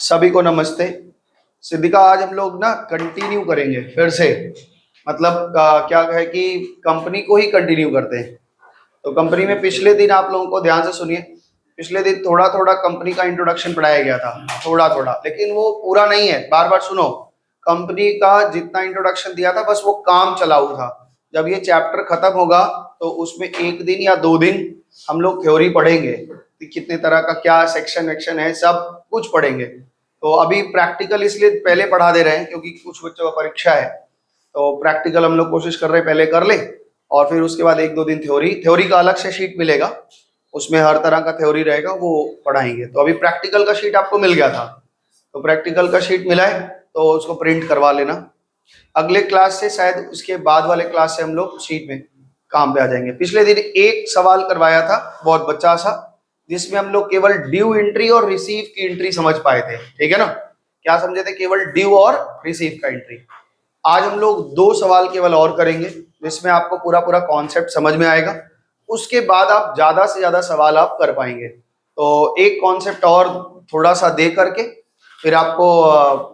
सभी को नमस्ते। सिद्धिका, आज हम लोग ना कंटिन्यू करेंगे फिर से। मतलब क्या है कि कंपनी को ही कंटिन्यू करते हैं। तो कंपनी में पिछले दिन आप लोगों को ध्यान से सुनिए। पिछले दिन थोड़ा थोड़ा कंपनी का इंट्रोडक्शन पढ़ाया गया था, थोड़ा थोड़ा, लेकिन वो पूरा नहीं है। बार बार सुनो। कंपनी का जितना इंट्रोडक्शन दिया था बस वो काम चलाऊ था। जब ये चैप्टर खत्म होगा तो उसमें एक दिन या 2 दिन हम लोग थ्योरी पढ़ेंगे कि कितने तरह का क्या सेक्शन वेक्शन है, सब कुछ पढ़ेंगे। तो अभी प्रैक्टिकल इसलिए पहले पढ़ा दे रहे हैं क्योंकि कुछ बच्चों का परीक्षा है। तो प्रैक्टिकल हम लोग कोशिश कर रहे हैं पहले कर ले, और फिर उसके बाद 1-2 दिन थ्योरी। थ्योरी का अलग से शीट मिलेगा, उसमें हर तरह का थ्योरी रहेगा, वो पढ़ाएंगे। तो अभी प्रैक्टिकल का शीट आपको मिल गया था, तो प्रैक्टिकल का शीट मिला है तो उसको प्रिंट करवा लेना। अगले क्लास से, शायद उसके बाद वाले क्लास से हम लोग शीट में काम पे आ जाएंगे। पिछले दिन एक सवाल करवाया था बहुत बच्चा सा, जिसमें हम लोग केवल ड्यू एंट्री और रिसीव की एंट्री समझ पाए थे। ठीक है ना? क्या समझे थे? केवल ड्यू और रिसीव का एंट्री। आज हम लोग 2 सवाल केवल और करेंगे, जिसमें आपको पूरा पूरा कॉन्सेप्ट समझ में आएगा। उसके बाद आप ज्यादा से ज्यादा सवाल आप कर पाएंगे। तो एक कॉन्सेप्ट और थोड़ा सा दे करके फिर आपको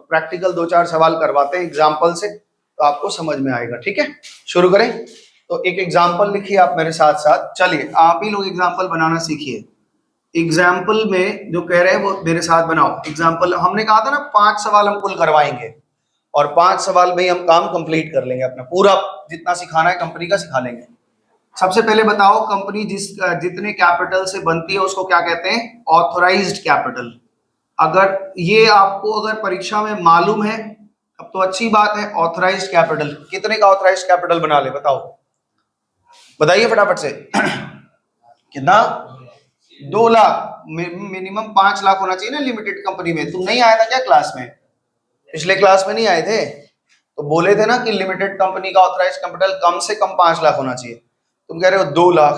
प्रैक्टिकल 2-4 सवाल करवाते हैं एग्जाम्पल से, तो आपको समझ में आएगा। ठीक है, शुरू करें। तो एक एग्जाम्पल लिखिए आप मेरे साथ साथ। चलिए आप ही लोग एग्जाम्पल बनाना सीखिए। एग्जाम्पल में जो कह रहे हैं वो मेरे साथ बनाओ। एग्जाम्पल हमने कहा था ना 5 सवाल हम कुल करवाएंगे, और 5 सवाल में ही हम काम कंप्लीट कर लेंगे। अपना पूरा जितना सिखाना है कंपनी का सिखा लेंगे। सबसे पहले बताओ, कंपनी जितने कैपिटल से बनती है उसको क्या कहते हैं? Authorised capital. अगर ये आपको अगर परीक्षा में मालूम है अब तो अच्छी बात है। ऑथराइज्ड कैपिटल कितने का ऑथराइज्ड कैपिटल बना ले? बताओ, बताइए फटाफट से। कितना? 2 लाख। मिनिमम 5 लाख होना चाहिए ना लिमिटेड कंपनी में। तुम नहीं आया था क्या क्लास में? पिछले क्लास में नहीं आए थे? तो बोले थे ना कि लिमिटेड कंपनी का ऑथराइज कैपिटल कम से कम 5 लाख होना चाहिए। तुम कह रहे हो 2 लाख,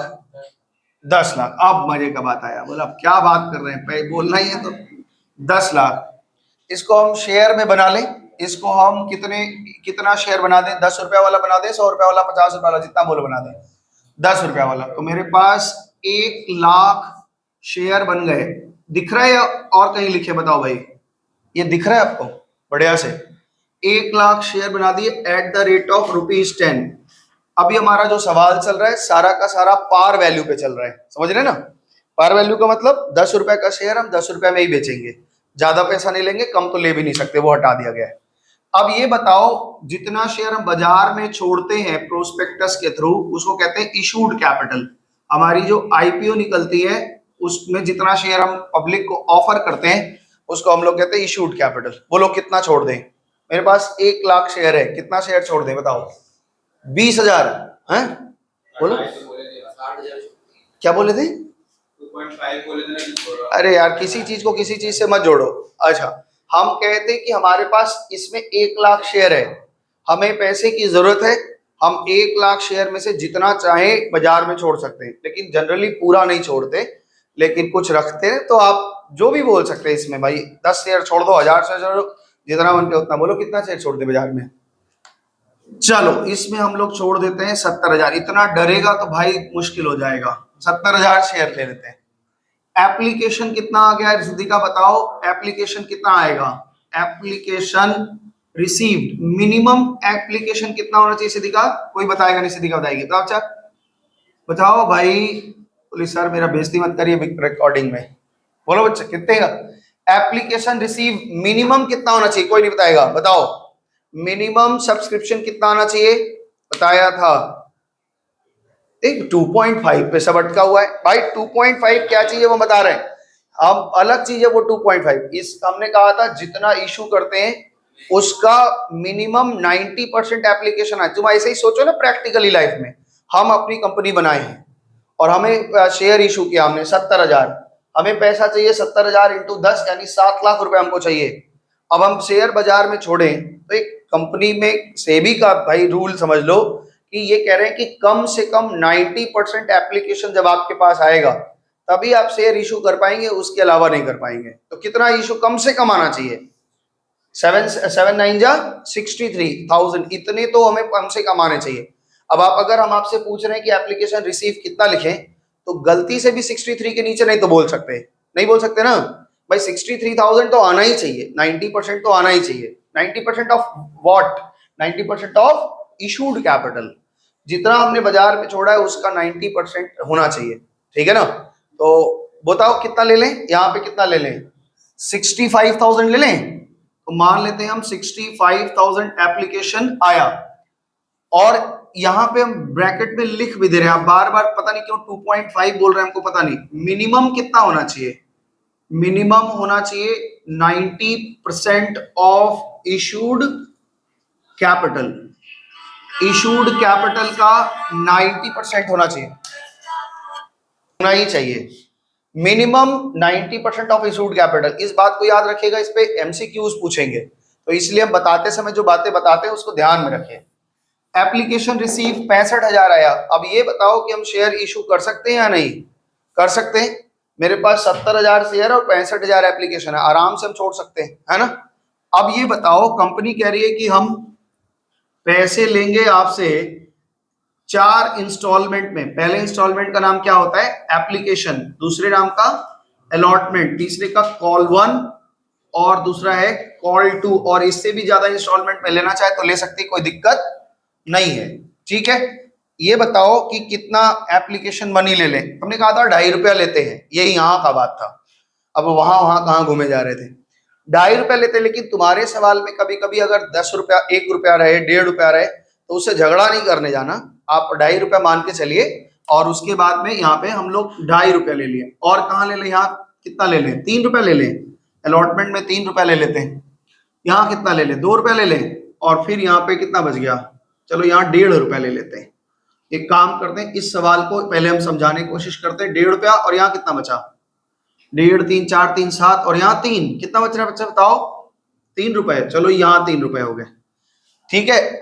10 लाख। अब मजे का बात आया। बोला अब क्या बात कर रहे हैं, बोलना ही है तो 10 लाख। इसको हम शेयर में बना लें। इसको हम कितना शेयर बना दें? 10 रुपया वाला बना दें, 100 रुपया वाला, 50 रुपया वाला, जितना बोलो बना दें। 10 रुपया वाला। तो मेरे पास 1 लाख शेयर बन गए। दिख रहा है या और कहीं लिखे? बताओ भाई, ये दिख रहा है आपको बढ़िया से? 1 लाख शेयर बना दिए एट द रेट ऑफ ₹10। अभी हमारा जो सवाल चल रहा है सारा का सारा पार वैल्यू पे चल रहा है। समझ रहे ना? पार वैल्यू का मतलब 10 रुपए का शेयर हम 10 रुपए में ही बेचेंगे, ज्यादा पैसा नहीं लेंगे, कम तो ले भी नहीं सकते, वो हटा दिया गया है। अब ये बताओ, जितना शेयर हम बाजार में छोड़ते हैं प्रोस्पेक्टस के थ्रू उसको कहते हैं इशूड कैपिटल। हमारी जो आईपीओ निकलती है उसमें जितना शेयर हम पब्लिक को ऑफर करते हैं उसको हम लोग कहते हैं इशूड कैपिटल। बोलो कितना छोड़ दें? मेरे पास 1 लाख शेयर है, कितना शेयर छोड़ दें बताओ? 20,000 है? बोलो क्या बोले थे? 2.5 बोले थे। अरे यार, किसी चीज को किसी चीज से मत जोड़ो। अच्छा, हम कहते कि हमारे पास इसमें 1 लाख शेयर है, हमें पैसे की जरूरत है, हम 1 लाख शेयर में से जितना चाहे बाजार में छोड़ सकते हैं, लेकिन जनरली पूरा नहीं छोड़ते, लेकिन कुछ रखते हैं। तो आप जो भी बोल सकते हैं इसमें भाई, 10 शेयर छोड़ दो, 1000 शेयर छोड़ दो, जितना मन पे उतना बोलो। कितना शेयर छोड़ दे बाजार में? चलो इसमें हम लोग छोड़ देते हैं 70,000। इतना डरेगा तो भाई मुश्किल हो जाएगा। 70,000 शेयर ले लेते हैं। एप्लीकेशन कितना आ गया है सिद्धिका? बताओ एप्लीकेशन कितना आएगा? एप्लीकेशन रिसीव्ड मिनिमम एप्लीकेशन कितना होना चाहिए सिद्धिका? कोई बताएगा नहीं, सिद्धिका बताएगी। बताओ अच्छा, बताओ भाई। बोले सर मेरा बेइज्जती मत करिए रिकॉर्डिंग में। बोलो बच्चे कितने का एप्लीकेशन रिसीव मिनिमम कितना होना चाहिए? कोई नहीं बताएगा, बताओ। मिनिमम सब्सक्रिप्शन कितना आना चाहिए? बताया था एक 2.5 पे सब अटका हुआ है भाई। 2.5 क्या चीज है वो बता रहे हैं हम, अलग चीज है वो 2.5। इस हमने कहा था जितना इशू करते हैं उसका मिनिमम 90% एप्लीकेशन है। तुम ऐसे ही सोचो ना, प्रैक्टिकली लाइफ में हम अपनी कंपनी बनाए हैं और हमें शेयर इशू किया हमने 70,000। हमें पैसा चाहिए 70,000 इंटू 10 यानी 7 लाख रुपए हमको चाहिए। अब हम शेयर बाजार में छोड़ें तो एक कंपनी में सेबी का भाई रूल समझ लो कि ये कह रहे हैं कि कम से कम 90% एप्लीकेशन जब आपके पास आएगा तभी आप शेयर इशू कर पाएंगे, उसके अलावा नहीं कर पाएंगे। तो कितना इशू कम से कम आना चाहिए? 7 9 जा 63,000, इतने तो हमें कम से कम आने चाहिए। अब आप अगर हम आपसे पूछ रहे हैं कि एप्लीकेशन रिसीव कितना लिखें, तो गलती से भी 63 के नीचे नहीं तो बोल सकते, नहीं बोल सकते ना। भाई 63,000 तो आना ही चाहिए, 90% तो आना ही चाहिए। 90% of what? 90% of issued capital, जितना हमने बाजार में छोड़ा है उसका 90% होना चाहिए, ठीक है ना। तो बताओ कितना ले लें, यहाँ पे कितना ले लें, 65,000 ले लें। तो मान लेते हैं हम 65,000 एप्लीकेशन आया, और यहां पे हम ब्रैकेट में लिख भी दे रहे हैं, आप बार बार पता नहीं क्यों 2.5 बोल रहे हैं, हमको पता नहीं। मिनिमम कितना होना चाहिए, मिनिमम होना चाहिए 90% of issued capital. Issued capital का 90% होना चाहिए, होना ही चाहिए मिनिमम 90% ऑफ इशूड कैपिटल। इस बात को याद रखिएगा, इस पे एमसीक्यूज पूछेंगे, तो इसलिए हम बताते समय जो बातें बताते हैं उसको ध्यान में रखें। एप्लीकेशन रिसीव 65,000 आया। अब ये बताओ कि हम शेयर इशू कर सकते हैं या नहीं कर सकते हैं। मेरे पास 70,000 शेयर और 65,000 एप्लीकेशन है, आराम से हम छोड़ सकते हैं, है ना। अब ये बताओ, कंपनी कह रही है कि हम पैसे लेंगे आपसे 4 इंस्टॉलमेंट में। पहले इंस्टॉलमेंट का नाम क्या होता है, एप्लीकेशन, दूसरे नाम का अलॉटमेंट, तीसरे का कॉल 1 और दूसरा है कॉल 2, और इससे भी ज्यादा इंस्टॉलमेंट में लेना चाहे तो ले सकती, कोई दिक्कत नहीं है, ठीक है। ये बताओ कि कितना एप्लीकेशन मनी ले लें। हमने कहा था 2.5 रुपया लेते हैं, यही यहाँ का बात था। अब वहां कहाँ घूमे जा रहे थे, 2.5 रुपया लेते। लेकिन तुम्हारे सवाल में कभी कभी अगर 10 रुपया, 1 रुपया रहे, 1.5 रुपया रहे, तो उससे झगड़ा नहीं करने जाना, आप 2.5 रुपया मान के चलिए। और उसके बाद में यहाँ पे हम लोग 2.5 रुपया ले लिए, और कहाँ ले लें, यहाँ कितना ले लें, 3 रुपया ले लें, अलॉटमेंट में 3 रुपया ले लेते हैं। यहाँ कितना ले लें, 2 रुपया ले लें, और फिर यहाँ पे कितना बच गया, चलो यहाँ 1.5 रुपया ले लेते हैं। एक काम करते हैं, इस सवाल को पहले हम समझाने की कोशिश करते हैं। 1.5 रुपया, और यहाँ कितना बचा, 1.5, 3, 4, 3, 7, और यहाँ 3, कितना बच रहा है बच्चा बताओ, 3 रुपए। चलो यहाँ 3 रुपए हो गए, ठीक है।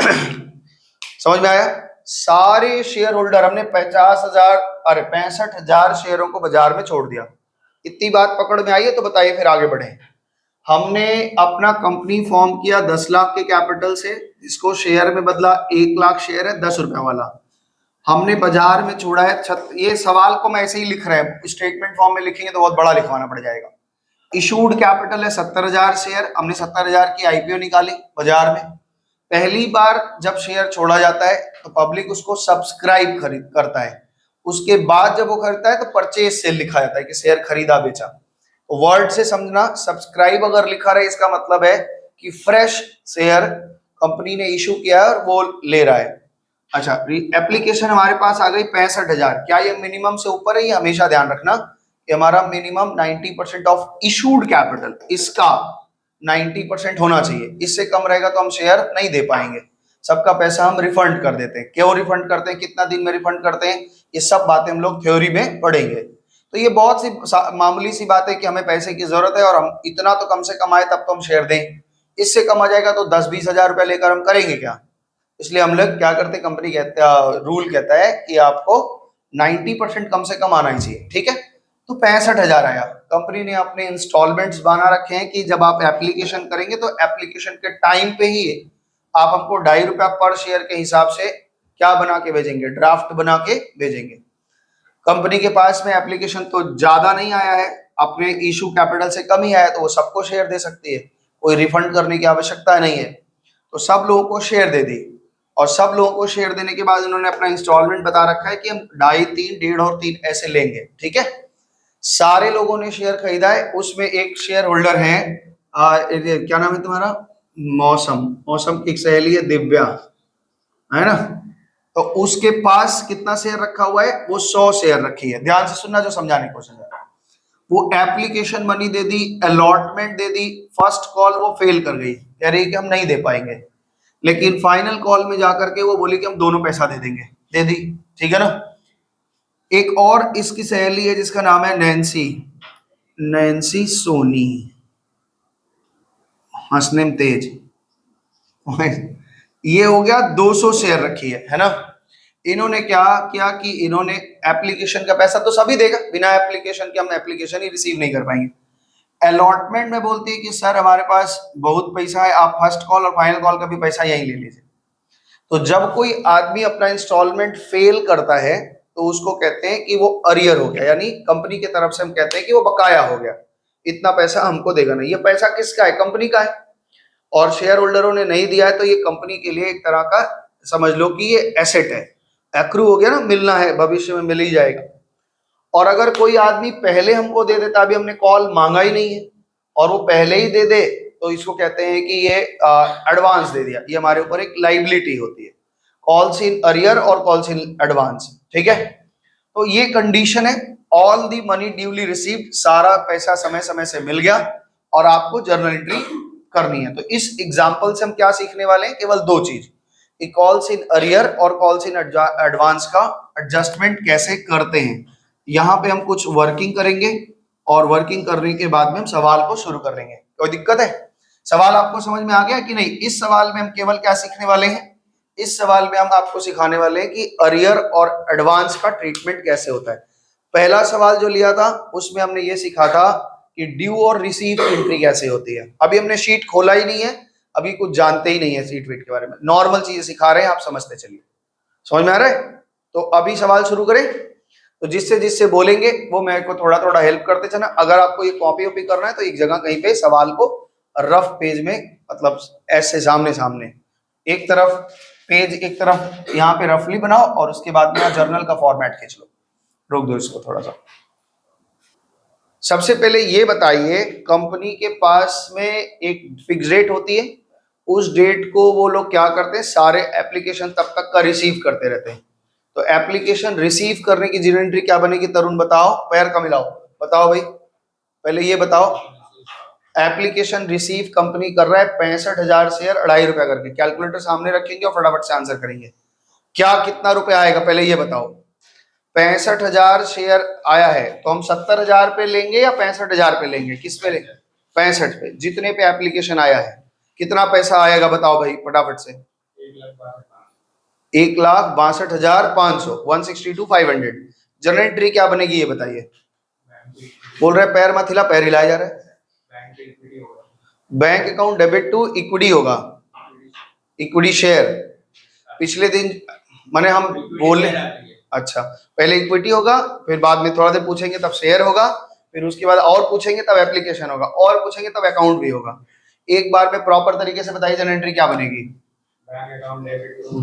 समझ में आया। सारे शेयर होल्डर हमने 65,000 शेयरों को बाजार में छोड़ दिया। इतनी बात पकड़ में आई है तो बताइए, फिर आगे बढ़े। हमने अपना कंपनी फॉर्म किया 10 लाख के कैपिटल से, इसको शेयर में बदला, 1 लाख शेयर है 10 रुपया वाला, हमने बाजार में छोड़ा है ये सवाल को मैं ऐसे ही लिख रहे हैं, स्टेटमेंट फॉर्म में लिखेंगे तो बहुत बड़ा लिखवाना पड़ जाएगा। इशूड कैपिटल है 70,000 शेयर, हमने 70,000 की आईपीओ निकाली बाजार में। पहली बार जब शेयर छोड़ा जाता है तो पब्लिक उसको सब्सक्राइब खरीद करता है, उसके बाद जब वो खरीदता है तो परचेज सेल लिखा जाता है कि शेयर खरीदा बेचा। वर्ड से समझना, सब्सक्राइब अगर लिखा रहे इसका मतलब है कि फ्रेश शेयर कंपनी ने इशू किया है और वो ले रहा है। अच्छा, एप्लीकेशन हमारे पास आ गई 65,000। क्या ये मिनिमम से ऊपर है? ये हमेशा ध्यान रखना कि हमारा मिनिमम 90% ऑफ इशूड कैपिटल, इसका 90% होना चाहिए। इससे कम रहेगा तो हम शेयर नहीं दे पाएंगे, सबका पैसा हम रिफंड कर देते हैं। क्यों रिफंड करते हैं, कितना दिन में रिफंड करते हैं, ये सब बातें हम लोग थ्योरी में पढ़ेंगे। तो ये बहुत सी मामूली सी बात है कि हमें पैसे की जरूरत है और हम इतना तो कम से कम आए तब तो हम शेयर दें। इससे कम आ जाएगा तो 10-20 हजार रुपया लेकर हम करेंगे क्या। इसलिए हम लोग क्या करते हैं, कंपनी कहता है, रूल कहता है कि आपको 90% कम से कम आना ही चाहिए, ठीक है। तो 65,000 आया। कंपनी ने अपने इंस्टॉलमेंट्स बना रखे हैं कि जब आप एप्लीकेशन करेंगे तो एप्लीकेशन के टाइम पे ही आप हमको 2.5 रुपया पर शेयर के हिसाब से क्या बना के भेजेंगे, ड्राफ्ट बना के भेजेंगे। कंपनी के पास में एप्लीकेशन तो ज्यादा नहीं आया है, अपने इशू कैपिटल से कम ही आया, तो वो सबको शेयर दे सकती है, कोई रिफंड करने की आवश्यकता नहीं है। तो सब लोगों को शेयर दे दी, और सब लोगों को शेयर देने के बाद उन्होंने अपना इंस्टॉलमेंट बता रखा है कि हम 2.5, 3, 1.5 और 3 ऐसे लेंगे, ठीक है। सारे लोगों ने शेयर खरीदा है, उसमें एक शेयर होल्डर है, क्या नाम है तुम्हारा, मौसम की एक सहेली है दिव्या, है ना। तो उसके पास कितना शेयर रखा हुआ है, वो 100 शेयर रखी है। ध्यान से सुनना जो समझाने की कोशिश कर रहा है। वो एप्लीकेशन मनी दे दी, अलॉटमेंट दे दी, फर्स्ट कॉल वो फेल कर गई, कह रही कि हम नहीं दे पाएंगे। लेकिन फाइनल कॉल में जाकर के वो बोली कि हम दोनों पैसा दे देंगे, दे दी, ठीक है ना। एक और इसकी सहेली है जिसका नाम है नैन्सी सोनी, हंसने में तेज। ये हो गया 200 शेयर रखी है ना। इन्होंने क्या किया कि इन्होंने एप्लीकेशन का पैसा तो सभी देगा, बिना एप्लीकेशन के हम एप्लीकेशन ही रिसीव नहीं कर पाएंगे। अलॉटमेंट में बोलती है कि सर हमारे पास बहुत पैसा है, आप फर्स्ट कॉल और फाइनल कॉल का भी पैसा यहीं ले लीजिए। तो जब कोई आदमी अपना इंस्टॉलमेंट फेल करता है तो उसको कहते हैं कि वो अरियर हो गया, यानी कंपनी की तरफ से हम कहते हैं कि वो बकाया हो गया। इतना पैसा हमको देगा नहीं। ये पैसा किसका है? कंपनी का है। और शेयर होल्डरों ने नहीं दिया है तो ये कंपनी के लिए एक तरह का समझ लो कि ये एसेट है, एक्रू हो गया ना, मिलना है, भविष्य में मिल ही जाएगा। और अगर कोई आदमी पहले हमको दे देता, अभी हमने कॉल मांगा ही नहीं है और वो पहले ही दे दे, तो इसको कहते हैं कि ये एडवांस दे दिया। ये हमारे ऊपर एक लाइबिलिटी होती है, कॉल्स इन अरियर और कॉल्स इन एडवांस। ठीक है, तो ये कंडीशन है, all the money duly received, सारा पैसा समय समय से मिल गया और आपको जर्नल एंट्री करनी है। तो इस एग्जांपल से हम क्या सीखने वाले हैं? केवल दो चीज, कॉल्स इन अरियर और कॉल्स इन एडवांस का एडजस्टमेंट कैसे करते हैं। यहाँ पे हम कुछ वर्किंग करेंगे और वर्किंग करने के बाद में हम सवाल को शुरू कर लेंगे। कोई दिक्कत है? सवाल आपको समझ में आ गया कि नहीं? इस सवाल में हम केवल क्या सीखने वाले हैं? इस सवाल में हम आपको सिखाने वाले हैं कि अरियर और एडवांस का ट्रीटमेंट कैसे होता है। पहला सवाल जो लिया था उसमें हमने ये सीखा था कि ड्यू और रिसीव की एंट्री कैसे होती है। अभी हमने शीट खोला ही नहीं है, अभी कुछ जानते ही नहीं है सीट वेट के बारे में, नॉर्मल चीजें सिखा रहे हैं, आप समझते चलिए। समझ में आ रहा है? तो अभी सवाल शुरू करें। तो जिससे जिससे बोलेंगे वो मेरे को थोड़ा थोड़ा हेल्प करते चलना। अगर आपको ये कॉपी वॉपी करना है तो एक जगह कहीं पे सवाल को रफ पेज में, मतलब ऐसे सामने सामने, एक तरफ पेज, एक तरफ यहाँ पे रफली बनाओ और उसके बाद में जर्नल का फॉर्मेट खींच लो। रोक दो इसको थोड़ा सा। सबसे पहले ये बताइए, कंपनी के पास में एक फिक्स डेट होती है, उस डेट को वो लोग क्या करते हैं, सारे एप्लीकेशन तब तक का रिसीव करते रहते हैं। तो एप्लीकेशन रिसीव करने की जर्नल एंट्री क्या बनेगी? तरुण बताओ, पैर का मिलाओ, बताओ भाई, पहले ये बताओ। एप्लीकेशन रिसीव कंपनी कर रहा है 65,000 शेयर ₹2.5 करके। कैलकुलेटर सामने रखेंगे और फटाफट से आंसर करेंगे। क्या कितना रुपया आएगा पहले ये बताओ। 65,000 शेयर आया है तो हम 70,000 पे लेंगे या 65,000 पे लेंगे? किस पे लेंगे? 65 पे। जितने पे एप्लीकेशन आया है कितना पैसा आएगा बताओ भाई फटाफट से। 1,62,500, 162,500। जनरल एंट्री क्या बनेगी ये बताइए। बोल रहे पैर मत हिला, पैर हिलाया जा रहा है। Bank account debit to equity होगा, इक्विटी शेयर। पिछले दिन माने हम बोले, अच्छा पहले इक्विटी होगा, फिर बाद में थोड़ा देर पूछेंगे तब शेयर होगा, फिर उसके बाद और पूछेंगे तब एप्लीकेशन होगा, और पूछेंगे तब अकाउंट भी होगा। एक बार में प्रॉपर तरीके से बताइए जनरल एंट्री क्या बनेगी।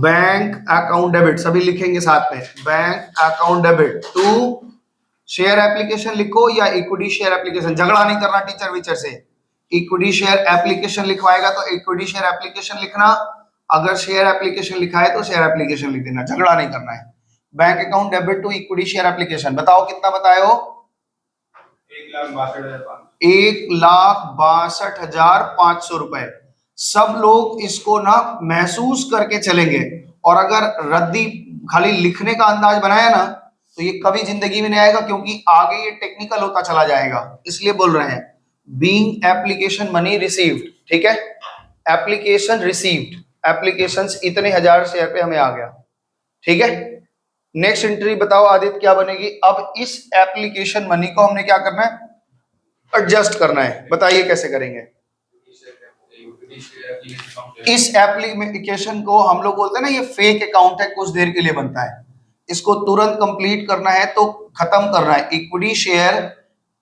बैंक अकाउंट डेबिट, सभी लिखेंगे साथ में, bank account debit to share application लिखो या इक्विटी शेयर एप्लीकेशन, झगड़ा नहीं करना टीचर वीचर से। इक्विटी शेयर एप्लीकेशन लिखवाएगा तो इक्विटी शेयर एप्लीकेशन लिखना, अगर शेयर एप्लीकेशन लिखा है तो शेयर एप्लीकेशन लिख देना, झगड़ा नहीं करना है। Bank account debit to equity share application, बताओ कितना बताए हो? 1,62,500 रुपए। सब लोग इसको ना महसूस करके चलेंगे, और अगर रद्दी खाली लिखने का अंदाज बनाया ना तो ये कभी जिंदगी में नहीं आएगा, क्योंकि आगे ये टेक्निकल होता चला जाएगा। इसलिए बोल रहे हैं बीइंग एप्लीकेशन मनी रिसीव्ड, ठीक है, एप्लीकेशन रिसीव्ड, एप्लीकेशंस इतने हजार शेयर पे हमें आ गया, ठीक है। नेक्स्ट एंट्री बताओ आदित्य क्या बनेगी। अब इस एप्लीकेशन मनी को हमने क्या करना है, एडजस्ट करना है, बताइए कैसे करेंगे। इस एप्लीकेशन को हम लोग बोलते हैं ना ये फेक अकाउंट है, कुछ देर के लिए बनता है, इसको तुरंत कंप्लीट करना है तो खत्म करना है। इक्विटी शेयर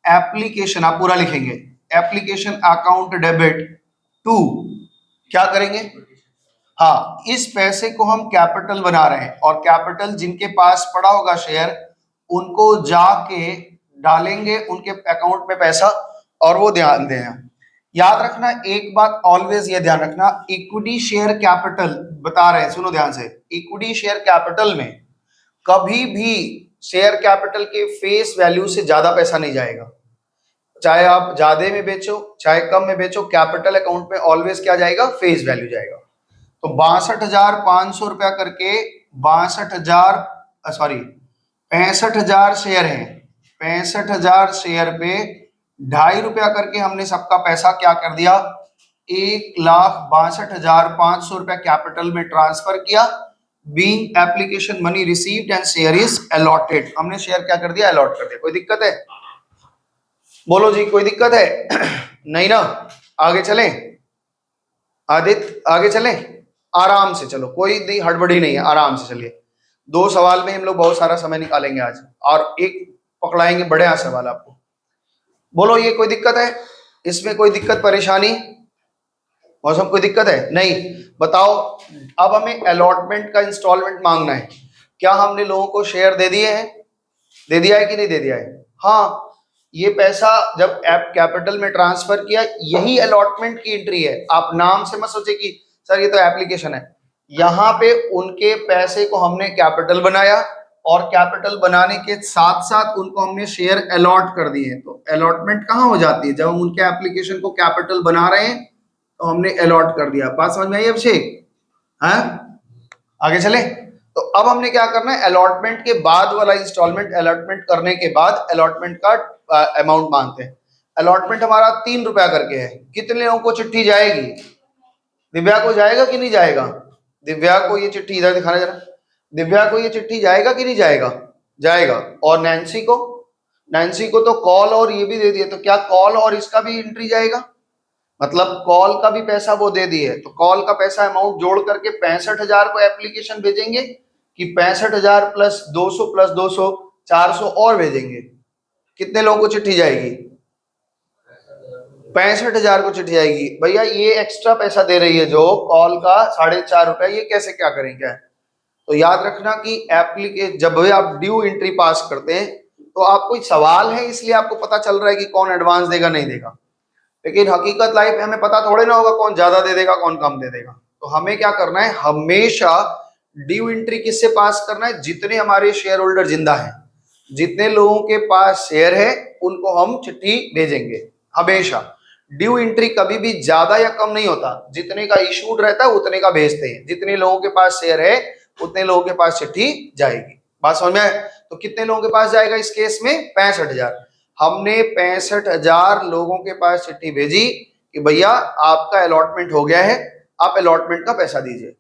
एप्लीकेशन, आप पूरा लिखेंगे, एप्लीकेशन अकाउंट डेबिट टू, क्या करेंगे, हाँ इस पैसे को हम कैपिटल बना रहे हैं, और कैपिटल जिनके पास पड़ा होगा शेयर उनको जाके डालेंगे उनके अकाउंट में पैसा, और वो ध्यान दें। याद रखना एक बात, ऑलवेज ये ध्यान रखना, इक्विटी शेयर कैपिटल बता रहे हैं, सुनो ध्यान से, इक्विटी शेयर कैपिटल में कभी भी शेयर कैपिटल के फेस वैल्यू से ज्यादा पैसा नहीं जाएगा। चाहे आप ज्यादा में बेचो चाहे कम में बेचो, कैपिटल अकाउंट में ऑलवेज क्या जाएगा, फेस वैल्यू जाएगा। तो 62,500 रुपया करके 65,000 शेयर हैं, 65,000 शेयर पे ₹2.5 करके हमने सबका पैसा क्या कर दिया, 1,62,500 रुपया कैपिटल में ट्रांसफर किया। Being application money received and share is allotted, हमने शेयर क्या कर दिया, अलॉट कर दिया। कोई दिक्कत है? बोलो जी कोई दिक्कत है? नहीं ना? आगे चलें आदित्य, आगे चलें, आराम से चलो, कोई हड़बड़ी नहीं है, आराम से चलिए। 2 सवाल में हम लोग बहुत सारा समय निकालेंगे आज, और एक पकड़ाएंगे बढ़िया सवाल आपको। बोलो ये कोई दिक्कत है? इसमें कोई दिक्कत परेशानी? मौसम कोई दिक्कत है? नहीं। बताओ, अब हमें अलॉटमेंट का इंस्टॉलमेंट मांगना है। क्या हमने लोगों को शेयर दे दिए हैं? दे दिया है कि नहीं दे दिया है? हाँ। ये पैसा जब ऐप कैपिटल में ट्रांसफर किया, यही अलॉटमेंट की एंट्री है। आप नाम से मत सोचे कि सर ये तो एप्लीकेशन है। यहाँ पे उनके पैसे को हमने कैपिटल बनाया और कैपिटल बनाने के साथ साथ उनको हमने शेयर अलॉट कर दिए। तो अलॉटमेंट कहाँ हो जाती है? जब हम उनके एप्लीकेशन को कैपिटल बना रहे हैं तो हमने अलॉट कर दिया। बात समझ में आई अभिषेक? हाँ, आगे चले। तो अब हमने क्या करना है, अलॉटमेंट के बाद वाला इंस्टॉलमेंट, अलॉटमेंट करने के बाद अलॉटमेंट का अमाउंट मांगते हैं। अलॉटमेंट हमारा 3 रुपया करके है। कितने लोगों को चिट्ठी जाएगी? दिव्या को जाएगा कि नहीं जाएगा? दिव्या को ये चिट्ठी इधर दिखाना जरा। दिव्या को ये चिट्ठी जाएगा कि नहीं जाएगा? जाएगा। और नैन्सी को? नैन्सी को तो कॉल और ये भी दे दिए, तो क्या कॉल और इसका भी एंट्री जाएगा? मतलब कॉल का भी पैसा वो दे दिए, तो कॉल का पैसा अमाउंट जोड़ करके 65,000 को एप्लीकेशन भेजेंगे कि 65,000 प्लस 200 400 और भेजेंगे? कितने लोगों को चिट्ठी जाएगी? 65,000 को चिट्ठी जाएगी। भैया ये एक्स्ट्रा पैसा दे रही है जो कॉल का 4.5 रुपया, ये कैसे क्या करेंगे? तो याद रखना कि एप्लीकेशन जब भी आप ड्यू एंट्री पास करते हैं तो आपको सवाल है, इसलिए आपको पता चल रहा है कि कौन एडवांस देगा नहीं देगा, लेकिन हकीकत लाइफ में हमें पता थोड़े ना होगा कौन ज्यादा दे देगा कौन कम दे देगा। तो हमें क्या करना है, हमेशा ड्यू एंट्री किससे पास करना है? जितने हमारे शेयर होल्डर जिंदा हैं, जितने लोगों के पास शेयर है उनको हम चिट्ठी भेजेंगे। हमेशा ड्यू एंट्री कभी भी ज्यादा या कम नहीं होता, जितने का इशूड रहता है उतने का भेजते हैं। जितने लोगों के पास शेयर है उतने लोगों के पास चिट्ठी जाएगी। बात समझ में आए? तो कितने लोगों के पास जाएगा इस केस में? 65,000। हमने 65,000 लोगों के पास चिट्ठी भेजी कि भैया आपका अलॉटमेंट हो गया है, आप अलॉटमेंट का पैसा दीजिए।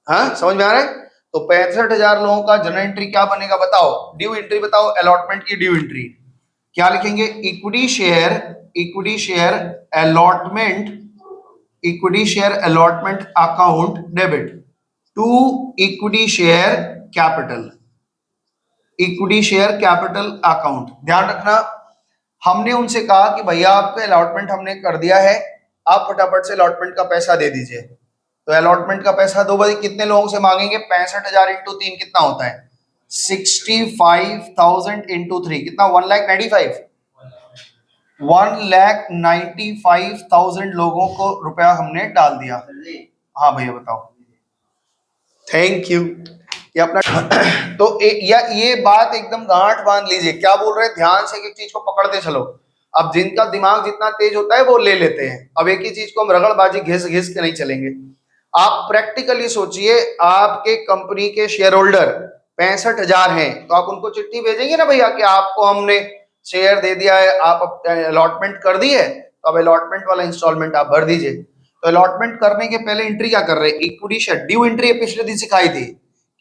हाँ, समझ में आ रहा है? तो 65,000 लोगों का जनरल एंट्री क्या बनेगा बताओ? ड्यू एंट्री बताओ, अलॉटमेंट की ड्यू एंट्री क्या लिखेंगे? Equity share allotment, equity share allotment account debit to equity share capital, equity share capital account. ध्यान रखना, हमने उनसे कहा कि भैया आपका अलॉटमेंट हमने कर दिया है, आप फटाफट से अलॉटमेंट का पैसा दे दीजिए। तो अलॉटमेंट का पैसा दो भाई, कितने लोगों से मांगेंगे? 65,000 इंटू 3 कितना होता है? 65,000 इंटू 3 कितना? 1,95,000। 1,95,000 लोगों को रुपया हमने डाल दिया। हाँ भैया बताओ। Thank you. ये अपना तो ये बात एकदम गांठ बांध लीजिए। क्या बोल रहे हैं? ध्यान से एक चीज को पकड़ते चलो। अब जिनका दिमाग जितना तेज होता है वो ले लेते हैं। अब एक ही चीज को हम रगड़बाजी घिस घिस के नहीं चलेंगे। आप प्रैक्टिकली सोचिए, आपके कंपनी के शेयर होल्डर 65,000 हैं, तो आप उनको चिट्ठी भेजेंगे ना भैया कि आपको हमने शेयर दे दिया है, आप अलॉटमेंट कर दी है, तो अब अलॉटमेंट वाला इंस्टॉलमेंट आप भर दीजिए। तो अलॉटमेंट करने के पहले एंट्री क्या कर रहे हैं? इक्विटी शेयर ड्यू एंट्री पिछले दिन सिखाई थी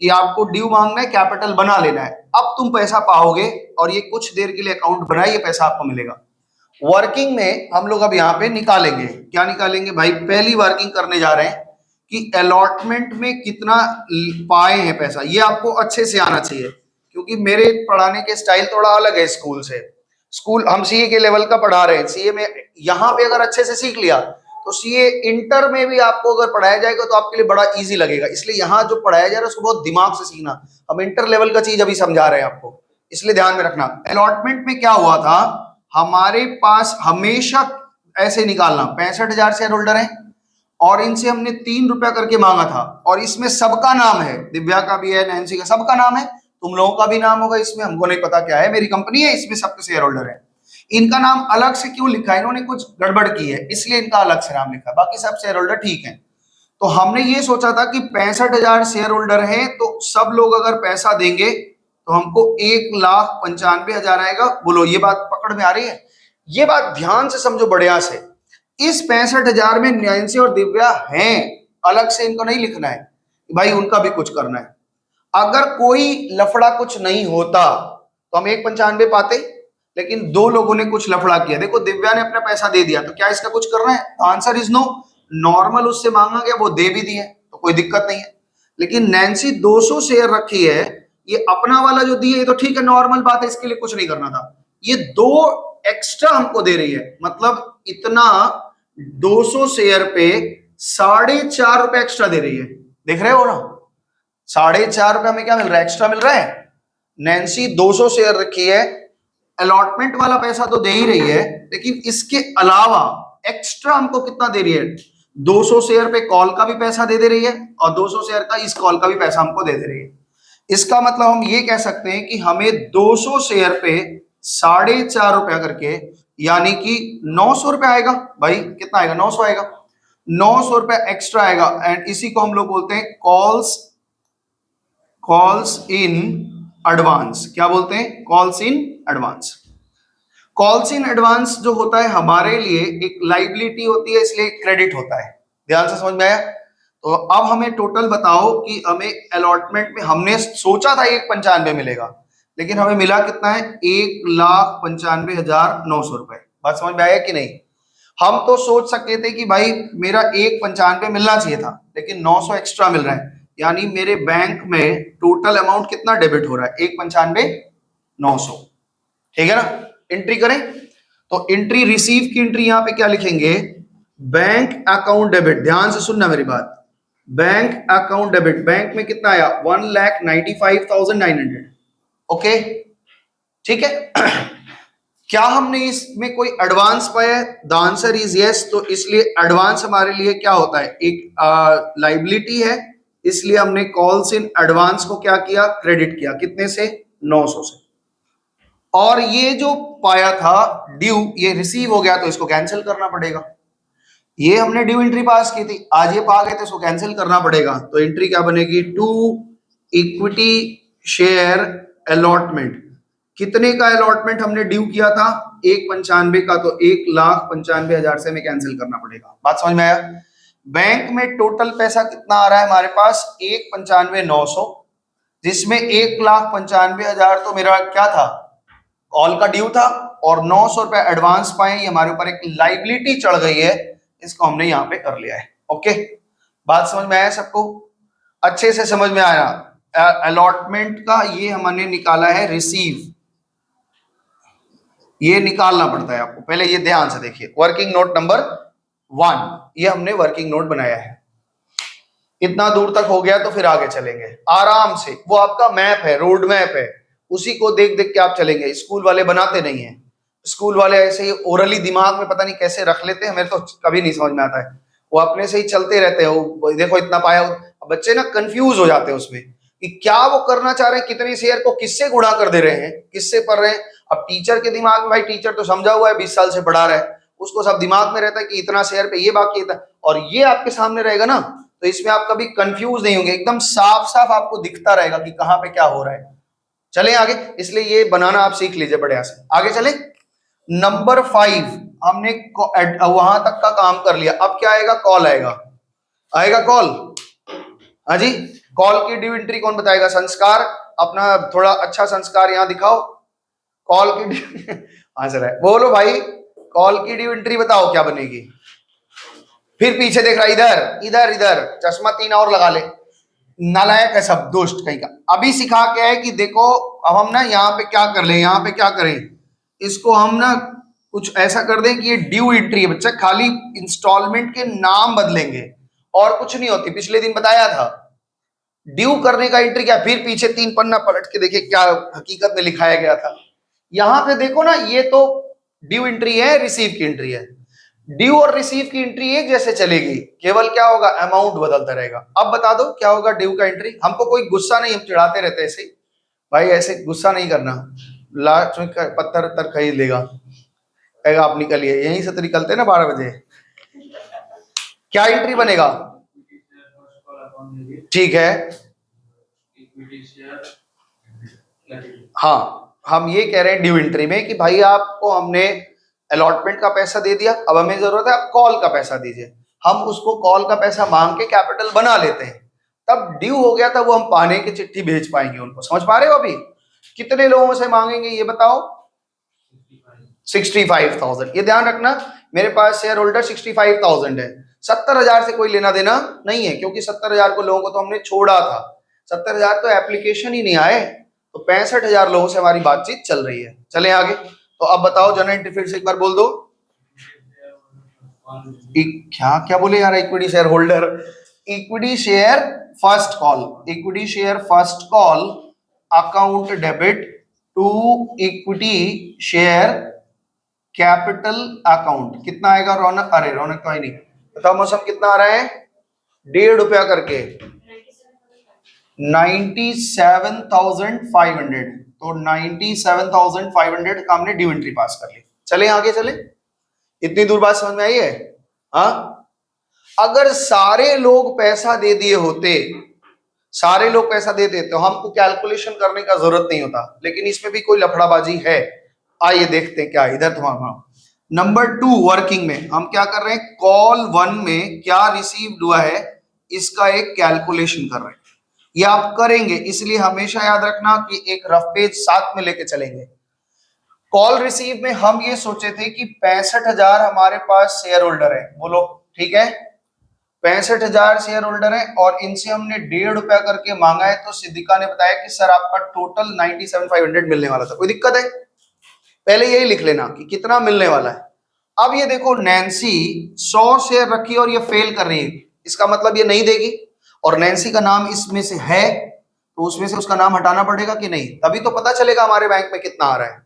कि आपको ड्यू मांगना है, कैपिटल बना लेना है। अब तुम पैसा पाओगे और ये कुछ देर के लिए अकाउंट बनाइए, पैसा आपको मिलेगा। वर्किंग में हम लोग अब यहाँ पे निकालेंगे। क्या निकालेंगे भाई? पहली वर्किंग करने जा रहे हैं कि अलॉटमेंट में कितना पाए हैं पैसा। ये आपको अच्छे से आना चाहिए, क्योंकि मेरे पढ़ाने के स्टाइल थोड़ा अलग है स्कूल से। स्कूल हम सीए के लेवल का पढ़ा रहे हैं। सीए में यहाँ पे अगर अच्छे से सीख लिया तो सीए इंटर में भी आपको अगर पढ़ाया जाएगा तो आपके लिए बड़ा इजी लगेगा। इसलिए यहाँ जो पढ़ाया जा रहा है उसको बहुत दिमाग से सीखना। हम इंटर लेवल का चीज अभी समझा रहे हैं आपको, इसलिए ध्यान में रखना। अलॉटमेंट में क्या हुआ था, हमारे पास हमेशा ऐसे निकालना, 65,000 शेयर होल्डर है और इनसे हमने 3 रुपया करके मांगा था, और इसमें सबका नाम है, दिव्या का भी है, नैन्सी का, सबका नाम है, तुम लोगों का भी नाम होगा इसमें, हमको नहीं पता क्या है, मेरी कंपनी है, इसमें सबके शेयर होल्डर है। इनका नाम अलग से क्यों लिखा है? इन्होंने कुछ गड़बड़ की है इसलिए इनका अलग से नाम लिखा है, बाकी सब शेयर होल्डर ठीक है। तो हमने ये सोचा था कि 65,000 शेयर होल्डर हैं, तो सब लोग अगर पैसा देंगे तो हमको 1,95,000 आएगा। बोलो ये बात पकड़ में आ रही है? ये बात ध्यान से समझो बढ़िया से। इस 65,000 में नैन्सी और दिव्या हैं, अलग से इनको नहीं लिखना है भाई, उनका भी कुछ करना है। अगर कोई लफड़ा कुछ नहीं होता तो हम 1,95 पाते, लेकिन दो लोगों ने कुछ लफड़ा किया। देखो दिव्या ने अपना पैसा दे दिया, तो क्या इसका कुछ करना है? Answer is no. नॉर्मल उससे मांगा गया, वो दे भी दिए, तो कोई दिक्कत नहीं है। लेकिन नैन्सी 200 शेयर रखी है, ये अपना वाला जो दिए, ये तो ठीक है, नॉर्मल बात है, इसके लिए कुछ नहीं करना था। ये दो एक्स्ट्रा हमको दे रही है, मतलब इतना 200 शेयर पे 4.5 रुपए एक्स्ट्रा दे रही है। देख रहे हो ना, 4.5 रुपए हमें क्या मिल रहा है, एक्स्ट्रा मिल रहा है। नैन्सी 200 शेयर रखी है, अलॉटमेंट वाला पैसा तो दे ही रही है, लेकिन इसके अलावा एक्स्ट्रा हमको कितना दे रही है, 200 शेयर पे कॉल का भी पैसा दे रही है और 200 शेयर का इस कॉल का भी पैसा हमको दे रही है। इसका मतलब हम ये कह सकते हैं कि हमें 200 शेयर पे 4.5 रुपया करके, यानी कि 900 रुपया आएगा। भाई कितना आएगा, 900 आएगा, 900 रुपया एक्स्ट्रा आएगा। एंड इसी को हम लोग बोलते हैं कॉल्स इन एडवांस। क्या बोलते हैं, calls in advance. Calls in advance जो होता है हमारे लिए एक लाइबिलिटी होती है, इसलिए क्रेडिट होता है। ध्यान से समझ में आया। तो अब हमें टोटल बताओ कि हमें अलॉटमेंट में हमने सोचा था 1.95 मिलेगा, लेकिन हमें मिला कितना है, 1,95,900 रुपए। बात समझ में आया कि नहीं। हम तो सोच सकते थे कि भाई मेरा 1.95 मिलना चाहिए था, लेकिन 900 एक्स्ट्रा मिल रहा है, यानी मेरे बैंक में टोटल अमाउंट कितना डेबिट हो रहा है, 1.95,900। ठीक है ना। एंट्री करें तो एंट्री रिसीव की एंट्री यहां पे क्या लिखेंगे, बैंक अकाउंट डेबिट। ध्यान से सुनना मेरी बात, बैंक अकाउंट डेबिट। बैंक में कितना आया, 1,95,900। ओके ठीक है। क्या हमने इसमें कोई एडवांस पाया है, द आंसर इज यस। तो इसलिए एडवांस हमारे लिए क्या होता है, एक लाइबिलिटी है, इसलिए हमने कॉल्स इन एडवांस को क्या किया, क्रेडिट किया। कितने से, 900 से। और ये जो पाया था ड्यू, ये रिसीव हो गया तो इसको कैंसिल करना पड़ेगा। ये हमने ड्यू एंट्री पास की थी, आज ये पा गए तो इसको कैंसिल करना पड़ेगा। तो एंट्री क्या बनेगी, टू इक्विटी शेयर अलॉटमेंट। कितने का अलॉटमेंट हमने ड्यू किया था, 1.95 का, तो 1,95,000 से हमें कैंसिल करना पड़ेगा। बात समझ में आया। बैंक में टोटल पैसा कितना आ रहा है हमारे पास, 1,95,900, जिसमें 1,95,000 तो मेरा क्या था, कॉल का ड्यू था, और 900 रुपए एडवांस पाए। ये हमारे ऊपर एक लाइबिलिटी चढ़ गई है, इसको हमने यहां पे कर लिया है। ओके, बात समझ में आया सबको, अच्छे से समझ में आया। अलॉटमेंट का ये हमने निकाला है रिसीव, ये निकालना पड़ता है आपको। पहले ये ध्यान से देखिए, वर्किंग नोट नंबर 1, ये हमने वर्किंग नोट बनाया है। इतना दूर तक हो गया तो फिर आगे चलेंगे आराम से। वो आपका मैप है, रोड मैप है, उसी को देख देख के आप चलेंगे। स्कूल वाले बनाते नहीं है, स्कूल वाले ऐसे ही ओरली दिमाग में पता नहीं कैसे रख लेते हैं, मेरे तो कभी नहीं समझ में आता है। वो अपने से ही चलते रहते हैं, वो देखो इतना पाया। बच्चे ना कंफ्यूज हो जाते हैं उसमें कि क्या वो करना चाह रहे हैं, कितने शेयर को किससे गुणा कर दे रहे हैं, किससे पढ़ रहे हैं। अब टीचर के दिमाग में, भाई टीचर तो समझा हुआ है, 20 साल से पढ़ा रहा है, उसको सब दिमाग में रहता है कि इतना शेयर पे ये बाकी था, और ये आपके सामने रहेगा ना, तो इसमें आप कभी कंफ्यूज नहीं होंगे, एकदम साफ साफ आपको दिखता रहेगा कि कहाँ पे क्या हो रहा है। चलें आगे, इसलिए ये बनाना आप सीख लीजिए बढ़िया से। आगे चले, नंबर 5 हमने वहां तक का काम कर लिया। अब क्या आएगा, कॉल आएगा, आएगा कॉल। हाँ जी, कॉल की ड्यू एंट्री कौन बताएगा, संस्कार, अपना थोड़ा अच्छा संस्कार यहां दिखाओ। कॉल की ड्यू आंसर है, बोलो भाई, कॉल की ड्यू एंट्री बताओ क्या बनेगी। फिर पीछे देख रहा, इधर इधर इधर, चश्मा 3 और लगा ले, नालायक है सब, दुष्ट कहीं का। अभी सिखा के है कि देखो, अब हम ना यहाँ पे क्या कर ले, यहाँ पे क्या करें, इसको हम ना कुछ ऐसा कर दें कि ये ड्यू एंट्री है बच्चा, खाली इंस्टॉलमेंट के नाम बदलेंगे और कुछ नहीं होती। पिछले दिन बताया था ड्यू करने का एंट्री क्या, फिर पीछे 3 पन्ना पलट के देखिए क्या हकीकत में लिखाया गया था। यहां पे देखो ना, ये तो ड्यू एंट्री है, रिसीव की एंट्री है। ड्यू और रिसीव की एंट्री एक जैसे चलेगी, केवल क्या होगा, अमाउंट बदलता रहेगा। अब बता दो क्या होगा ड्यू का एंट्री। हमको कोई गुस्सा नहीं, हम चिढ़ाते रहते ऐसे ही, भाई ऐसे गुस्सा नहीं करना, लास्ट में पत्थर उत्तर खरीद लेगा, कहेगा आप निकलिए, यहीं से तो निकलते ना 12 बजे। क्या एंट्री बनेगा, ठीक है, हाँ हम ये कह रहे हैं ड्यू एंट्री में कि भाई आपको हमने अलॉटमेंट का पैसा दे दिया, अब हमें जरूरत है आप कॉल का पैसा दीजिए। हम उसको कॉल का पैसा मांग के कैपिटल बना लेते हैं, तब ड्यू हो गया था, वो हम पाने की चिट्ठी भेज पाएंगे उनको। समझ पा रहे हो। अभी कितने लोगों से मांगेंगे ये बताओ, 65,000। ये ध्यान रखना, मेरे पास शेयर होल्डर 65,000 है, 70,000 से कोई लेना देना नहीं है, क्योंकि 70,000 को लोगों को तो हमने छोड़ा था। 70,000 तो एप्लीकेशन ही नहीं आए, तो 65,000 लोगों से हमारी बातचीत चल रही है। चले आगे, तो अब बताओ जनरल एंट्री फिर से एक बार बोल दो। क्या क्या बोले यार, equity share holder, equity share first call, equity share first call account debit to equity share capital account. कितना आएगा रौनक? अरे रौनक तो आई नहीं, बताओ मौसम कितना आ रहा है? ₹1.5 करके 97,500। तो 97,500 का हमने ड्यू एंट्री पास कर ली। चले आगे चले, इतनी दूर बात समझ में आई है? हाँ, अगर सारे लोग पैसा दे दिए होते, सारे लोग पैसा दे देते तो हमको कैलकुलेशन करने का जरूरत नहीं होता, लेकिन इसमें भी कोई लफड़ाबाजी है। आइए देखते हैं क्या इधर तुम्हारा नंबर 2 वर्किंग में हम क्या कर रहे हैं, कॉल 1 में क्या रिसीव्ड हुआ है इसका एक कैलकुलेशन कर रहे हैं। ये आप करेंगे, इसलिए हमेशा याद रखना कि एक रफ पेज साथ में लेके चलेंगे। कॉल रिसीव में हम ये सोचे थे कि 65,000 हमारे पास शेयर होल्डर है, बोलो ठीक है, 65,000 शेयर होल्डर है और इनसे हमने ₹1.5 करके मांगा है। तो सिद्धिका ने बताया कि सर आपका टोटल 97,500 मिलने वाला था। कोई दिक्कत है? पहले यही लिख लेना कि कितना मिलने वाला है। अब ये देखो, नैन्सी 100 शेयर रखी और ये फेल कर रही है, इसका मतलब ये नहीं देगी, और नैन्सी का नाम इसमें से है तो उसमें से उसका नाम हटाना पड़ेगा कि नहीं, तभी तो पता चलेगा हमारे बैंक में कितना आ रहा है।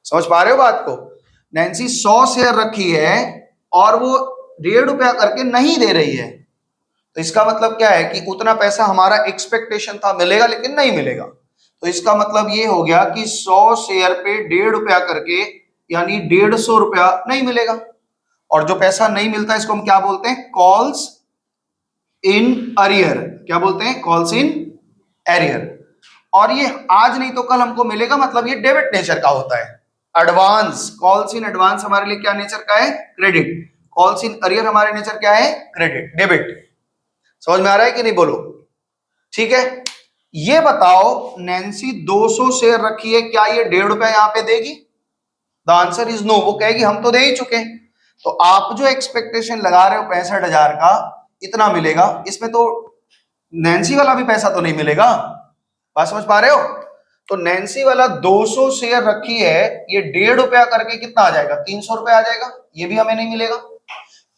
समझ पा रहे हो बात को? नैन्सी 100 शेयर रखी है और वो ₹1.5 करके नहीं दे रही है, तो इसका मतलब क्या है कि उतना पैसा हमारा एक्सपेक्टेशन था मिलेगा लेकिन नहीं मिलेगा। तो इसका मतलब ये हो गया कि 100 शेयर पे ₹1.5 करके यानी ₹150 नहीं मिलेगा। और जो पैसा नहीं मिलता इसको हम क्या बोलते हैं? Calls in arrear. क्या बोलते हैं? Calls in arrear. और ये आज नहीं तो कल हमको मिलेगा, मतलब ये डेबिट नेचर का होता है। एडवांस, कॉल्स इन एडवांस हमारे लिए क्या नेचर का है? क्रेडिट। कॉल्स इन अरियर हमारे नेचर क्या है? Credit, debit. समझ में आ रहा है कि नहीं? बोलो ठीक है। ये बताओ, नैन्सी 200 शेयर रखी है, क्या ये ₹1.5 यहां पे देगी? The answer is no. वो कहेगी हम तो दे ही चुके हैं। तो आप जो एक्सपेक्टेशन लगा रहे हो 65,000 का इतना मिलेगा, इसमें तो नैन्सी वाला भी पैसा तो नहीं मिलेगा। बात समझ पा रहे हो? तो नैन्सी वाला 200 शेयर रखी है, ये ₹1.5 करके कितना आ जाएगा? ₹300 आ जाएगा। ये भी हमें नहीं मिलेगा।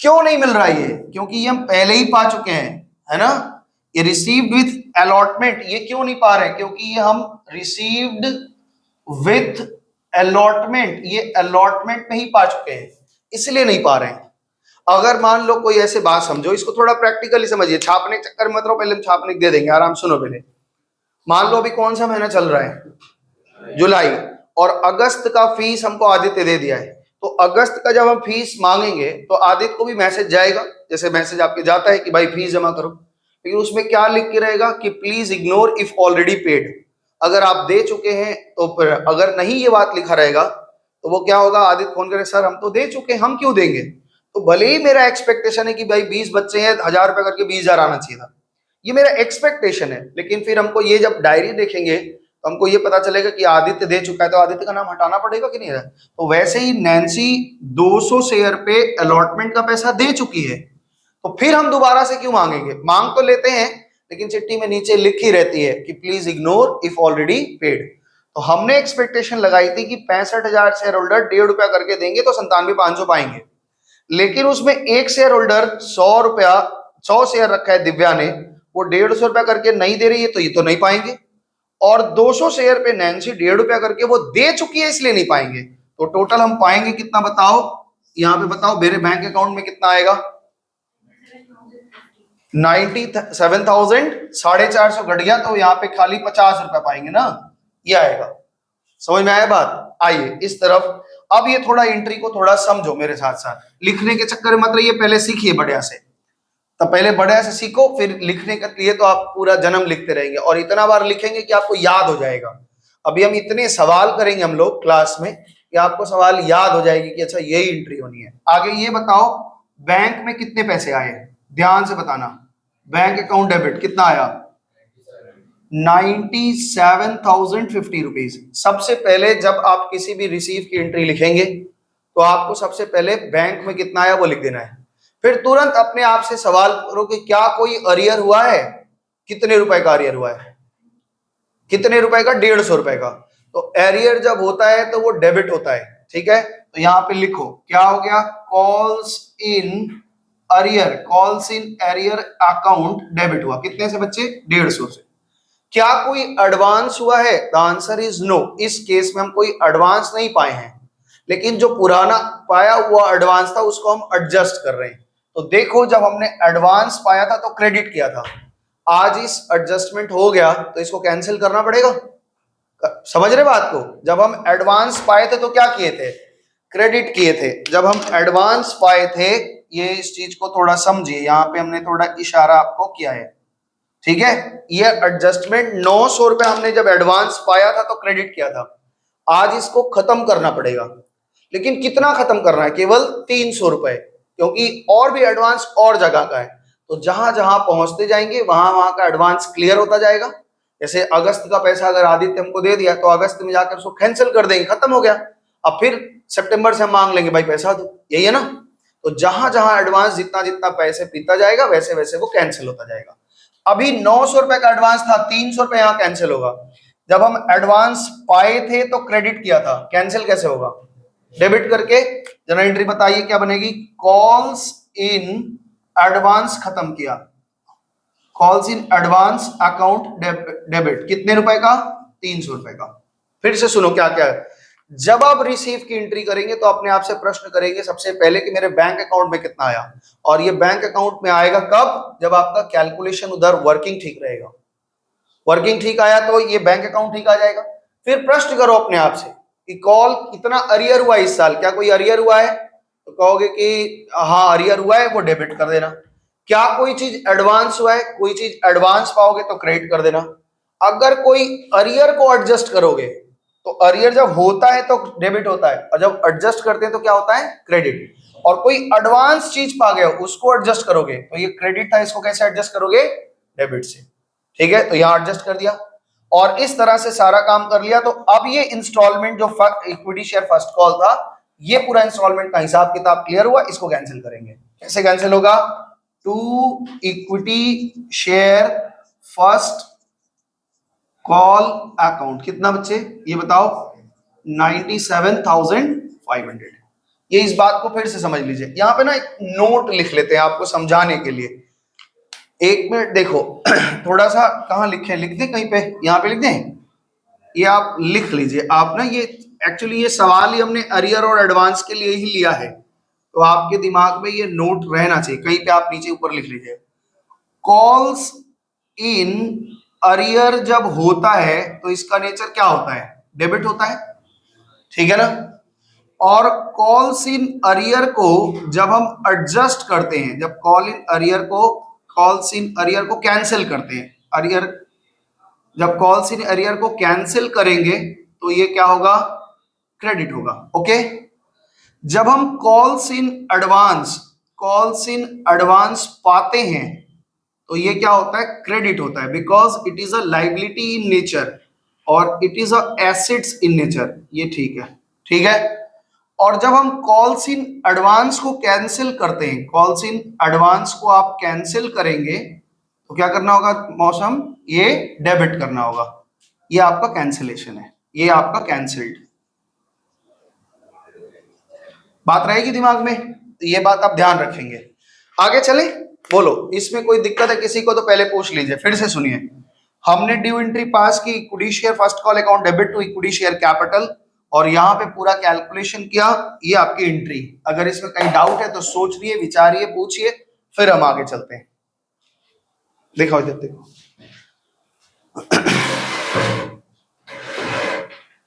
क्यों नहीं मिल रहा ये? क्योंकि ये हम पहले ही पा चुके हैं, है ना। ये रिसीव्ड विथ अलॉटमेंट, ये क्यों नहीं पा रहे? क्योंकि ये हम रिसीव्ड विथ अलॉटमेंट, ये अलॉटमेंट में ही पा चुके हैं, इसलिए नहीं पा रहे हैं। अगर मान लो कोई ऐसे बात समझो, इसको थोड़ा प्रैक्टिकली समझिए, छापने के चक्कर में मत रहो, पहले हम छापने दे देंगे, आराम सुनो पहले। मान लो अभी कौन सा महीना चल रहा है? जुलाई, और अगस्त का फीस हमको आदित्य दे दिया है। तो अगस्त का जब हम फीस मांगेंगे तो आदित्य को भी मैसेज जाएगा, जैसे मैसेज आपके जाता है कि भाई फीस जमा करो, लेकिन उसमें क्या लिख के रहेगा कि please ignore if already paid. अगर आप दे चुके हैं तो फिर, अगर नहीं ये बात लिखा रहेगा तो वो क्या होगा, आदित्य फोन करे सर हम तो दे चुके हैं, हम क्यों देंगे? तो भले ही मेरा एक्सपेक्टेशन है कि भाई 20 बच्चे हैं, ₹1,000 करके 20,000 आना चाहिए था, ये मेरा एक्सपेक्टेशन है, लेकिन फिर हमको ये जब डायरी देखेंगे तो हमको ये पता चलेगा कि आदित्य दे चुका है, तो आदित्य का नाम हटाना पड़ेगा कि नहीं है? तो वैसे ही नैन्सी 200 शेयर पे अलॉटमेंट का पैसा दे चुकी है, तो फिर हम दोबारा से क्यों मांगेंगे? मांग तो लेते हैं, लेकिन चिट्ठी में नीचे लिखी रहती है कि please ignore if already paid. तो हमने एक्सपेक्टेशन लगाई थी कि 65,000 शेयर होल्डर ₹1.5 करके देंगे तो 97,500 पाएंगे, लेकिन उसमें एक शेयर होल्डर ₹100 शेयर रखा है दिव्या ने, वो ₹150 करके नहीं दे रही है, तो ये तो नहीं पाएंगे। और 200 शेयर पे नैन्सी ₹1.5 करके वो दे चुकी है, इसलिए नहीं पाएंगे। तो टोटल हम पाएंगे कितना बताओ? यहाँ पे बताओ, मेरे बैंक अकाउंट में कितना आएगा? 97,000, 450 घट गया, तो यहाँ पे खाली ₹50 पाएंगे ना, ये आएगा। समझ में आया बात? आइए इस तरफ। अब ये थोड़ा एंट्री को थोड़ा समझो मेरे साथ साथ, लिखने के चक्कर में मत रहिए, पहले सीखिए बढ़िया से। तो पहले बढ़िया से सीखो, फिर लिखने के लिए तो आप पूरा जन्म लिखते रहेंगे और इतना बार लिखेंगे कि आपको याद हो जाएगा। अभी हम इतने सवाल करेंगे हम लोग क्लास में कि आपको सवाल याद हो जाएगी कि अच्छा यही एंट्री होनी है। आगे ये बताओ, बैंक में कितने पैसे आए? ध्यान से बताना। बैंक अकाउंट डेबिट कितना आया? 97,050 रुपीज। सबसे पहले जब आप किसी भी रिसीव की एंट्री लिखेंगे तो आपको सबसे पहले बैंक में कितना आया वो लिख देना है। फिर तुरंत अपने आप से सवाल करो कि क्या कोई अरियर हुआ है? कितने रुपए का अरियर हुआ है? कितने रुपए का? ₹150 का। तो एरियर जब होता है तो वो डेबिट होता है, ठीक है, तो यहाँ पे लिखो क्या हो गया, calls in arrear account debit हुआ, कितने से बच्चे, 150 से। क्या कोई एडवांस हुआ है, द आंसर इज नो। इस केस में हम कोई एडवांस नहीं पाए हैं, लेकिन जो पुराना पाया हुआ एडवांस था उसको हम एडजस्ट कर रहे हैं। तो देखो, जब हमने एडवांस पाया था तो क्रेडिट किया था, आज इस एडजस्टमेंट हो गया तो इसको कैंसिल करना पड़ेगा। समझ रहे बात को, जब हम एडवांस पाए थे तो क्या किए थे, क्रेडिट किए थे। जब हम एडवांस पाए थे, ये इस चीज को थोड़ा समझिए, यहाँ पे हमने थोड़ा इशारा आपको किया है, ठीक है। ये एडजस्टमेंट 900 रुपए हमने जब एडवांस पाया था तो क्रेडिट किया था, आज इसको खत्म करना पड़ेगा। लेकिन कितना खत्म करना है, केवल 300 रुपए, क्योंकि और भी एडवांस और जगह का है। तो जहां जहां पहुंचते जाएंगे वहां वहां का एडवांस क्लियर होता जाएगा। जैसे अगस्त का पैसा अगर आदित्य हमको दे दिया तो अगस्त में जाकर उसको कैंसिल कर देंगे, खत्म हो गया। अब फिर सितंबर से हम मांग लेंगे भाई पैसा दो, यही है ना। तो जहां जहां एडवांस जितना जितना पैसे पीता जाएगा वैसे वैसे वो कैंसिल होता जाएगा। अभी 900 रुपए का एडवांस था, 300 रुपए यहाँ कैंसिल होगा। जब हम एडवांस पाए थे तो क्रेडिट किया था, कैंसिल कैसे होगा, डेबिट करके। जनरल एंट्री बताइए क्या बनेगी, कॉल्स इन एडवांस खत्म किया, calls in advance account debit, कितने रुपए का, 300 रुपए का। फिर से सुनो क्या क्या है। जब आप रिसीव की एंट्री करेंगे तो अपने आप से प्रश्न करेंगे सबसे पहले कि मेरे बैंक अकाउंट में कितना आया, और ये बैंक अकाउंट में आएगा कब, जब आपका कैलकुलेशन उधर वर्किंग ठीक रहेगा। वर्किंग ठीक आया तो ये बैंक अकाउंट ठीक आ जाएगा। फिर प्रश्न करो अपने आप से कि कॉल कितना अरियर हुआ इस साल, क्या कोई अरियर हुआ है, तो कहोगे कि हाँ अरियर हुआ है, वो डेबिट कर देना। क्या कोई चीज एडवांस हुआ है, कोई चीज एडवांस पाओगे तो क्रेडिट कर देना। अगर कोई अरियर को एडजस्ट करोगे तो अरियर जब होता है तो डेबिट होता है, और जब एडजस्ट करते हैं तो क्या होता है, क्रेडिट। और कोई एडवांस चीज पा गए उसको एडजस्ट करोगे तो ये क्रेडिट था, इसको कैसे एडजस्ट करोगे, डेबिट से। ठीक है, तो यहां एडजस्ट कर दिया और इस तरह से सारा काम कर लिया। तो अब ये इंस्टॉलमेंट जो इक्विटी शेयर फर्स्ट कॉल था, ये पूरा इंस्टॉलमेंट का हिसाब किताब क्लियर हुआ। इसको कैंसिल करेंगे, कैसे कैंसिल होगा, to equity share first call account, कितना बच्चे ये बताओ, 97,500। ये इस बात को फिर से समझ लीजिए, यहां पे ना एक नोट लिख लेते हैं आपको समझाने के लिए। एक मिनट देखो थोड़ा सा, कहां लिखे, लिख दें कहीं पे, यहां पे लिख दें, ये आप लिख लीजिए। आप ना ये एक्चुअली ये सवाल ही हमने अरियर और एडवांस के लिए ही लिया है, तो आपके दिमाग में ये नोट रहना चाहिए, कहीं पे आप नीचे ऊपर लिख लीजिए। कॉल्स इन अरियर जब होता है तो इसका नेचर क्या होता है, डेबिट होता है, ठीक है ना। और कॉल्स इन अरियर को जब हम एडजस्ट करते हैं, जब कॉल्स इन अरियर को कैंसिल करते हैं, अरियर जब कॉल्स इन अरियर को कैंसिल करेंगे तो ये क्या होगा, क्रेडिट होगा। ओके, जब हम कॉल्स इन एडवांस पाते हैं तो ये क्या होता है, क्रेडिट होता है, because it is a liability in nature और it is a assets in nature. ये ठीक है, ठीक है। और जब हम कॉल्स इन एडवांस को कैंसिल करते हैं, कॉल्स इन एडवांस को आप कैंसिल करेंगे तो क्या करना होगा मौसम, ये डेबिट करना होगा। ये आपका कैंसिलेशन है, ये आपका कैंसिल्ड। बात रहेगी दिमाग में, तो ये बात आप ध्यान रखेंगे। आगे चले, बोलो इसमें कोई दिक्कत है किसी को तो पहले पूछ लीजिए। फिर से सुनिए, हमने ड्यू एंट्री पास की, equity share first call account debit to equity share capital, और यहाँ पे पूरा कैलकुलेशन किया। ये आपकी एंट्री। अगर इसमें कहीं डाउट है तो सोचिए, विचारिए, पूछिए, फिर हम आगे चलते हैं। देखो इधर देखो,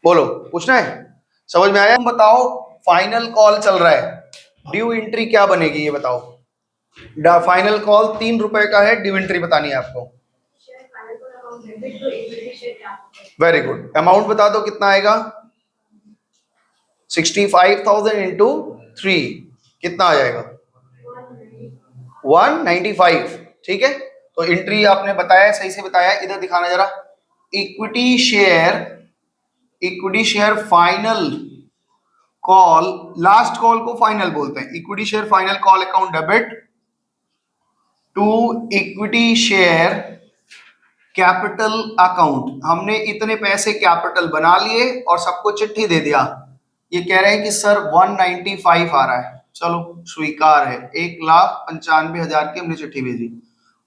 बोलो पूछना है, समझ में आया, तुम बताओ। फाइनल कॉल चल रहा है, ड्यू एंट्री क्या बनेगी ये बताओ। फाइनल कॉल 3 रुपए का है, ड्यू एंट्री बतानी है आपको। वेरी गुड, अमाउंट बता दो कितना आएगा, 65,000 इंटू 3 कितना आ जाएगा, 195। ठीक है, तो एंट्री आपने बताया, सही से बताया। इधर दिखाना जरा, equity share final call, last call को फाइनल बोलते हैं। Equity share final call account debit to equity share capital account. हमने इतने पैसे कैपिटल बना लिए और सबको चिट्ठी दे दिया ये कह रहे हैं कि सर 195 आ रहा है, चलो स्वीकार है, 1,95,000 की हमने चिट्ठी भेजी।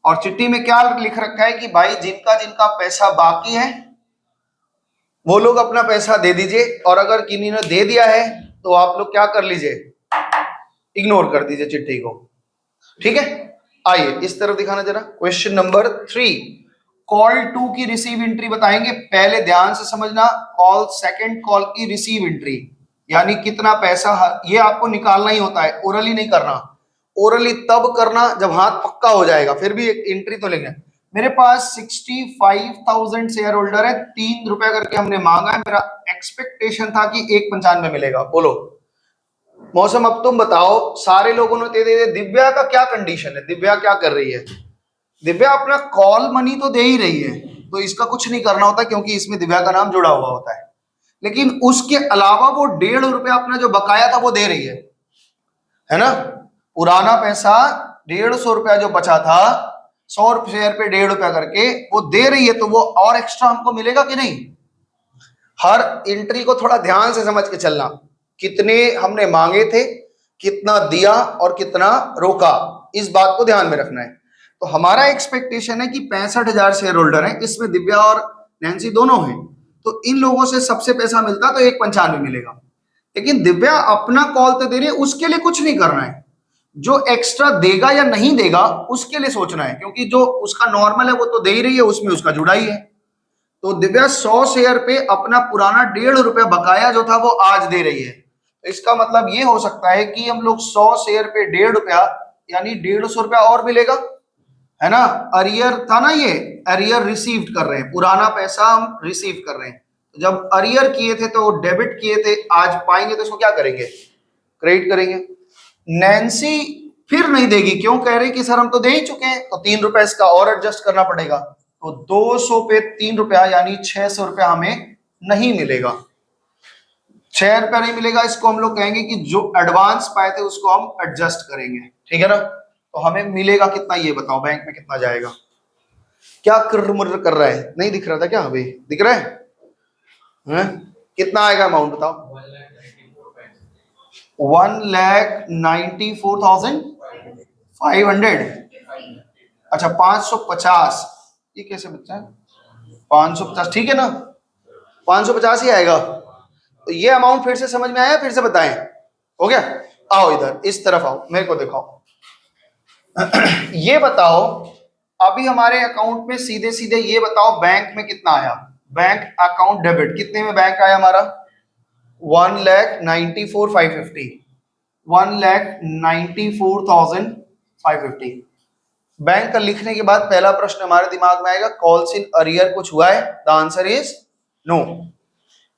और चिट्ठी में क्या लिख रखा है कि भाई जिनका जिनका पैसा बाकी है वो लोग अपना पैसा दे दीजिए, और अगर किन्हीं ने दे दिया है तो आप लोग क्या कर लीजिए, इग्नोर कर दीजिए चिट्ठी को। ठीक है, आइए इस तरफ दिखाना जरा। क्वेश्चन नंबर 3, कॉल 2 की रिसीव एंट्री बताएंगे। पहले ध्यान से समझना, कॉल सेकंड कॉल की रिसीव एंट्री यानी कितना पैसा, ये आपको निकालना ही होता है, ओरली नहीं करना। ओरली तब करना जब हाथ पक्का हो जाएगा, फिर भी एक एंट्री तो लेंगे। मेरे पास 65,000 शेयर होल्डर है, 3 रुपए करके हमने मांगा है, मेरा एक्सपेक्टेशन था कि 195 मिलेगा। बोलो मौसम, अब तुम बताओ, सारे लोगों ने दे दे, दिव्या का क्या कंडीशन है, दिव्या क्या कर रही है? दिव्या अपना कॉल मनी तो दे ही रही है, तो इसका कुछ नहीं करना होता क्योंकि इसमें दिव्या का नाम जुड़ा हुआ होता है। लेकिन उसके अलावा वो 1.5 रुपया अपना जो बकाया था वो दे रही है ना? पुराना पैसा 150 रुपया जो बचा था, 100 शेयर पे 1.5 रुपया करके वो दे रही है, तो वो और एक्स्ट्रा हमको मिलेगा कि नहीं? हर एंट्री को थोड़ा ध्यान से समझ के चलना, कितने हमने मांगे थे, कितना दिया और कितना रोका, इस बात को ध्यान में रखना है। तो हमारा एक्सपेक्टेशन है कि 65,000 शेयर होल्डर है, इसमें दिव्या और नैन्सी दोनों हैं, तो इन लोगों से सबसे पैसा मिलता तो 195 मिलेगा। लेकिन दिव्या अपना कॉल तो दे रही है, उसके लिए कुछ नहीं करना है, जो एक्स्ट्रा देगा या नहीं देगा उसके लिए सोचना है, क्योंकि जो उसका नॉर्मल है वो तो दे ही रही है, उसमें उसका जुड़ा ही है। तो दिव्या 100 शेयर पे अपना पुराना 1.5 रुपया बकाया जो था वो आज दे रही है। तो इसका मतलब ये हो सकता है कि हम लोग 100 शेयर पे 1.5 रुपया यानी 150 रुपया और मिलेगा, है ना? अरियर था ना, ये अरियर रिसीव कर रहे हैं, पुराना पैसा हम रिसीव कर रहे हैं। तो जब अरियर किए थे तो डेबिट किए थे, आज पाएंगे तो इसको क्या करेंगे, क्रेडिट करेंगे। नैन्सी फिर नहीं देगी, क्यों? कह रही कि सर हम तो दे ही चुके हैं, तो 3 रुपया इसका और एडजस्ट करना पड़ेगा। तो 200 पे 3 रुपया यानी 600 रुपया हमें नहीं मिलेगा। 6 रुपया नहीं मिलेगा, इसको हम लोग कहेंगे कि जो एडवांस पाए थे उसको हम एडजस्ट करेंगे। ठीक है ना? तो हमें मिलेगा कितना, ये बताओ, बैंक में कितना जाएगा? क्या किर्र कर रहा है, नहीं दिख रहा था क्या? अभी दिख रहा है? कितना आएगा अमाउंट बताओ? 1,94,500। अच्छा 550, ये कैसे बच्चा है? 550 ठीक है ना, 550 ही आएगा। तो ये अमाउंट फिर से समझ में आया, फिर से बताएं, हो गया? आओ इधर इस तरफ आओ, मेरे को दिखाओ। ये बताओ अभी हमारे अकाउंट में सीधे सीधे ये बताओ बैंक में कितना आया, बैंक अकाउंट डेबिट कितने में बैंक आया हमारा? 1,94,550, 1,94,550। बैंक का लिखने के बाद पहला प्रश्न हमारे दिमाग में आएगा, कॉल्स इन अरियर कुछ हुआ है? The answer is no.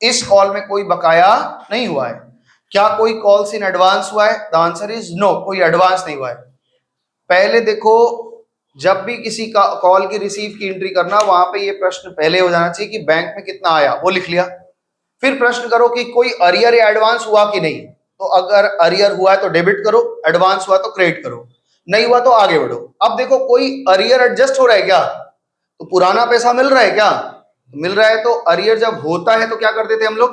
इस कॉल में कोई बकाया नहीं हुआ है। क्या कोई कॉल्स इन एडवांस हुआ है? द आंसर इज नो, कोई एडवांस नहीं हुआ है। पहले देखो, जब भी किसी का कॉल की रिसीव की एंट्री करना, वहां पे ये प्रश्न पहले हो जाना चाहिए कि बैंक में कितना आया, वो लिख लिया। फिर प्रश्न करो कि कोई अरियर या एडवांस हुआ कि नहीं, तो अगर अरियर हुआ है तो डेबिट करो, एडवांस हुआ तो क्रेडिट करो, नहीं हुआ तो आगे बढ़ो। अब देखो कोई अरियर एडजस्ट हो रहा है क्या, तो पुराना पैसा मिल रहा है क्या? मिल रहा है। तो अरियर जब होता है तो क्या करते थे हम लोग,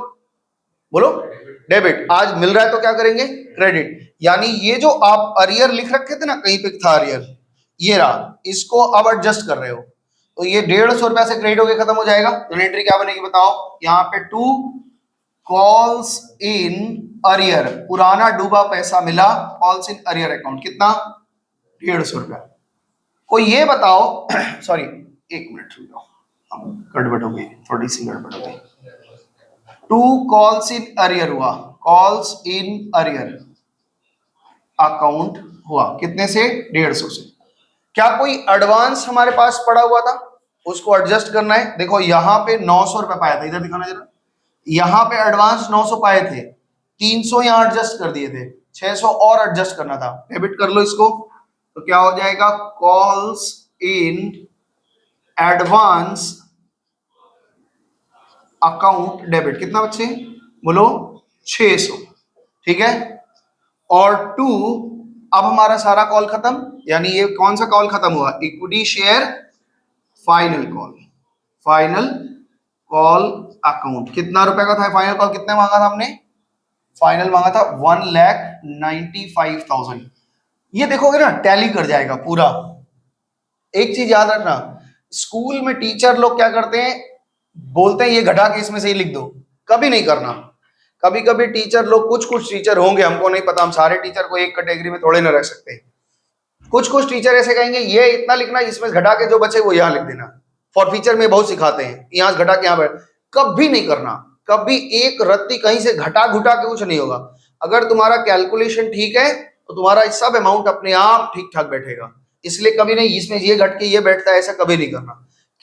बोलो? डेबिट। आज मिल रहा है तो क्या करेंगे, क्रेडिट। यानी ये जो आप अरियर लिख रखे थे ना, कहीं पे था अरियर, ये रहा, इसको अब एडजस्ट कर रहे हो, तो ये 150 रुपया से क्रेडिट होकर खत्म हो जाएगा। तो एंट्री क्या बनेगी बताओ? यहाँ पे 2 कॉल्स इन अरियर, पुराना डूबा पैसा मिला, कॉल्स इन अरियर अकाउंट कितना? 150 रुपया। कोई ये बताओ सॉरी 1 मिनट रुक जाओ, गड़बड़ हो गई, थोड़ी सी गड़बड़ हो गई। 2 कॉल्स इन अरियर हुआ, कॉल्स इन अरियर अकाउंट हुआ कितने से? 150 से। क्या कोई एडवांस हमारे पास पड़ा हुआ था, उसको एडजस्ट करना है। देखो यहाँ पे 900 रुपए पाया था, इधर दिखाना जरा, यहाँ पे एडवांस 900 पाए थे, 300 यहाँ एडजस्ट कर दिए थे, 600 और एडजस्ट करना था। डेबिट कर लो इसको, तो क्या हो जाएगा? Calls in advance account debit कितना बच्चे, बोलो? 600। ठीक है। और 2, अब हमारा सारा कॉल खत्म, यानी ये कौन सा कॉल खत्म हुआ? Equity share final call, final call account. कितना रुपए का था फाइनल कॉल, कितने मांगा था हमने? फाइनल मांगा था 1,95,000। ये देखोगे ना टैली कर जाएगा पूरा। एक चीज याद रखना, स्कूल में टीचर लोग क्या करते हैं, बोलते हैं ये घटा के इसमें से ही लिख दो, कभी नहीं करना। कभी कभी टीचर लोग, कुछ कुछ टीचर होंगे, हमको नहीं पता, हम सारे टीचर को एक कैटेगरी में थोड़े ना रख सकते। कुछ कुछ टीचर ऐसे कहेंगे ये इतना लिखना, इसमें घटा के जो बचे वो यहाँ लिख देना। फॉर फ्यूचर में बहुत सिखाते हैं, यहाँ घटा के यहाँ बैठ, कभी नहीं करना। कभी एक रत्ती कहीं से घटा घुटा के कुछ नहीं होगा। अगर तुम्हारा कैलकुलेशन ठीक है तो तुम्हारा सब अमाउंट अपने आप ठीक ठाक बैठेगा। इसलिए कभी नहीं इसमें ये घट के ये बैठता है, ऐसा कभी नहीं करना।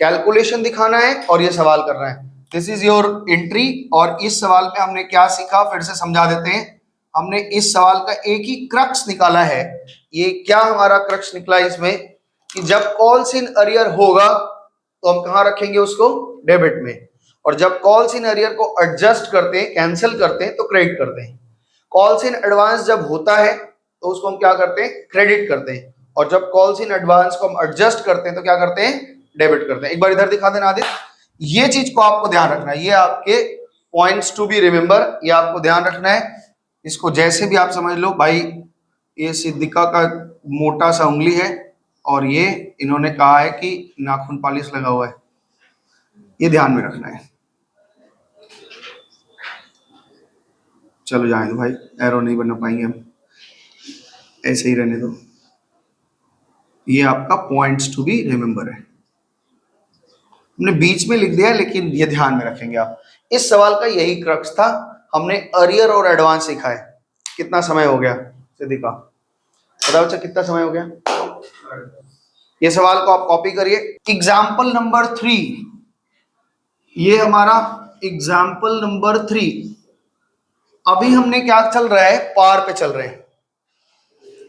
कैलकुलेशन दिखाना है और ये सवाल करना है। This is your entry. और इस सवाल में हमने क्या सीखा फिर से समझा देते हैं। हमने इस सवाल का एक ही क्रक्स निकाला है। ये क्या हमारा क्रक्स निकला इसमें कि जब कॉल्स इन अरियर होगा तो हम कहाँ रखेंगे उसको, डेबिट में। और जब कॉल्स इन अरियर को एडजस्ट करते हैं, कैंसिल करते हैं, तो क्रेडिट करते हैं। कॉल्स इन एडवांस जब होता है तो उसको हम क्या करते हैं, क्रेडिट करते हैं। और जब कॉल्स इन एडवांस को हम एडजस्ट करते हैं तो क्या करते हैं, डेबिट करते हैं। एक बार इधर दिखा देना आदित्य, ये चीज को आपको ध्यान रखना है। ये आपके पॉइंट्स टू बी रिमेंबर, ये आपको ध्यान रखना है। इसको जैसे भी आप समझ लो भाई, ये सिद्धिका का मोटा सा उंगली है और ये इन्होंने कहा है कि नाखून पॉलिश लगा हुआ है, ये ध्यान में रखना है। चलो जाए दो भाई, एरो नहीं बना पाएंगे हम, ऐसे ही रहने दो। ये आपका पॉइंट्स टू बी रिमेंबर है, हमने बीच में लिख दिया है लेकिन ये ध्यान में रखेंगे आप। इस सवाल का यही क्रक्स था। हमने अरियर और एडवांस सीखा है। कितना समय हो गया सिद्धिका, बताओ अच्छा कितना समय हो गया। ये सवाल को आप कॉपी करिए। एग्जाम्पल नंबर 3, ये हमारा एग्जाम्पल नंबर 3। अभी हमने क्या चल रहा है, पार पे चल रहे हैं।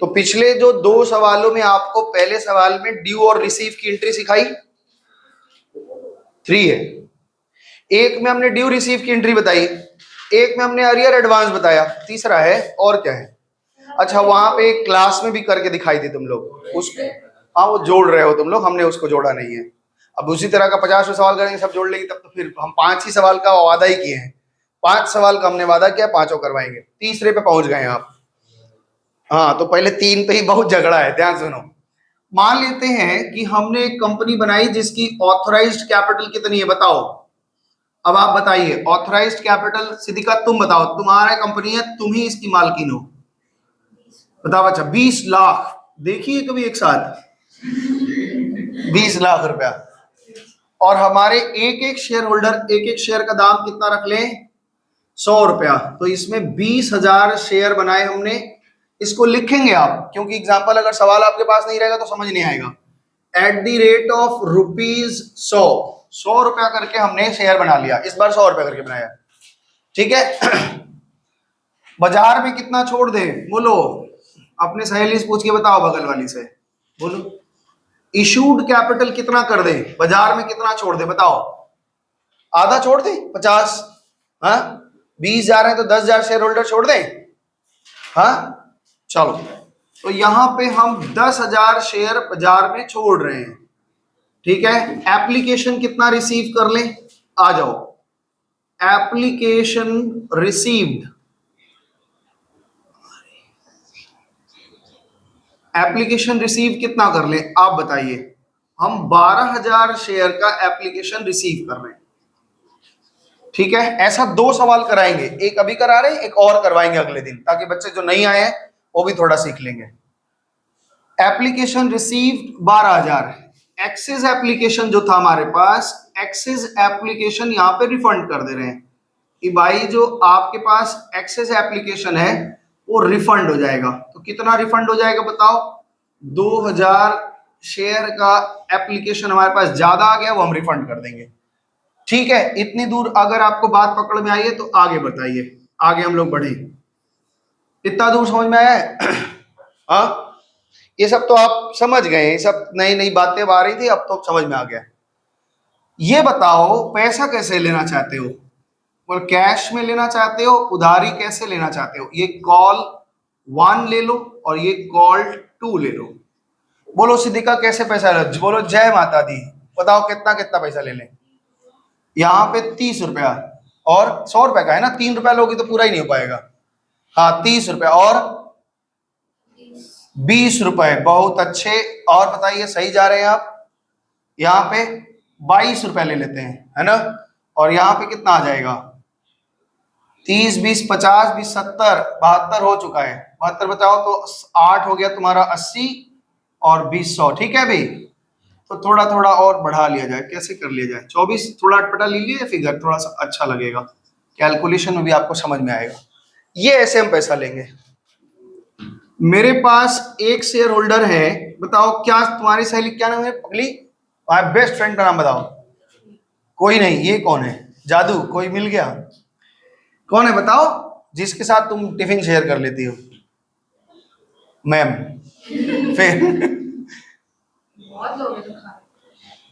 तो पिछले जो 2 सवालों में आपको पहले सवाल में ड्यू और रिसीव की एंट्री सिखाई, 3 है। एक में हमने ड्यू रिसीव की एंट्री बताई, एक में हमने अरियर एडवांस बताया, तीसरा है और क्या है। अच्छा वहां पे एक क्लास में भी करके दिखाई दी तुम लोग उसको, हाँ वो जोड़ रहे हो तुम लोग, हमने उसको जोड़ा नहीं है। अब उसी तरह का 50 सवाल करेंगे, सब जोड़ लेंगे, तब तो फिर हम 5 ही सवाल का वादा ही किए हैं। 5 सवाल का हमने वादा किया, 5 करवाएंगे। तीसरे पे पहुंच गए आप। हाँ तो पहले 3 पे ही बहुत झगड़ा है, ध्यान सुनो। मान लेते हैं कि हमने एक कंपनी बनाई जिसकी ऑथराइज्ड कैपिटल कितनी है, बताओ। अब आप बताइए ऑथराइज्ड कैपिटल, सिद्धिका तुम बताओ, तुम्हारा कंपनी है, तुम ही इसकी मालकिन हो, बताओ। अच्छा 20 लाख, देखिए कभी एक साथ 20 लाख रुपया। और हमारे एक एक शेयर होल्डर, एक एक शेयर का दाम कितना रख लें, 100 रुपया। तो इसमें 20,000 शेयर बनाए हमने। इसको लिखेंगे आप, क्योंकि एग्जाम्पल अगर सवाल आपके पास नहीं रहेगा तो समझ नहीं आएगा। एट द रेट ऑफ ₹100, 100 रुपया करके हमने शेयर बना लिया। इस बार 100 रुपया करके बनाया, ठीक है। बाजार में कितना छोड़ दे, बोलो, अपने सहेली से पूछ के बताओ, बगल वाली से बोलो। इशूड कैपिटल कितना कर दे, बाजार में कितना छोड़ दे, बताओ। आधा छोड़ दे, 50। हाँ 20,000 है तो 10,000 शेयर होल्डर छोड़ दे। हाँ चलो, तो यहां पे हम 10,000 शेयर बाजार में छोड़ रहे हैं, ठीक है। एप्लीकेशन कितना रिसीव कर ले, आ जाओ। एप्लीकेशन रिसीव्ड, एप्लीकेशन रिसीव कितना कर ले आप बताइए। हम 12,000 शेयर का एप्लीकेशन रिसीव कर रहे हैं, ठीक है। ऐसा 2 सवाल कराएंगे, एक अभी करा रहे हैं, एक और करवाएंगे अगले दिन, ताकि बच्चे जो नहीं आए हैं वो भी थोड़ा सीख लेंगे। एप्लीकेशन रिसीव्ड 12,000, एक्सेस एप्लीकेशन जो था हमारे पास, एक्सेस एप्लीकेशन यहाँ पे रिफंड कर दे रहे हैं कि भाई जो आपके पास एक्सेस एप्लीकेशन है वो रिफंड हो जाएगा। तो कितना रिफंड हो जाएगा बताओ, 2,000 शेयर का एप्लीकेशन हमारे पास ज्यादा आ गया, वो हम रिफंड कर देंगे, ठीक है। इतनी दूर अगर आपको बात पकड़ में आई है तो आगे बताइए, आगे हम लोग बढ़े। इतना दूर समझ में आया है? हाँ ये सब तो आप समझ गए, ये सब नई नई बातें आ रही थी, अब तो समझ में आ गया। ये बताओ पैसा कैसे लेना चाहते हो, और कैश में लेना चाहते हो, उधारी कैसे लेना चाहते हो। ये कॉल 1 ले लो और ये कॉल 2 ले लो। बोलो सिद्धिका कैसे पैसा ले, बोलो जय माता दी, बताओ कितना कितना पैसा ले लें। यहाँ पे 30 रुपया और 100 रुपए का है ना, 3 रुपया लोगे तो पूरा ही नहीं हो पाएगा। हाँ 30 रुपए और 20 रुपए, बहुत अच्छे। और बताइए सही जा रहे हैं आप। यहाँ पे 22 रुपए ले लेते हैं, है ना। और यहाँ पे कितना आ जाएगा, 30 20 50 20 70 72 हो चुका है। 72 बचाओ तो 8 हो गया तुम्हारा 80 और 20 100। ठीक है भाई, तो थोड़ा थोड़ा और बढ़ा लिया जाए, कैसे कर लिया जाए, 24 थोड़ा अटपटा लीजिए, फिगर थोड़ा सा अच्छा लगेगा, कैलकुलेशन में भी आपको समझ में आएगा। ये ऐसे हम पैसा लेंगे। मेरे पास एक शेयर होल्डर है, बताओ क्या तुम्हारी सहेली, क्या नाम है पगली, तुम्हारे बेस्ट फ्रेंड का नाम बताओ। कोई नहीं, ये कौन है, जादू, कोई मिल गया, कौन है बताओ, जिसके साथ तुम टिफिन शेयर कर लेती हो। मैम, फिर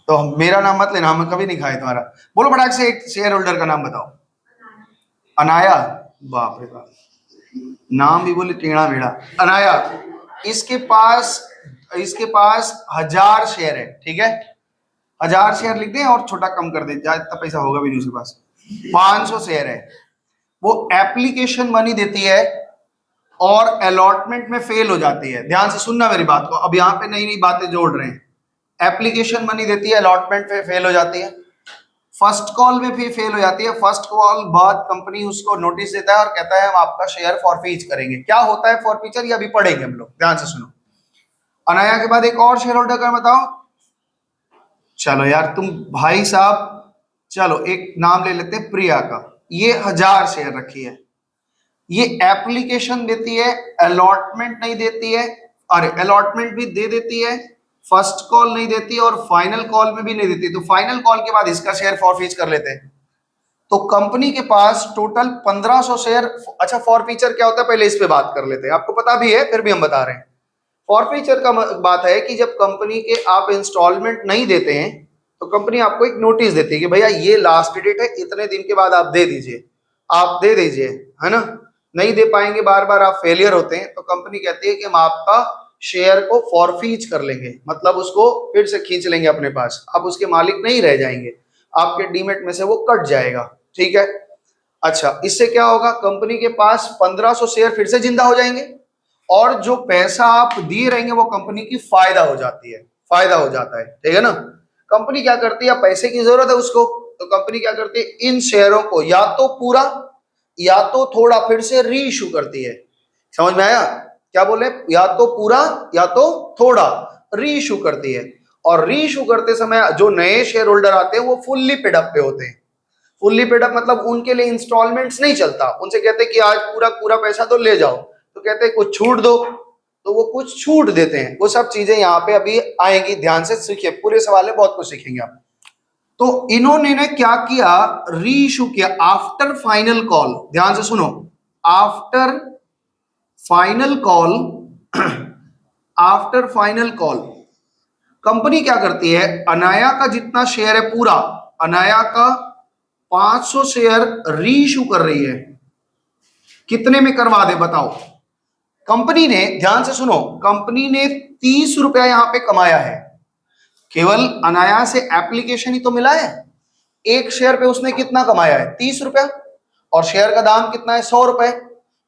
तो मेरा नाम मत लेना, मैं कभी नहीं खाए तुम्हारा। बोलो फटाक से एक शेयर होल्डर का नाम बताओ। अनाया, बाप रे बाप, नाम भी बोले टेढ़ा मेढ़ा। अनाया, इसके पास 1000 शेयर है, ठीक है, 1000 शेयर लिख दें और छोटा कम कर दें, इतना पैसा होगा भी नहीं उसके पास। 500 शेयर है, वो एप्लीकेशन मनी देती है और अलॉटमेंट में फेल हो जाती है। ध्यान से सुनना मेरी बात को, अब यहाँ पे नई नई बातें जोड़ रहे हैं। एप्लीकेशन मनी देती है, अलॉटमेंट पे फेल हो जाती है, फर्स्ट कॉल में भी फेल हो जाती है। फर्स्ट कॉल बाद कंपनी उसको नोटिस देता है और कहता है हम आपका शेयर फॉरफीच करेंगे। क्या होता है फॉरफीचर, ये अभी पढ़ेंगे हम लोग, ध्यान से सुनो। अनाया के बाद एक और शेयर होल्डर का बताओ। चलो यार तुम भाई साहब, चलो एक नाम ले लेते हैं, प्रिया का, ये 1000 शेयर रखी है, ये एप्लीकेशन देती है, अलॉटमेंट नहीं देती है, अरे अलॉटमेंट भी दे देती है, फर्स्ट कॉल नहीं देती और फाइनल कॉल में भी नहीं देती। तो फाइनल कॉल के बाद इसका शेयर फॉरफीच कर लेते हैं। तो कंपनी के पास टोटल 1500 शेयर। अच्छा, फॉरफीचर क्या होता है पहले इस पे बात कर लेते हैं, आपको पता भी है फिर भी हम बता रहे हैं। फॉरफीचर का बात है कि जब कंपनी के आप इंस्टॉलमेंट नहीं देते हैं तो कंपनी आपको एक नोटिस देती है कि भैया ये लास्ट डेट है, इतने दिन के बाद आप दे दीजिए, आप दे दीजिए, है ना। नहीं दे पाएंगे, बार बार आप फेलियर होते हैं, तो कंपनी कहती है कि हम आपका शेयर को फॉरफीच कर लेंगे, मतलब उसको फिर से खींच लेंगे अपने पास, आप उसके मालिक नहीं रह जाएंगे, आपके डीमेट में से वो कट जाएगा, ठीक है। अच्छा, इससे क्या होगा, कंपनी के पास 1500 शेयर फिर से जिंदा हो जाएंगे और जो पैसा आप दिए रहेंगे वो कंपनी की फायदा हो जाती है, फायदा हो जाता है, ठीक है ना। कंपनी क्या करती है, पैसे की जरूरत है उसको, तो कंपनी क्या करती है, इन शेयरों को या तो पूरा या तो थोड़ा फिर से री इशू करती है। समझ में आया, क्या बोले, या तो पूरा या तो थोड़ा री इशू करती है। और री इशू करते समय जो नए शेयर होल्डर आते हैं वो फुल्ली पेड अप पे होते हैं। फुल्ली पेड अप मतलब उनके लिए इंस्टॉलमेंट्स नहीं चलता, उनसे कहते हैं कि आज पूरा पूरा पैसा तो ले जाओ, तो कहते हैं कुछ छूट दो, तो वो कुछ छूट देते हैं। वो सब चीजें यहाँ पे अभी आएंगी, ध्यान से सीखिए, पूरे सवाल में बहुत कुछ सीखेंगे आप। तो इन्होंने ने क्या किया, री इशू किया आफ्टर फाइनल कॉल, ध्यान से सुनो, after final call, after final call company क्या करती है, अनाया का जितना शेयर है पूरा, अनाया का 500 शेयर री इशू कर रही है। कितने में करवा दे बताओ। कंपनी ने, ध्यान से सुनो, कंपनी ने 30 रुपया यहां पे कमाया है, केवल अनाया से एप्लीकेशन ही तो मिला है। एक शेयर पे उसने कितना कमाया है, 30 रुपया, और शेयर का दाम कितना है, 100 रुपए।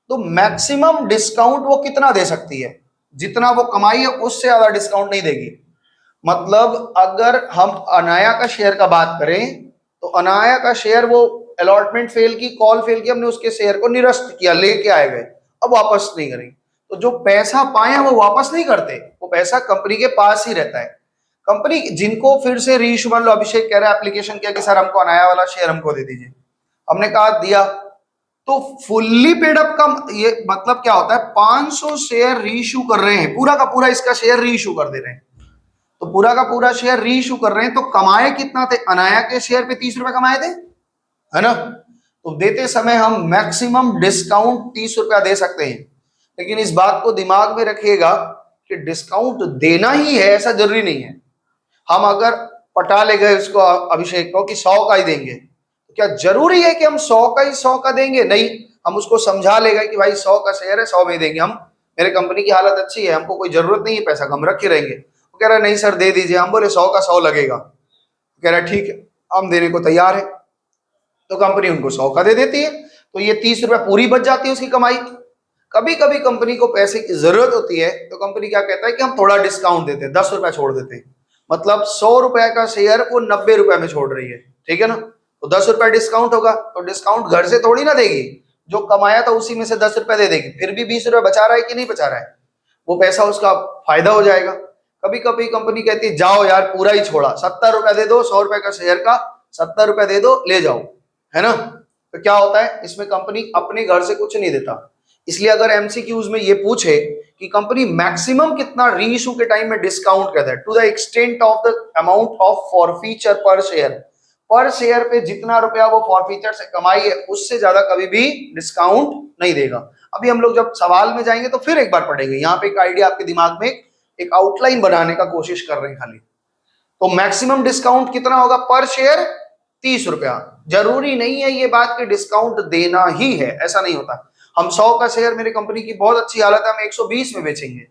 तो मैक्सिमम डिस्काउंट वो कितना दे सकती है, जितना वो कमाई है उससे ज्यादा डिस्काउंट नहीं देगी। मतलब अगर हम अनाया का शेयर का बात करें तो अनाया का शेयर, वो अलॉटमेंट फेल की, कॉल फेल की, हमने उसके शेयर को निरस्त किया, लेके आए गए, अब वापस नहीं करेंगे। तो जो पैसा पाए वो वापस नहीं करते, वो पैसा कंपनी के पास ही रहता है। कंपनी जिनको फिर से री इशू, मान लो अभिषेक कह रहा है, एप्लीकेशन किया कि सर हमको अनाया वाला शेयर हमको दे दीजिए, हमने कहा दिया, तो फुल्ली पेड अप का ये मतलब क्या होता है, 500 शेयर री इशू कर रहे हैं, पूरा का पूरा इसका शेयर री इशू कर दे रहे हैं, तो पूरा का पूरा शेयर री इशू कर रहे हैं, तो कमाए कितना थे, अनाया के शेयर पे 30 रुपए कमाए थे, है ना। तो देते समय हम मैक्सिमम डिस्काउंट 30 रुपया दे सकते हैं, लेकिन इस बात को दिमाग में रखिएगा कि डिस्काउंट देना ही है ऐसा जरूरी नहीं है। हम अगर पटा ले गए उसको, अभिषेक को, कि 100 का ही देंगे, तो क्या जरूरी है कि हम 100 का ही 100 का देंगे, नहीं, हम उसको समझा ले गए कि भाई 100 का शेयर है, 100 में देंगे हम, मेरे कंपनी की हालत अच्छी है, हमको कोई जरूरत नहीं है, पैसा कम रखे रहेंगे। वो कह रहा है नहीं सर दे दीजिए, हम बोले 100 का 100 लगेगा, कह रहा है ठीक है हम देने को तैयार है, तो कंपनी उनको 100 का दे देती है, तो ये 30 रुपया पूरी बच जाती है उसकी कमाई। कभी कभी कंपनी को पैसे की जरूरत होती है तो कंपनी क्या कहता है कि हम थोड़ा डिस्काउंट देते हैं, 10 रुपए छोड़ देते हैं। मतलब 100 रुपए का शेयर वो 90 रुपए में छोड़ रही है, ठीक है ना। तो 10 रुपए डिस्काउंट होगा, तो डिस्काउंट घर से थोड़ी ना देगी, जो कमाया था उसी में से 10 रुपए दे देगी, फिर भी 20 रुपए बचा रहा है कि नहीं बचा रहा है, वो पैसा उसका फायदा हो जाएगा। कभी कभी कंपनी कहती है जाओ यार पूरा ही छोड़ा, 70 रुपए दे दो, 100 रुपए का शेयर का 70 रुपए दे दो, ले जाओ, है ना। तो क्या होता है इसमें, कंपनी अपने घर से कुछ नहीं देता। इसलिए अगर एमसीक्यूज में ये पूछे कि कंपनी मैक्सिमम कितना री इशू के टाइम में डिस्काउंट करता है, to the extent of the amount of forfeiture per share पे जितना रुपया वो फॉरफीचर से कमाई है उससे ज्यादा कभी भी डिस्काउंट नहीं देगा। अभी हम लोग जब सवाल में जाएंगे तो फिर एक बार पढ़ेंगे, यहाँ पे एक आइडिया आपके दिमाग में एक आउटलाइन बनाने का कोशिश कर रहे हैं खाली। तो मैक्सिमम डिस्काउंट कितना होगा पर शेयर, 30 रुपया। जरूरी नहीं है ये बात कि डिस्काउंट देना ही है, ऐसा नहीं होता। हम 100 का शेयर, मेरी कंपनी की बहुत अच्छी हालत है, हम 120 में बेचेंगे,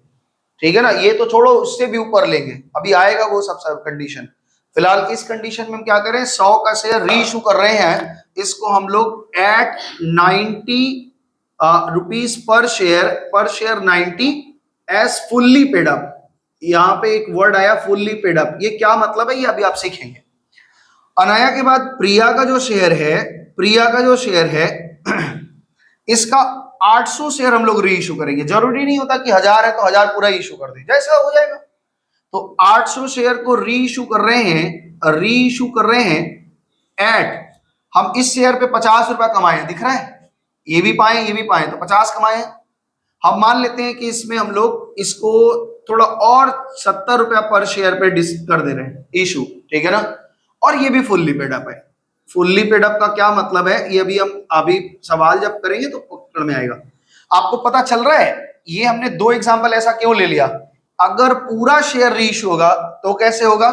ठीक है ना। ये तो छोड़ो, उससे भी ऊपर लेंगे, अभी आएगा वो सब कंडीशन। फिलहाल इस कंडीशन में हम क्या करें, 100 का शेयर री इशू कर रहे हैं, इसको हम लोग at 90 rupees per share 90 as fully paid up. यहां पे एक वर्ड आया फुल्ली पेड अप, ये क्या मतलब है ये अभी आप सीखेंगे। अनाया के बाद प्रिया का जो शेयर है इसका 800 शेयर हम लोग री इशू करेंगे। जरूरी नहीं होता कि 1000 है तो 1000 पूरा इशू कर दे, जैसा हो जाएगा। तो 800 शेयर को री इशू कर रहे हैं एट, हम इस शेयर पे 50 रुपया कमाए, दिख रहा है, ये भी पाए तो 50 कमाए। हम मान लेते हैं कि इसमें हम लोग इसको थोड़ा और 70 रुपया पर शेयर पे कर दे रहे हैं इशू, ठीक है ना। और ये भी फुल्ली पेड अप है। फुल्ली पेड अप का क्या मतलब है, ये अभी सवाल जब करेंगे तो पकड़ में आएगा। आपको पता चल रहा है, ये हमने 2 एग्जांपल ऐसा क्यों ले लिया। अगर पूरा शेयर रीइश होगा तो कैसे होगा,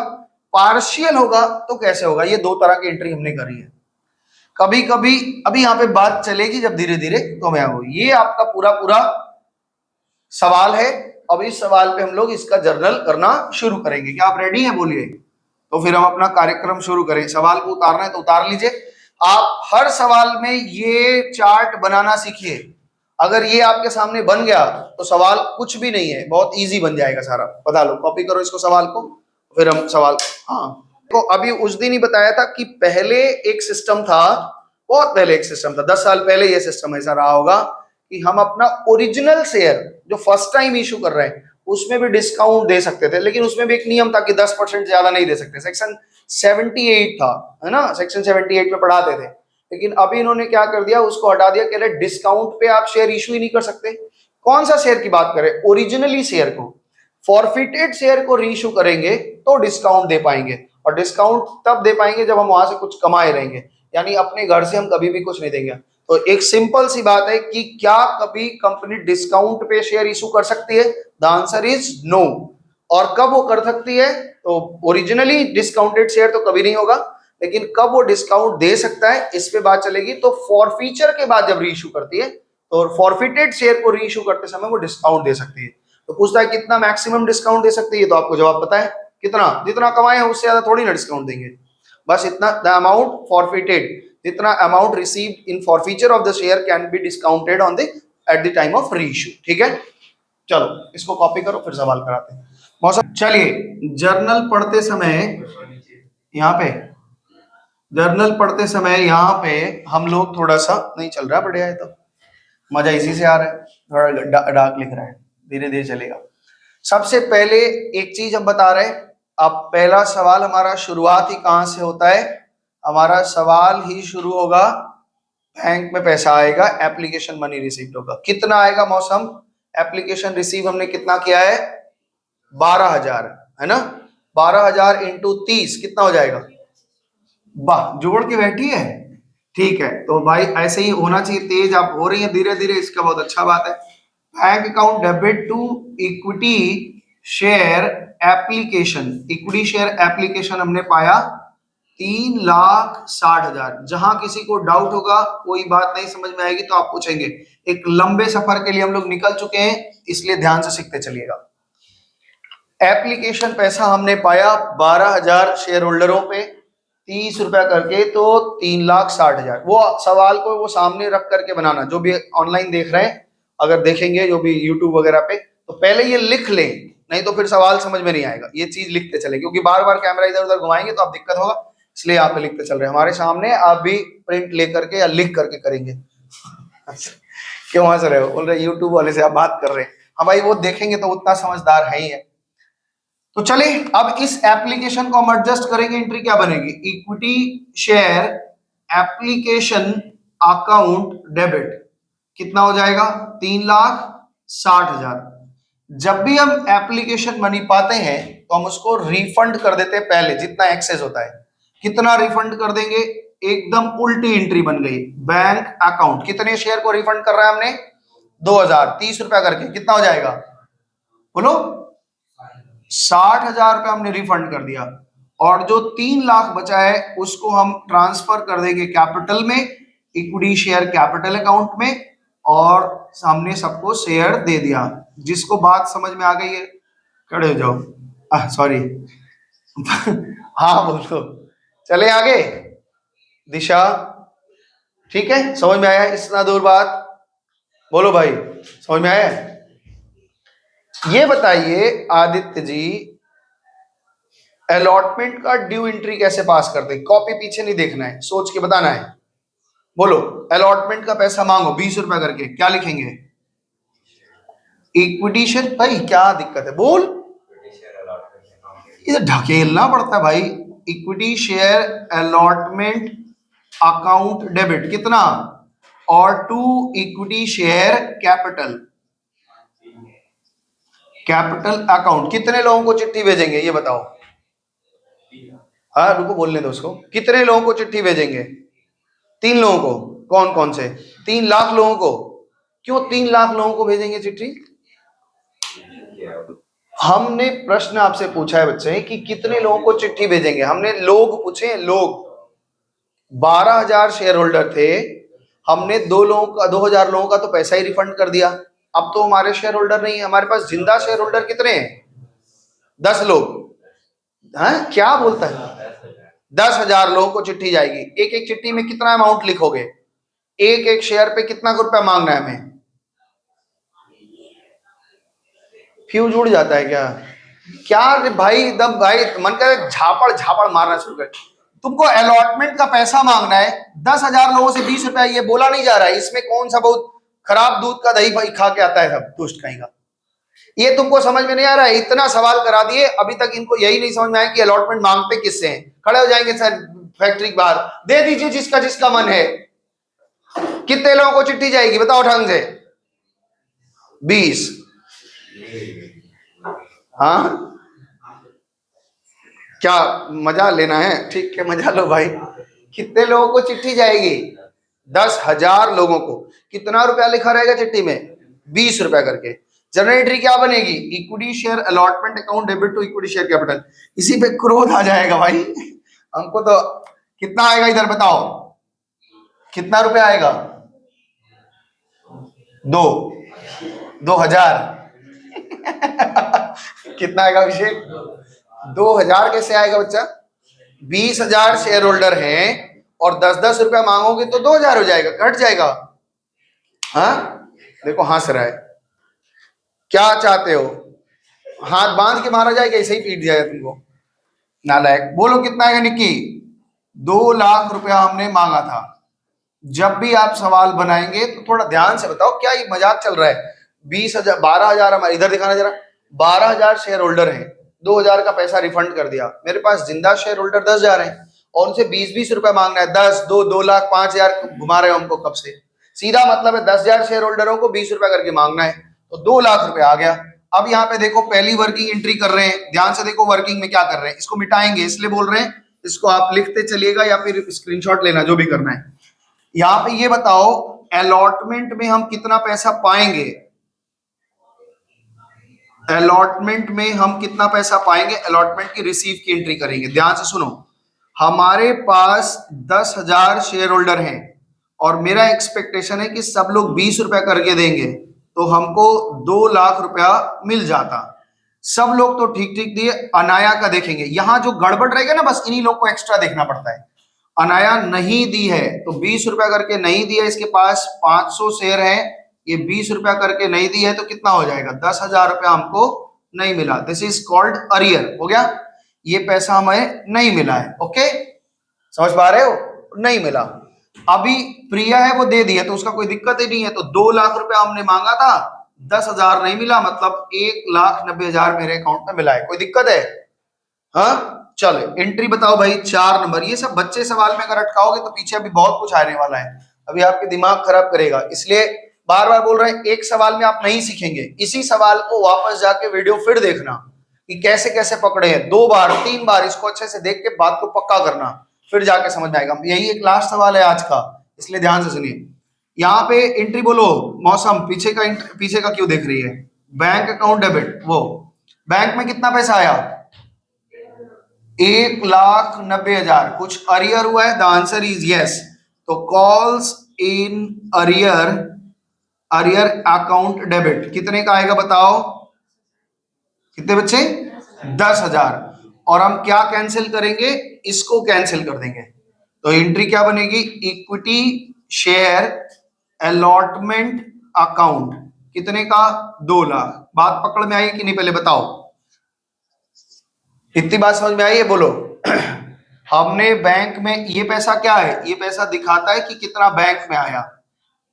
पार्शियल होगा तो कैसे होगा, ये 2 तरह की एंट्री हमने करी है। कभी कभी अभी यहाँ पे बात चलेगी जब धीरे धीरे तो मैं आऊँ, ये आपका पूरा सवाल है। अब इस सवाल पे हम लोग इसका जर्नल करना शुरू करेंगे। क्या आप रेडी हैं, बोलिए। तो फिर हम अपना कार्यक्रम शुरू करें। सवाल को उतारना है तो उतार लीजिए। आप हर सवाल में ये चार्ट बनाना सीखिए। अगर ये आपके सामने बन गया तो सवाल कुछ भी नहीं है, बहुत इजी बन जाएगा सारा। बता लो, कॉपी करो इसको सवाल को, फिर हम सवाल। हाँ, तो अभी उस दिन ही बताया था कि पहले एक सिस्टम था, बहुत पहले एक सिस्टम था, 10 साल पहले ये सिस्टम ऐसा रहा होगा कि हम अपना ओरिजिनल शेयर जो फर्स्ट टाइम इशू कर रहे हैं उसमें भी डिस्काउंट दे सकते थे, लेकिन उसमें भी एक नियम था कि 10% ज्यादा नहीं दे सकते। सेक्शन 78 था, है ना, सेक्शन 78 में पढ़ाते थे। लेकिन अभी इन्होंने क्या कर दिया, उसको हटा दिया, कह रहे डिस्काउंट पे आप शेयर इशू ही नहीं कर सकते। कौन सा शेयर की बात करें, ओरिजिनली शेयर को। फॉरफिटेड शेयर को रीइशू करेंगे तो डिस्काउंट दे पाएंगे, और डिस्काउंट तब दे पाएंगे जब हम वहां से कुछ कमाए रहेंगे, यानी अपने घर से हम कभी भी कुछ नहीं देंगे। तो एक सिंपल सी बात है कि क्या कभी कंपनी डिस्काउंट पे शेयर इशू कर सकती है, द आंसर इज नो। और कब वो कर सकती है, तो ओरिजिनली डिस्काउंटेड शेयर तो कभी नहीं होगा, लेकिन कब वो डिस्काउंट दे सकता है इस पे बात चलेगी। तो फॉरफीचर के बाद जब रीइशू करती है तो फॉरफिटेड शेयर को रीइशू करते समय वो डिस्काउंट दे सकती है। तो पूछता है कितना मैक्सिमम डिस्काउंट दे सकती है, तो आपको जवाब पता है कितना, जितना कमाए हैं उससे ज्यादा थोड़ी ना डिस्काउंट देंगे, बस इतना। द अमाउंट फॉरफिटेड, जितना amount received in forfeiture of the share can be discounted on the eight the time of reissue, ठीक है। चलो इसको कॉपी करो, फिर सवाल कराते हैं। मौसम, चलिए जर्नल पढ़ते समय यहाँ पे, जर्नल पढ़ते समय यहाँ पे हम लोग थोड़ा सा नहीं चल रहा, बढ़िया है, तो मजा इसी से आ रहा है, थोड़ा डार्क लिख रहा है, धीरे धीरे चलेगा। सबसे पहले एक चीज हम बता रहे हैं, अब पहला सवाल हमारा शुरुआत ही कहां से होता है, हमारा सवाल ही शुरू होगा, बैंक में पैसा आएगा, एप्लीकेशन मनी रिसीव्ड होगा। कितना आएगा मौसम, एप्लीकेशन रिसीव हमने कितना किया है, 12,000, है ना। 12,000 इंटू 30 कितना हो जाएगा, वाह जोड़ के बैठी है, ठीक है। तो भाई ऐसे ही होना चाहिए, तेज आप हो रही है धीरे धीरे, इसका बहुत अच्छा बात है। Bank account debit to equity share application, equity share application हमने पाया 3,60,000। जहां किसी को डाउट होगा, कोई बात नहीं समझ में आएगी तो आप पूछेंगे। एक लंबे सफर के लिए हम लोग निकल चुके हैं, इसलिए ध्यान से सीखते चलिएगा। एप्लीकेशन पैसा हमने पाया 12,000 शेयर होल्डरों पे 30 रुपया करके, तो 3,60,000। वो सवाल को वो सामने रख करके बनाना, जो भी ऑनलाइन देख रहे हैं अगर देखेंगे जो भी यूट्यूब वगैरह पे, तो पहले ये लिख लें, नहीं तो फिर सवाल समझ में नहीं आएगा। ये चीज लिखते चले, क्योंकि बार बार कैमरा इधर उधर घुमाएंगे तो आप दिक्कत होगा, इसलिए यहाँ पे लिखते चल रहे हैं। हमारे सामने आप भी प्रिंट लेकर के या लिख करके करेंगे। क्यों हंस रहे हो? बोल रहे यूट्यूब वाले से आप बात कर रहे हैं। हाँ भाई, वो देखेंगे तो उतना समझदार है ही है। तो चलिए अब इस एप्लीकेशन को हम एडजस्ट करेंगे। एंट्री क्या बनेगी? Equity share application account debit. कितना हो जाएगा? 3,60,000। जब भी हम एप्लीकेशन मनी पाते हैं तो हम उसको रिफंड कर देते हैं पहले, जितना एक्सेस होता है। कितना रिफंड कर देंगे? एकदम उल्टी एंट्री बन गई। बैंक अकाउंट, कितने शेयर को रिफंड कर रहा है हमने? 2,000, 30 रुपया करके। कितना हो जाएगा? बोलो। 60,000 रुपया हमने रिफंड कर दिया, और जो 3 लाख बचा है उसको हम ट्रांसफर कर देंगे कैपिटल में, इक्विटी शेयर कैपिटल अकाउंट में, और सामने सबको शेयर दे दिया। जिसको बात समझ में आ गई है खड़े हो जाओ। सॉरी। हाँ बोलो। चले आगे। दिशा ठीक है, समझ में आया इतना दूर बात? बोलो भाई, समझ में आया? ये बताइए आदित्य जी, अलॉटमेंट का ड्यू एंट्री कैसे पास करते हैं? कॉपी पीछे नहीं देखना है, सोच के बताना है। बोलो, अलॉटमेंट का पैसा मांगो 20 रुपया करके, क्या लिखेंगे? Equity share. भाई क्या दिक्कत है? बोल। इधर ढकेलना पड़ता है भाई। Equity share allotment account debit कितना, और to equity share capital account. कितने लोगों को चिट्ठी भेजेंगे ये बताओ? हाँ रुको, बोलने दो उसको। कितने लोगों को चिट्ठी भेजेंगे? 3 लोगों को। कौन कौन से? 3 लाख लोगों को। क्यों 3 लाख लोगों को भेजेंगे चिट्ठी? हमने प्रश्न आपसे पूछा है बच्चे कि कितने लोगों को चिट्ठी भेजेंगे। हमने लोग पूछे, लोग। 12,000 शेयर होल्डर थे, हमने 2,000 लोगों का तो पैसा ही रिफंड कर दिया। अब तो हमारे शेयर होल्डर नहीं है, हमारे पास जिंदा शेयर होल्डर कितने हैं? 10 लोग। हाँ क्या बोलता है? 10,000 लोगों को चिट्ठी जाएगी। एक एक चिट्ठी में कितना अमाउंट लिखोगे? एक एक शेयर पे कितना रुपया मांगना है हमें? फ्यूज उड़ जाता है क्या? क्या भाई, एकदम भाई मन करे झापड़ झापड़ मारना शुरू कर। तुमको अलॉटमेंट का पैसा मांगना है, 10,000 लोगों से 20 रुपया, ये बोला नहीं जा रहा है। इसमें कौन सा बहुत खराब दूध का दही भाई खा के आता है सब दुष्ट कहीं का? ये तुमको समझ में नहीं आ रहा है? इतना सवाल करा दिए, अभी तक इनको यही नहीं समझ में आया कि अलॉटमेंट मांगते किससे हैं। खड़े हो जाएंगे सर फैक्ट्री के बाहर, दे दीजिए जिसका जिसका मन है। कितने लोगों को चिट्ठी जाएगी बताओ ढंग से? 20। हाँ क्या मजा लेना है? ठीक है मजा लो भाई। कितने लोगों को चिट्ठी जाएगी? 10,000 लोगों को। कितना रुपया लिखा रहेगा चिट्ठी में? 20 रुपया करके। जनरल एंट्री क्या बनेगी? Equity share allotment account debit to equity share capital. इसी पे क्रोध आ जाएगा भाई हमको तो। कितना आएगा इधर बताओ? कितना रुपया आएगा? 2,000। कितना आएगा अभिषेक? 2,000 कैसे आएगा बच्चा? 20,000 शेयर होल्डर हैं और 10-10 रुपया मांगोगे तो 2,000 हो जाएगा, कट जाएगा। हाँ देखो हंस रहा है। क्या चाहते हो? हाथ बांध के मारा जाएगा, ऐसे ही पीट जाएगा तुमको नालायक। बोलो कितना आएगा निक्की? 2 लाख रुपया हमने मांगा था। जब भी आप सवाल बनाएंगे तो थोड़ा ध्यान से बताओ, क्या ये मजाक चल रहा है? 20,000 12,000 हमारे इधर दिखाना जरा। 12,000 शेयर होल्डर हैं, 2,000 का पैसा रिफंड कर दिया। मेरे पास जिंदा शेयर होल्डर 10,000 हैं और उनसे 20-20 रुपया मांगना है। 10, 2 लाख, 5,000 घुमा रहे हो हमको कब से। सीधा मतलब है 10,000 शेयर होल्डरों को 20 रुपया करके मांगना है, तो 2 लाख रुपया आ गया। अब यहाँ पे देखो पहली वर्किंग एंट्री कर रहे हैं, ध्यान से देखो वर्किंग में क्या कर रहे हैं। इसको मिटाएंगे इसलिए बोल रहे हैं, इसको आप लिखते चलिएगा या फिर स्क्रीनशॉट लेना, जो भी करना है। यहाँ पे ये बताओ अलॉटमेंट में हम कितना पैसा पाएंगे? अलॉटमेंट में हम कितना पैसा पाएंगे? अलॉटमेंट की रिसीव की एंट्री करेंगे। ध्यान से सुनो, हमारे पास 10,000 शेयर होल्डर हैं और मेरा एक्सपेक्टेशन है कि सब लोग 20 रुपया करके देंगे तो हमको 2 लाख रुपया मिल जाता। सब लोग तो ठीक ठीक दिए, अनाया का देखेंगे। यहां जो गड़बड़ रहेगा ना, बस इन्हीं लोग को एक्स्ट्रा देखना पड़ता है। अनाया नहीं दी है तो 20 रुपया करके नहीं दिया। इसके पास 500 शेयर है ये 20 रुपया करके नहीं दी है तो कितना हो जाएगा, 10,000 रुपया हमको नहीं मिला। This is called arrear. हो गया, ये पैसा हमें नहीं मिला है। ओके, समझ पा रहे हो, नहीं मिला। अभी प्रिया है वो दे दिया तो उसका कोई दिक्कत ही नहीं है। तो 2 लाख रुपया हमने मांगा था, 10,000 नहीं मिला, मतलब 1,90,000 मेरे अकाउंट में मिला है। कोई दिक्कत है? हाँ चलो एंट्री बताओ भाई, 4 नंबर। ये सब बच्चे सवाल में अगर अटकाओगे तो पीछे अभी बहुत कुछ आने वाला है, अभी आपके दिमाग खराब करेगा। इसलिए बार बार बोल रहे हैं, एक सवाल में आप नहीं सीखेंगे, इसी सवाल को वापस जाके वीडियो फिर देखना कि कैसे कैसे पकड़े हैं। 2 बार 3 बार इसको अच्छे से देख के बात को पक्का करना, फिर जाके समझ में आएगा। यही एक लास्ट सवाल है आज का, इसलिए ध्यान से सुनिए। यहाँ पे एंट्री बोलो, मौसम पीछे का क्यों देख रही है? बैंक अकाउंट डेबिट, वो बैंक में कितना पैसा आया? 1,90,000। कुछ अरियर हुआ है? The answer is yes. तो calls in arrear account debit कितने का आएगा बताओ? कितने बच्चे? 10,000। और हम क्या कैंसिल करेंगे? इसको कैंसिल कर देंगे। तो एंट्री क्या बनेगी? इक्विटी शेयर अलॉटमेंट अकाउंट कितने का? 2 लाख। बात पकड़ में आई कि नहीं पहले बताओ? इतनी बात समझ में आई है? बोलो। हमने बैंक में, ये पैसा क्या है? ये पैसा दिखाता है कि कितना बैंक में आया।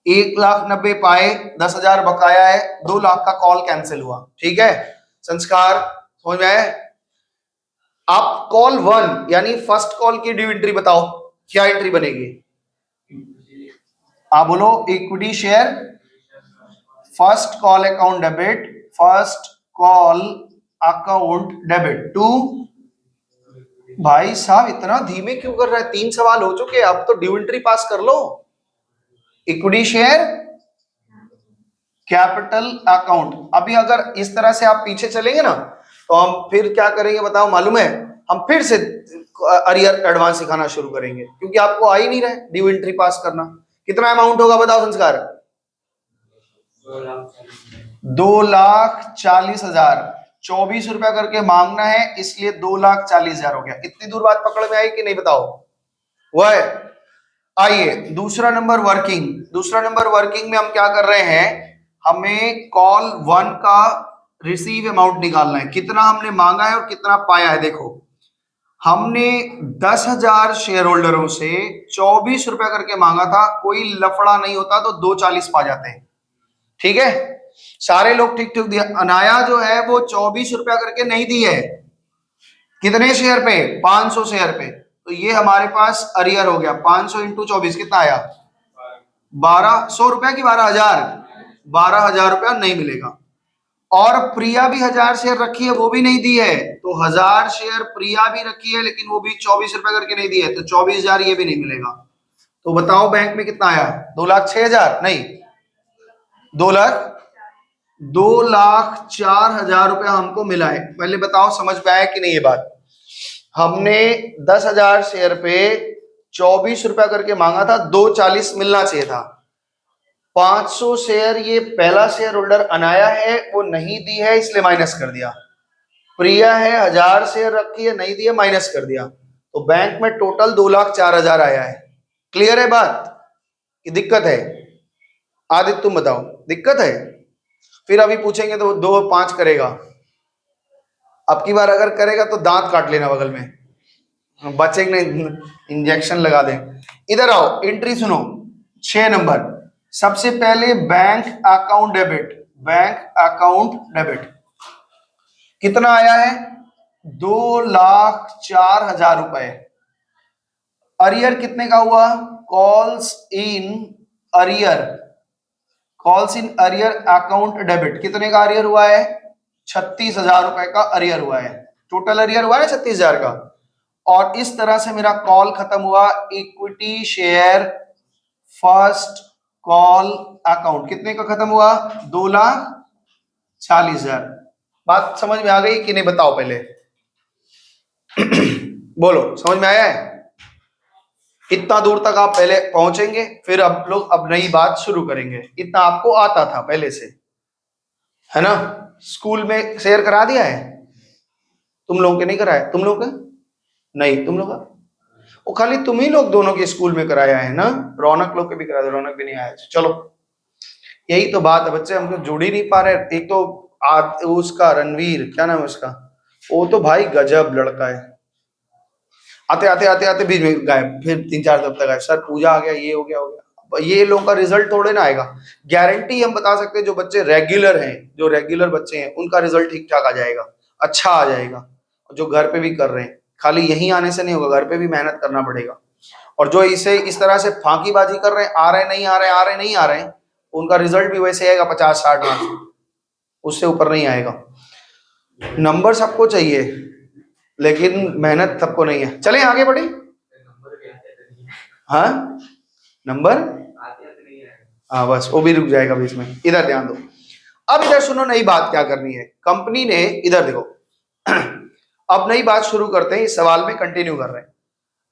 1,90,000 पाए, 10,000 बकाया है, 2 लाख का कॉल कैंसिल हुआ। ठीक है, संस्कार समझ में आया? आप कॉल 1 यानी फर्स्ट कॉल की ड्यू एंट्री बताओ, क्या एंट्री बनेगी? आप बोलो, equity share first call account debit, first call account debit to. भाई साहब इतना धीमे क्यों कर रहा है? 3 सवाल हो चुके, अब तो ड्यू एंट्री पास कर लो। Equity share capital account. अभी अगर इस तरह से आप पीछे चलेंगे ना तो हम फिर क्या करेंगे बताओ? मालूम है, हम फिर से अरियर एडवांस सिखाना शुरू करेंगे, क्योंकि आपको आ ही नहीं रहा है ड्यू एंट्री पास करना। कितना अमाउंट होगा बताओ संस्कार? 2,40,000। 24 रुपया करके मांगना है, इसलिए 2,40,000 हो गया। इतनी दूर बात पकड़ में आई कि नहीं बताओ? वह आइए दूसरा नंबर वर्किंग। दूसरा नंबर वर्किंग में हम क्या कर रहे हैं? हमें कॉल 1 का रिसीव अमाउंट निकालना है। कितना हमने मांगा है और कितना पाया है? देखो, हमने 10,000 शेयर होल्डरों से 24 रुपया करके मांगा था। कोई लफड़ा नहीं होता तो 2,40 पा जाते हैं। ठीक है, सारे लोग ठीक ठीक दिया। अनाया जो है वो 24 रुपया करके नहीं दी है। कितने शेयर पे? 500 शेयर पे। तो ये हमारे पास अरियर हो गया। 500 इंटू 24 कितना आया? 1,200 रुपया की 12,000? 12,000 रुपया नहीं मिलेगा। और प्रिया भी 1,000 शेयर रखी है, वो भी नहीं दी है। तो 1,000 शेयर प्रिया भी रखी है, लेकिन वो भी 24 रुपया करके नहीं दी है, तो 24,000 ये भी नहीं मिलेगा। तो बताओ बैंक में कितना आया? 2,06,000 नहीं, 2,04,000 रुपया हमको मिला है। पहले बताओ समझ में आया कि नहीं ये बात? हमने 10,000 शेयर पे 24 रुपया करके मांगा था, 2,40 मिलना चाहिए था। 500 शेयर ये पहला शेयर होल्डर अनाया है, वो नहीं दी है, इसलिए माइनस कर दिया। प्रिया है 1,000 शेयर रखी है, नहीं दी है, माइनस कर दिया। तो बैंक में टोटल 2,04,000 आया है। क्लियर है बात कि दिक्कत है? आदित्य तुम बताओ, दिक्कत है? फिर अभी पूछेंगे तो 2 5 करेगा। अब की बार अगर करेगा तो दांत काट लेना बगल में, बचेंगे नहीं, इंजेक्शन लगा दें। इधर आओ, एंट्री सुनो। 6 नंबर, सबसे पहले bank account debit. Bank account debit कितना आया है? 2,04,000 रुपए। अरियर कितने का हुआ? Calls in arrear, calls in arrear account debit कितने का अरियर हुआ है? 36,000 रुपए का अरियर हुआ है। टोटल अरियर हुआ है 36,000 का। और इस तरह से मेरा कॉल खत्म हुआ। Equity share first call account कितने का खत्म हुआ? 2,40,000। बात समझ में आ गई कि नहीं बताओ पहले? बोलो, समझ में आया है? इतना दूर तक आप पहले पहुंचेंगे, फिर अब लोग अब नई बात शुरू करेंगे। इतना आपको आता था पहले से, है ना? स्कूल में शेयर करा दिया है? तुम लोगों के नहीं कराया? तुम लोग नहीं, तुम लोग वो खाली तुम ही लोग दोनों के स्कूल में कराया है ना? रौनक लोग के भी करा दो, रौनक भी नहीं आया। चलो यही तो बात है बच्चे, हम तो जुड़ ही नहीं पा रहे। एक तो उसका रणवीर, क्या नाम है उसका, वो तो भाई गजब लड़का है, आते आते आते आते बीच में गायब, फिर 3-4 हफ्ते गायब, सर पूजा आ गया, ये हो गया हो गया। ये लोगों का रिजल्ट थोड़े ना आएगा। गारंटी हम बता सकते हैं जो बच्चे रेगुलर हैं, जो रेगुलर बच्चे हैं उनका रिजल्ट ठीक ठाक आ जाएगा, अच्छा आ जाएगा। जो घर पे भी कर रहे हैं, खाली यहीं आने से नहीं होगा, घर पे भी मेहनत करना पड़ेगा। और जो इसे इस तरह से फांकीबाजी कर रहे हैं, आ रहे नहीं आ रहे, आ रहे नहीं आ रहे, उनका रिजल्ट भी वैसे आएगा 50-60 मार्क्स, उससे ऊपर नहीं आएगा। नंबर सबको चाहिए लेकिन मेहनत सबको नहीं है। चलें आगे बढ़े। हाँ नंबर, हाँ बस वो भी रुक जाएगा बीच में। इधर ध्यान दो, अब इधर सुनो, नई बात क्या करनी है। कंपनी ने, इधर देखो अब नई बात शुरू करते हैं, इस सवाल में कंटिन्यू कर रहे हैं।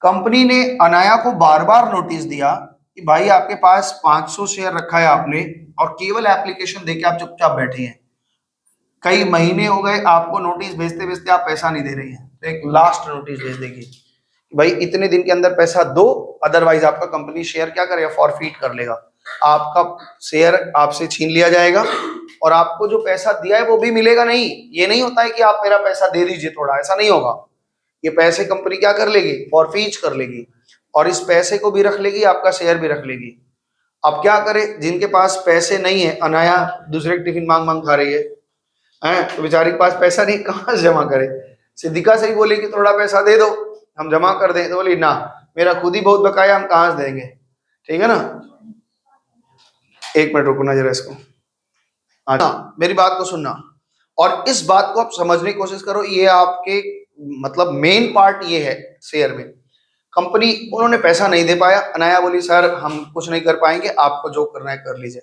कंपनी ने अनाया को बार बार नोटिस दिया कि भाई आपके पास 500 शेयर रखा है आपने, और केवल एप्लीकेशन देके आप चुपचाप बैठे हैं, कई महीने हो गए आपको नोटिस भेजते भेजते, आप पैसा नहीं दे रही हैं। तो एक लास्ट नोटिस भेज देगी, भाई इतने दिन के अंदर पैसा दो, अदरवाइज आपका कंपनी शेयर क्या करेगा, फॉरफीट कर लेगा, आपका शेयर आपसे छीन लिया जाएगा, और आपको जो पैसा दिया है वो भी मिलेगा नहीं। ये नहीं होता है कि आप मेरा पैसा दे दीजिए थोड़ा, ऐसा नहीं होगा। ये पैसे कंपनी क्या कर लेगी, फॉरफीट कर लेगी, और इस पैसे को भी रख लेगी, आपका शेयर भी रख लेगी। अब क्या करे, जिनके पास पैसे नहीं है, अनाया दूसरे की टिफिन मांग मांग खा रही है, तो बेचारी के पास पैसा नहीं, कहाँ से जमा करे। सिद्धिका से ही बोले कि थोड़ा पैसा दे दो हम जमा कर दें, तो बोली ना, मेरा खुद ही बहुत बकाया, हम कहाँ से देंगे। ठीक है ना, एक मिनट रुकना जरा इसको। हाँ मेरी बात को सुनना, और इस बात को आप समझने की कोशिश करो। ये आपके मतलब मेन पार्ट ये है शेयर में। कंपनी, उन्होंने पैसा नहीं दे पाया, अनाया बोली सर हम कुछ नहीं कर पाएंगे, आपको जो करना है कर लीजिए।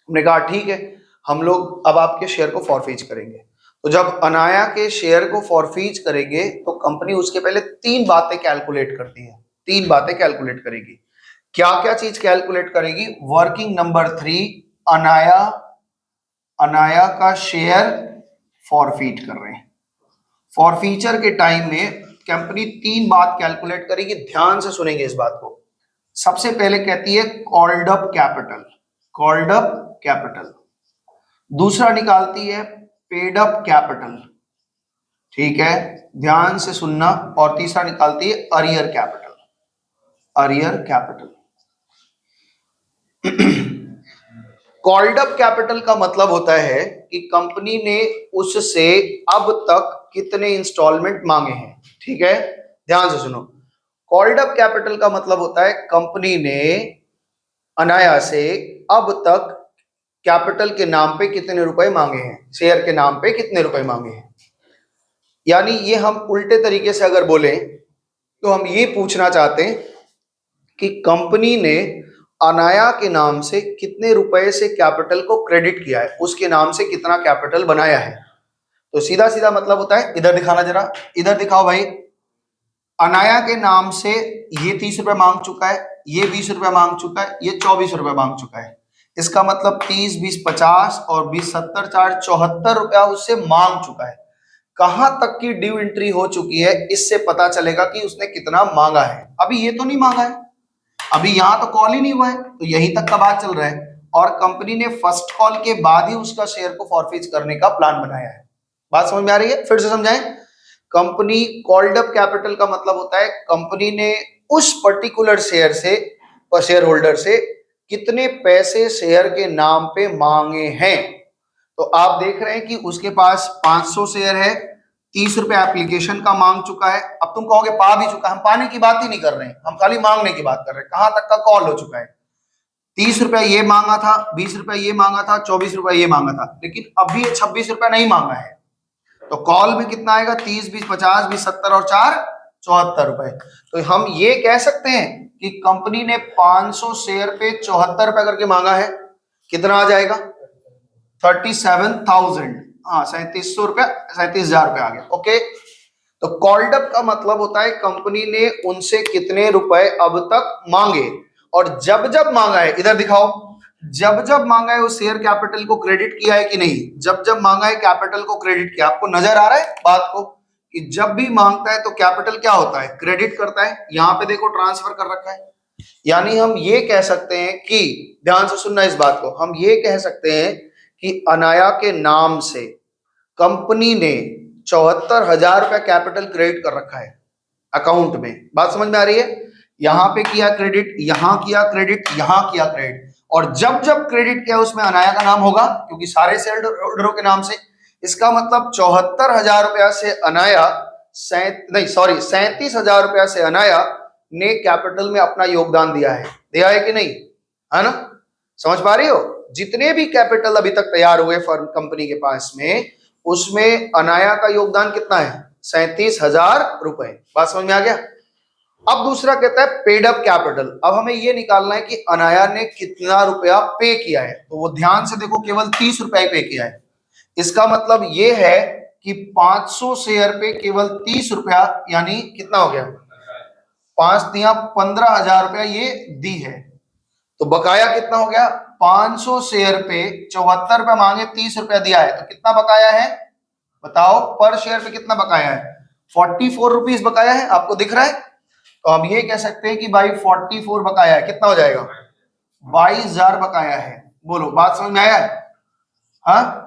हमने कहा ठीक है, हम लोग अब आपके शेयर को फॉरफीच करेंगे। तो जब अनाया के शेयर को फॉरफीच करेंगे तो कंपनी उसके पहले 3 बातें कैलकुलेट करती है, 3 बातें कैलकुलेट करेगी। क्या क्या चीज कैलकुलेट करेगी? वर्किंग नंबर 3, अनाया अनाया का शेयर फॉरफीट कर रहे हैं। फॉरफीचर के टाइम में कंपनी 3 बात कैलकुलेट करेगी, ध्यान से सुनेंगे इस बात को। सबसे पहले कहती है called up capital, called up capital. दूसरा निकालती है पेड अप कैपिटल, ठीक है, ध्यान से सुनना। और तीसरा निकालती है arrear capital, arrear capital. Called up capital का मतलब होता है कि कंपनी ने उससे अब तक कितने इंस्टॉलमेंट मांगे हैं, ठीक है, ध्यान से सुनो। कॉल्ड अप कैपिटल का मतलब होता है कंपनी ने अनाया से अब तक कैपिटल के नाम पे कितने रुपए मांगे हैं, शेयर के नाम पे कितने रुपए मांगे हैं। यानी ये हम उल्टे तरीके से अगर बोलें तो हम ये पूछना चाहते हैं कि कंपनी ने अनाया के नाम से कितने रुपए से कैपिटल को क्रेडिट किया है, उसके नाम से कितना कैपिटल बनाया है। तो सीधा सीधा मतलब होता है, इधर दिखाना जरा, इधर दिखाओ भाई, अनाया के नाम से ये 30 रुपए मांग चुका है, ये 20 रुपए मांग चुका है, ये 24 रुपए मांग चुका है। इसका मतलब 30, 20, 50 और 20, 70, 4, 74 रुपया उससे मांग चुका है। कहां तक की ड्यू एंट्री हो चुकी है, इससे पता चलेगा कि उसने कितना मांगा है। अभी ये तो नहीं मांगा है, अभी यहां तो कॉल ही नहीं हुआ है, तो यहीं तक का बात चल रहा है। और कंपनी ने फर्स्ट कॉल के बाद ही उसका शेयर को फॉरफीच करने का प्लान बनाया है। बात समझ में आ रही है? फिर से समझाएं। कंपनी कॉल्ड अप कैपिटल का मतलब होता है कंपनी ने उस पर्टिकुलर शेयर से, शेयर होल्डर से कितने पैसे शेयर के नाम पे मांगे हैं। तो आप देख रहे हैं कि उसके पास 500 शेयर है, 30 रुपए एप्लीकेशन का मांग चुका है। अब तुम कहोगे पा भी चुका है, हम पाने की बात ही नहीं कर रहे हैं, हम खाली मांगने की बात कर रहे हैं। कहां तक का कॉल हो चुका है? 30 रुपए ये मांगा था, 20 रुपए ये मांगा था, 24 रुपए ये मांगा था, लेकिन अभी ये 26 रुपए नहीं मांगा है। तो कॉल में कितना आएगा? 30, 20, 50, 20, 70 और 4, 74 रुपए। तो हम ये कह सकते हैं कि कंपनी ने 500 शेयर पे 74 रुपए करके मांगा है। कितना आ जाएगा? 37,000, हाँ 3700 रुपया, 37,000 रुपये आ गया। ओके, तो कॉल्ड अप का मतलब होता है कंपनी ने उनसे कितने रुपए अब तक मांगे, और जब जब मांगा है, इधर दिखाओ, जब जब मांगा है वो शेयर कैपिटल को क्रेडिट किया है कि नहीं। जब जब मांगा है कैपिटल को क्रेडिट किया। आपको नजर आ रहा है बात को कि जब भी मांगता है तो कैपिटल क्या होता है? क्रेडिट करता है। यहां पे देखो ट्रांसफर कर रखा है, यानी हम ये कह सकते हैं कि, ध्यान से सुनना इस बात को, हम ये कह सकते हैं कि अनाया के नाम से कंपनी ने 74,000 रुपया कैपिटल क्रेडिट कर रखा है अकाउंट में। बात समझ में आ रही है? यहां पे किया क्रेडिट, यहां किया क्रेडिट, यहां किया क्रेडिट, और जब जब क्रेडिट किया उसमें अनाया का नाम होगा, क्योंकि सारे शेयर होल्डरों के नाम से। इसका मतलब 74,000 रुपया से अनाया 37,000 रुपया से अनाया ने कैपिटल में अपना योगदान दिया है कि नहीं, है ना? समझ पा रही हो? जितने भी कैपिटल अभी तक तैयार हुए फर्म कंपनी के पास में, उसमें अनाया का योगदान कितना है? 37,000 रुपए। बात समझ में आ गया? अब दूसरा कहता है पेड अप कैपिटल। अब हमें यह निकालना है कि अनाया ने कितना रुपया पे किया है। तो वो ध्यान से देखो, केवल 30 रुपया पे किया है। इसका मतलब यह है कि 500 शेयर पे केवल 30 रुपया, यानी कितना हो गया? 5 दिया 15,000 रुपया ये दी है। तो बकाया कितना हो गया? 500 शेयर पे 74 रुपया मांगे, 30 रुपया दिया है, तो कितना बकाया है बताओ? पर शेयर पे कितना बकाया है? 44 रुपीज बकाया है। आपको दिख रहा है? तो हम ये कह सकते हैं कि भाई 44 बकाया है। कितना हो जाएगा? 22,000 बकाया है। बोलो, बात समझ में आया है? हाँ,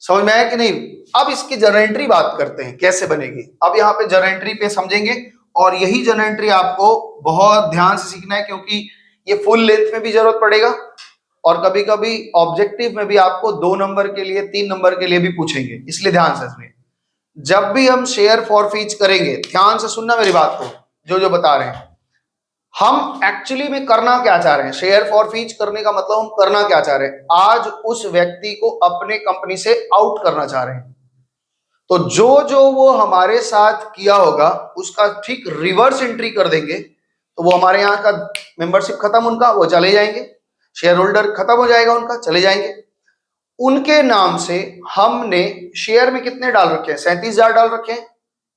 समझ में आया कि नहीं? अब इसकी जनरेंट्री बात करते हैं, कैसे बनेगी। अब यहाँ पे जनरेंट्री पे समझेंगे, और यही जनरेंट्री आपको बहुत ध्यान से सीखना है, क्योंकि ये फुल लेंथ में भी जरूरत पड़ेगा, और कभी कभी ऑब्जेक्टिव में भी आपको 2 नंबर के लिए, 3 नंबर के लिए भी पूछेंगे। इसलिए ध्यान से सुनिए। जब भी हम शेयर फॉरफीच करेंगे, ध्यान से सुनना मेरी बात को, जो जो बता रहे हैं, हम एक्चुअली में करना क्या चाह रहे हैं। शेयर फॉरफीच करने का मतलब हम करना क्या चाह रहे हैं? आज उस व्यक्ति को अपने कंपनी से आउट करना चाह रहे हैं। तो जो जो वो हमारे साथ किया होगा उसका ठीक रिवर्स एंट्री कर देंगे, तो वो हमारे यहाँ का मेंबरशिप खत्म उनका, वो चले जाएंगे, शेयर होल्डर खत्म हो जाएगा उनका, चले जाएंगे। उनके नाम से हमने शेयर में कितने डाल रखे हैं? 37,000 डाल रखे हैं।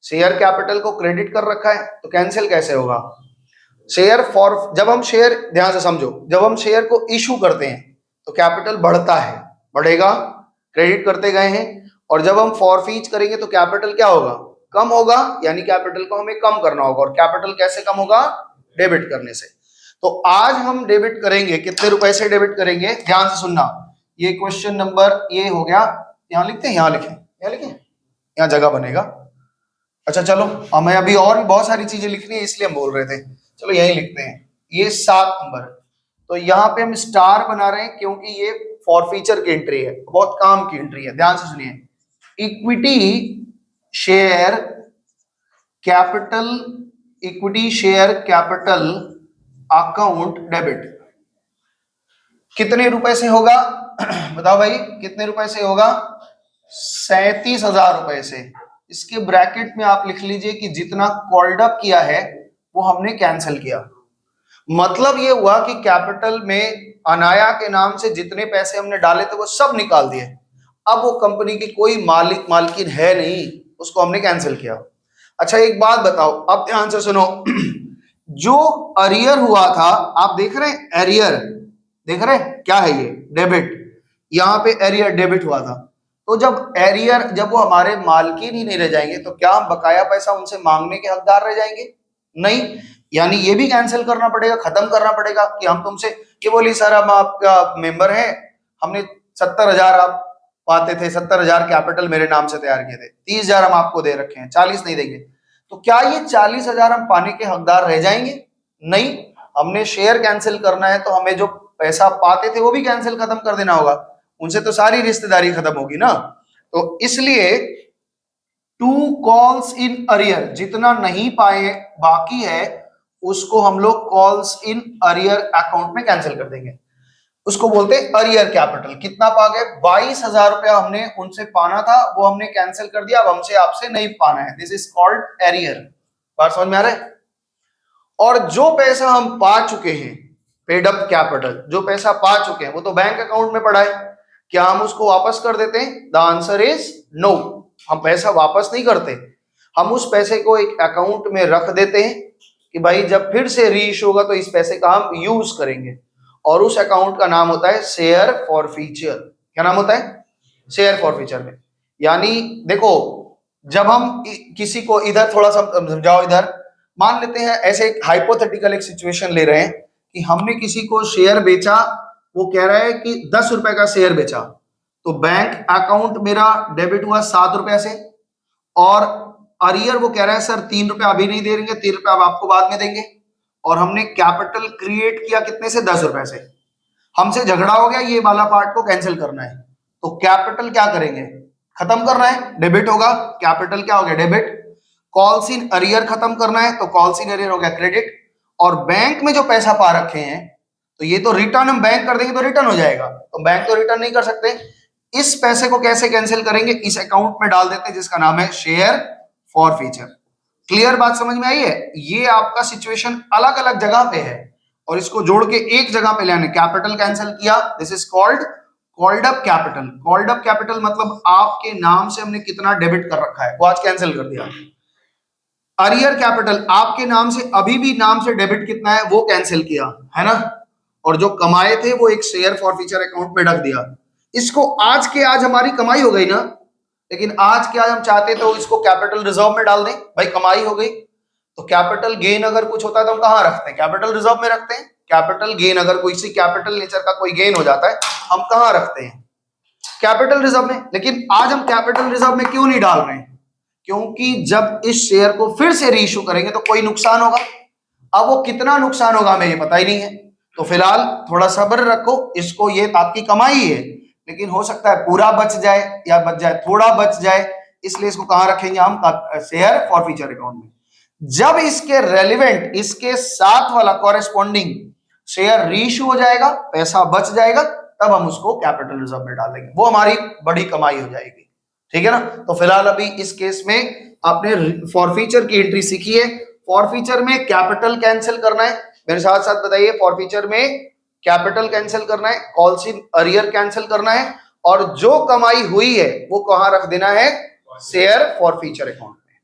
शेयर कैपिटल को क्रेडिट कर रखा है, तो कैंसिल कैसे होगा? शेयर फॉर, जब हम शेयर, ध्यान से समझो, जब हम शेयर को इशू करते हैं तो कैपिटल बढ़ता है, बढ़ेगा, क्रेडिट करते गए हैं। और जब हम फॉरफीच करेंगे तो कैपिटल क्या होगा? कम होगा, यानी कैपिटल को हमें कम करना होगा। और कैपिटल कैसे कम होगा? डेबिट करने से। तो आज हम डेबिट करेंगे, कितने रुपए से डेबिट करेंगे? ध्यान से सुनना। ये क्वेश्चन नंबर ये हो गया, यहां लिखते हैं, यहां लिखें, यहां लिखें, यहां जगह बनेगा। अच्छा चलो, हमें अभी और भी बहुत सारी चीजें लिखनी है, इसलिए हम बोल रहे थे। चलो यही लिखते हैं, ये 7 नंबर। तो यहाँ पे हम स्टार बना रहे हैं, क्योंकि ये फॉरफीचर की एंट्री है, बहुत काम की एंट्री है। ध्यान से सुनिए। Equity share capital, equity share capital account debit कितने रुपए से होगा? बताओ भाई, कितने रुपए से होगा? 37,000 रुपए से। इसके ब्रैकेट में आप लिख लीजिए कि जितना कॉल्ड अप किया है वो हमने कैंसिल किया। मतलब ये हुआ कि कैपिटल में अनाया के नाम से जितने पैसे हमने डाले थे वो सब निकाल दिए। अब वो कंपनी की कोई मालकिन है नहीं, उसको हमने कैंसिल किया। अच्छा एक बात बताओ, अब ध्यान से सुनो। जो अरियर हुआ था, आप देख रहे हैं एरियर, देख रहे हैं क्या है ये? डेबिट। यहाँ पे एरियर डेबिट हुआ था। तो जब एरियर, जब वो हमारे मालकिन ही नहीं रह जाएंगे, तो क्या हम बकाया पैसा उनसे मांगने के हकदार रह जाएंगे? नहीं। यानी ये भी कैंसिल करना पड़ेगा, खत्म करना पड़ेगा कि हम तुमसे ये बोली सर हम आपका मेंबर है, हमने 70,000 आप पाते थे, 70,000 कैपिटल मेरे नाम से तैयार किए थे, 30,000 हम आपको दे रखे हैं, 40 नहीं देंगे। तो क्या ये 40,000 हम पाने के हकदार रह जाएंगे? नहीं। हमने शेयर कैंसिल करना है, तो हमें जो पैसा पाते थे वो भी कैंसिल खत्म कर देना होगा, उनसे तो सारी रिश्तेदारी खत्म होगी ना। तो इसलिए 2 कॉल्स इन अरियर, जितना नहीं पाए बाकी है उसको हम लोग कॉल्स इन अरियर अकाउंट में कैंसिल कर देंगे। उसको बोलते हैं अरियर कैपिटल। कितना पा गए? 22,000 रुपया हमने उनसे पाना था, वो हमने कैंसिल कर दिया, अब हमसे आपसे नहीं पाना है। This is called arrear. बात समझ में आ रहा है? और जो पैसा हम पा चुके हैं, पेड अप कैपिटल, जो पैसा पा चुके हैं वो तो बैंक अकाउंट में पड़ा है, क्या हम उसको वापस कर देते हैं? The answer is no. हम पैसा वापस नहीं करते, हम उस पैसे को एक अकाउंट में रख देते हैं कि भाई जब फिर से रीइश्यू होगा तो इस पैसे का हम यूज करेंगे। और उस अकाउंट का नाम होता है शेयर फॉरफीचर। क्या नाम होता है? शेयर फॉरफीचर में। यानी देखो, जब हम किसी को, इधर थोड़ा सा समझाओ, इधर मान लेते हैं ऐसे एक हाइपोथेटिकल एक सिचुएशन ले रहे हैं कि हमने किसी को शेयर बेचा, वो कह रहा है कि 10 रुपए का शेयर बेचा, तो बैंक अकाउंट मेरा डेबिट हुआ 7 रुपए से, और अरियर वो कह रहा है सर 3 रुपए अभी नहीं दे देंगे, 3 रुपए अब आपको बाद में देंगे, और हमने कैपिटल क्रिएट किया कितने से, 10 रुपए से। हमसे झगड़ा हो गया, ये वाला पार्ट को कैंसिल करना है, तो कैपिटल क्या करेंगे, खत्म करना है, डेबिट होगा, कैपिटल क्या हो गया, डेबिट। कॉल्स इन अरियर खत्म करना है, तो कॉल्स इन अरियर हो गया क्रेडिट। और बैंक में जो पैसा पा रखे हैं, तो ये तो रिटर्न हम बैंक कर देंगे तो रिटर्न हो जाएगा, तो बैंक तो रिटर्न नहीं कर सकते। इस पैसे को कैसे कैंसिल करेंगे, इस अकाउंट में डाल देते हैं जिसका नाम है शेयर फॉरफीचर। क्लियर बात समझ में आई है? ये आपका सिचुएशन अलग अलग जगह पे है और इसको जोड़ के एक जगह पे लाने, कैपिटल कैंसिल किया, this is called up capital. Called up capital मतलब आपके नाम से हमने कितना डेबिट कर रखा है वो आज कैंसिल कर दिया। अरियर कैपिटल आपके नाम से अभी भी नाम से डेबिट कितना है वो कैंसिल किया, है ना, और जो कमाए थे वो एक शेयर फॉरफीचर अकाउंट में रख दिया। इसको आज के आज हमारी कमाई हो गई ना, लेकिन आज के आज हम चाहते तो इसको कैपिटल रिजर्व में डाल दें, भाई कमाई हो गई। तो कैपिटल गेन अगर कुछ होता है तो हम कहां रखते हैं, कैपिटल रिजर्व में रखते हैं। कैपिटल गेन अगर कोई सी कैपिटल नेचर का कोई गेन हो जाता है हम कहां रखते हैं, कैपिटल रिजर्व में। लेकिन आज हम कैपिटल रिजर्व में क्यों नहीं डाल रहे हैं, क्योंकि जब इस शेयर को फिर से रीइश्यू करेंगे तो कोई नुकसान होगा। अब वो कितना नुकसान होगा हमें ये पता ही नहीं है, तो फिलहाल थोड़ा सब्र रखो, इसको, ये आपकी कमाई है लेकिन हो सकता है पूरा बच जाए या बच जाए थोड़ा बच जाए, इसलिए इसको कहां रखेंगे हम, शेयर फॉरफीचर अकाउंट में। जब इसके रेलिवेंट, इसके साथ वाला कॉरेस्पॉन्डिंग शेयर रीइश्यू हो जाएगा, पैसा बच जाएगा, तब हम उसको कैपिटल रिजर्व में डालेंगे, वो हमारी बड़ी कमाई हो जाएगी। ठीक है ना। तो फिलहाल अभी इस केस में आपने फॉरफीचर की एंट्री सीखी है। फॉरफीचर में कैपिटल कैंसिल करना है, मेरे साथ साथ बताइए, फॉरफीचर में कैपिटल कैंसिल करना है, कॉल्स इन अरियर कैंसिल करना है, और जो कमाई हुई है वो कहां रख देना है, शेयर फॉरफीचर अकाउंट में।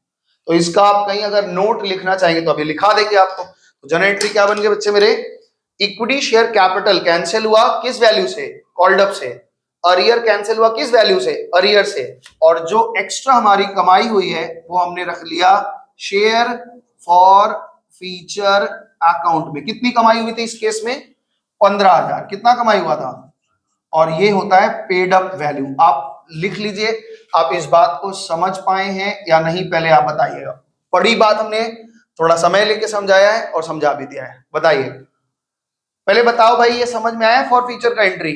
तो इसका आप कहीं अगर नोट लिखना चाहेंगे तो अभी लिखा देंगे आपको। तो जनरल एंट्री क्या बन गया बच्चे मेरे, इक्विटी शेयर कैपिटल कैंसिल हुआ किस वैल्यू से, कॉल्ड अप से। अरियर कैंसिल हुआ किस वैल्यू से, अरियर से। और जो एक्स्ट्रा हमारी कमाई हुई है वो हमने रख लिया शेयर फॉर फीचर अकाउंट में। कितनी कमाई हुई थी इस केस में, 15,000, कितना कमाई हुआ था, और ये होता है पेड अप वैल्यू। आप लिख लीजिए, आप इस बात को समझ पाए हैं या नहीं पहले आप बताइएगा। बड़ी बात हमने थोड़ा समय लेके समझाया है और समझा भी दिया है, बताइए पहले बताओ भाई, ये समझ में आया फॉरफीचर का एंट्री।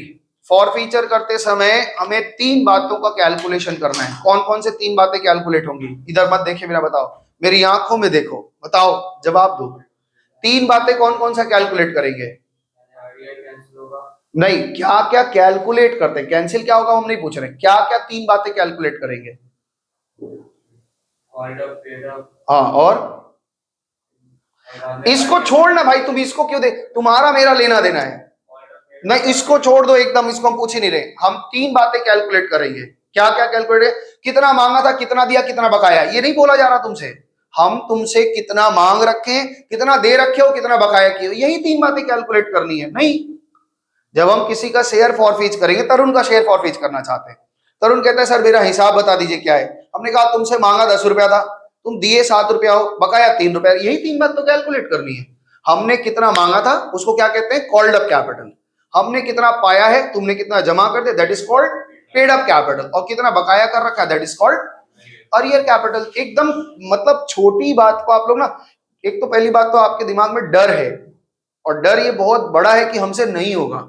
फॉरफीचर करते समय हमें 3 बातों का कैलकुलेशन करना है। कौन कौन से 3 बातें कैलकुलेट होंगी, इधर मत देखिए मेरा, बताओ मेरी आंखों में देखो, बताओ जवाब दो। 3 बातें कौन कौन सा कैलकुलेट करेंगे, नहीं क्या क्या कैलकुलेट करते हैं, कैंसिल क्या होगा हम नहीं पूछ रहे, क्या क्या 3 बातें कैलकुलेट करेंगे। हाँ, और इसको छोड़ना भाई, तुम इसको क्यों दे, तुम्हारा मेरा लेना देना है, नहीं इसको छोड़ दो एकदम, इसको हम पूछ ही नहीं रहे। हम 3 बातें कैलकुलेट करेंगे। क्या क्या कैलकुलेट, कितना मांगा था, कितना दिया, कितना बकाया, ये नहीं बोला जा रहा तुमसे। हम तुमसे कितना मांग रखे, कितना दे रखे हो, कितना बकाया किए हो, यही 3 बातें कैलकुलेट करनी है। नहीं, जब हम किसी का शेयर फॉरफीच करेंगे, तरुण का शेयर फॉरफीच करना चाहते हैं, तरुण कहता है सर मेरा हिसाब बता दीजिए क्या है। हमने कहा तुमसे मांगा 10 रुपया था, तुम दिए 7 रुपया हो, बकाया 3 रुपया, यही 3 बात तो कैलकुलेट करनी है। हमने कितना मांगा था उसको क्या कहते हैं, कॉल्ड अप कैपिटल। हमने कितना पाया है, तुमने कितना जमा कर दिया, that is called paid up capital. और कितना बकाया कर रखा है, that is called arrear capital. एकदम मतलब छोटी बात को आप लोग ना, एक तो पहली बात तो आपके दिमाग में डर है, और डर ये बहुत बड़ा है कि हमसे नहीं होगा,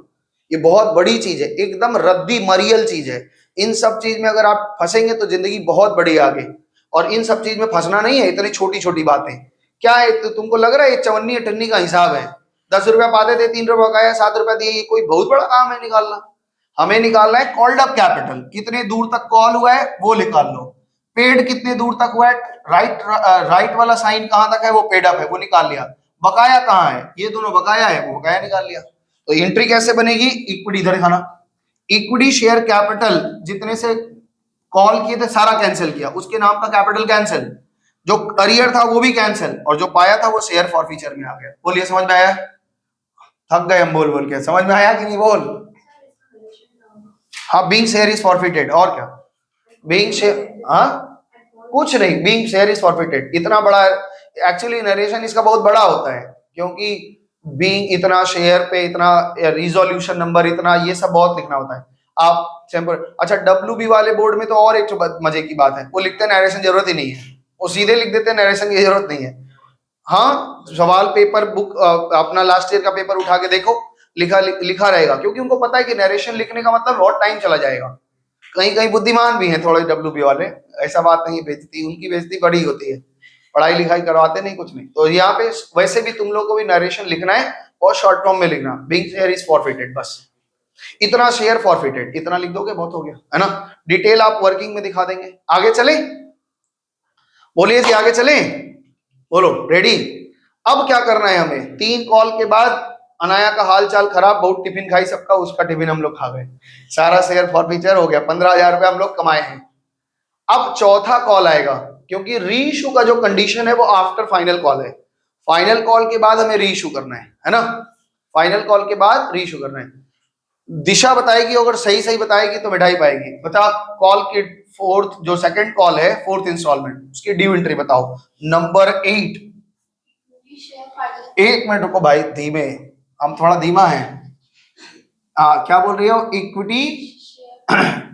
ये बहुत बड़ी चीज है, एकदम रद्दी मरियल चीज है। इन सब चीज में अगर आप फंसेंगे तो जिंदगी बहुत बड़ी आगे, और इन सब चीज में फंसना नहीं है, इतनी छोटी छोटी बातें क्या है। तो तुमको लग रहा है ये 54 अठन्नी का हिसाब है, 10 रुपया पाते थे, 3 रुपया बकाया, 7 रुपया दिए, ये कोई बहुत बड़ा काम है निकालना। हमें निकालना है कॉल्ड अप कैपिटल, कितने दूर तक कॉल हुआ है वो निकाल लो, पेड कितने दूर तक हुआ है, राइट वाला साइन कहां तक है वो पेड अप है, वो निकाल लिया। बकाया कहां है, ये दोनों बकाया है, वो बकाया निकाल लिया। तो एंट्री कैसे बनेगी, इक्विटी इधर खाना, इक्विटी शेयर कैपिटल जितने से कॉल किए थे सारा कैंसिल किया, उसके नाम का कैपिटल कैंसिल, जो अरियर था वो भी कैंसिल, और जो पाया था वो शेयर फॉरफीचर में आ गया। बोलिए समझ में आया, थक गए हम बोल बोल के, समझ में आया कि नहीं बोल। हाँ, बीइंग शेयर इज फॉरफिटेड, और क्या बीइंग शेयर, हाँ कुछ नहीं, बीइंग शेयर इज फॉरफिटेड इतना बड़ा, एक्चुअली नरेशन इसका बहुत बड़ा होता है, क्योंकि बीइंग इतना शेयर पे इतना रिजोल्यूशन नंबर इतना, ये सब बहुत लिखना होता है। आप सिंपल, अच्छा WB वाले बोर्ड में तो और एक मजे की बात है, वो लिखते हैं नरेशन जरूरत ही नहीं है, वो सीधे लिख देते हैं नरेशन की जरूरत नहीं है। हाँ, सवाल पेपर बुक अपना लास्ट ईयर का पेपर उठा के देखो, लिखा रहेगा, क्योंकि उनको पता है कि नरेशन लिखने का मतलब बहुत टाइम चला जाएगा। कहीं कहीं बुद्धिमान भी हैं थोड़े WB वाले, ऐसा बात नहीं, बेइज्जती उनकी बेइज्जती बड़ी होती है, पढ़ाई लिखाई करवाते नहीं कुछ नहीं। तो यहाँ पे वैसे भी तुम लोग को भी नरेशन लिखना है और शॉर्ट फॉर्म में लिखना, बीइंग शेयर इज फॉरफिटेड, बस इतना शेयर फॉरफिटेड इतना लिख दोगे बहुत हो गया, है ना। डिटेल आप वर्किंग में दिखा देंगे। आगे चले, बोलिए जी आगे चले, बोलो रेडी। अब क्या करना है हमें, 3 कॉल के बाद अनाया का हाल चाल खराब, बहुत टिफिन खाई सबका, उसका टिफिन हम लोग खा गए, सारा शेयर फॉरफीचर हो गया, 15,000 रुपए हम लोग कमाए हैं। अब चौथा कॉल आएगा, क्योंकि रीइशू का जो कंडीशन है वो आफ्टर फाइनल कॉल है, फाइनल कॉल के बाद हमें रीइशू करना है ना, फाइनल कॉल के बाद रीइशू करना है। दिशा बताएगी, अगर सही सही बताएगी तो मिठाई पाएगी। बता, कॉल की फोर्थ जो सेकंड कॉल है, फोर्थ इंस्टॉलमेंट, उसकी ड्यू एंट्री बताओ, नंबर 8। एक मिनट रुको भाई, धीमे, हम थोड़ा धीमा है। क्या बोल रही हो, equity,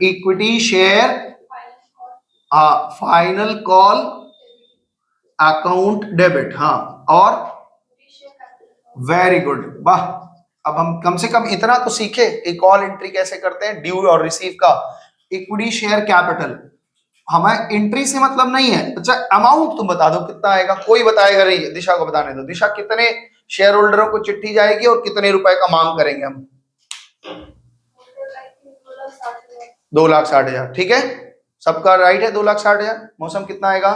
equity share, final call account debit, हाँ, और वेरी गुड, वाह। अब हम कम से कम इतना तो सीखे कि कॉल एंट्री कैसे करते हैं, ड्यू और रिसीव का। इक्विटी शेयर कैपिटल, हमें एंट्री से मतलब नहीं है। अच्छा, अमाउंट तुम बता दो कितना आएगा, कोई बताएगा नहीं, दिशा को बताने दो। दिशा, कितने शेयर होल्डरों को चिट्ठी जाएगी और कितने रुपए का मांग करेंगे हम? 2,60,000, ठीक है, सबका राइट है, 2,60,000। मौसम कितना आएगा?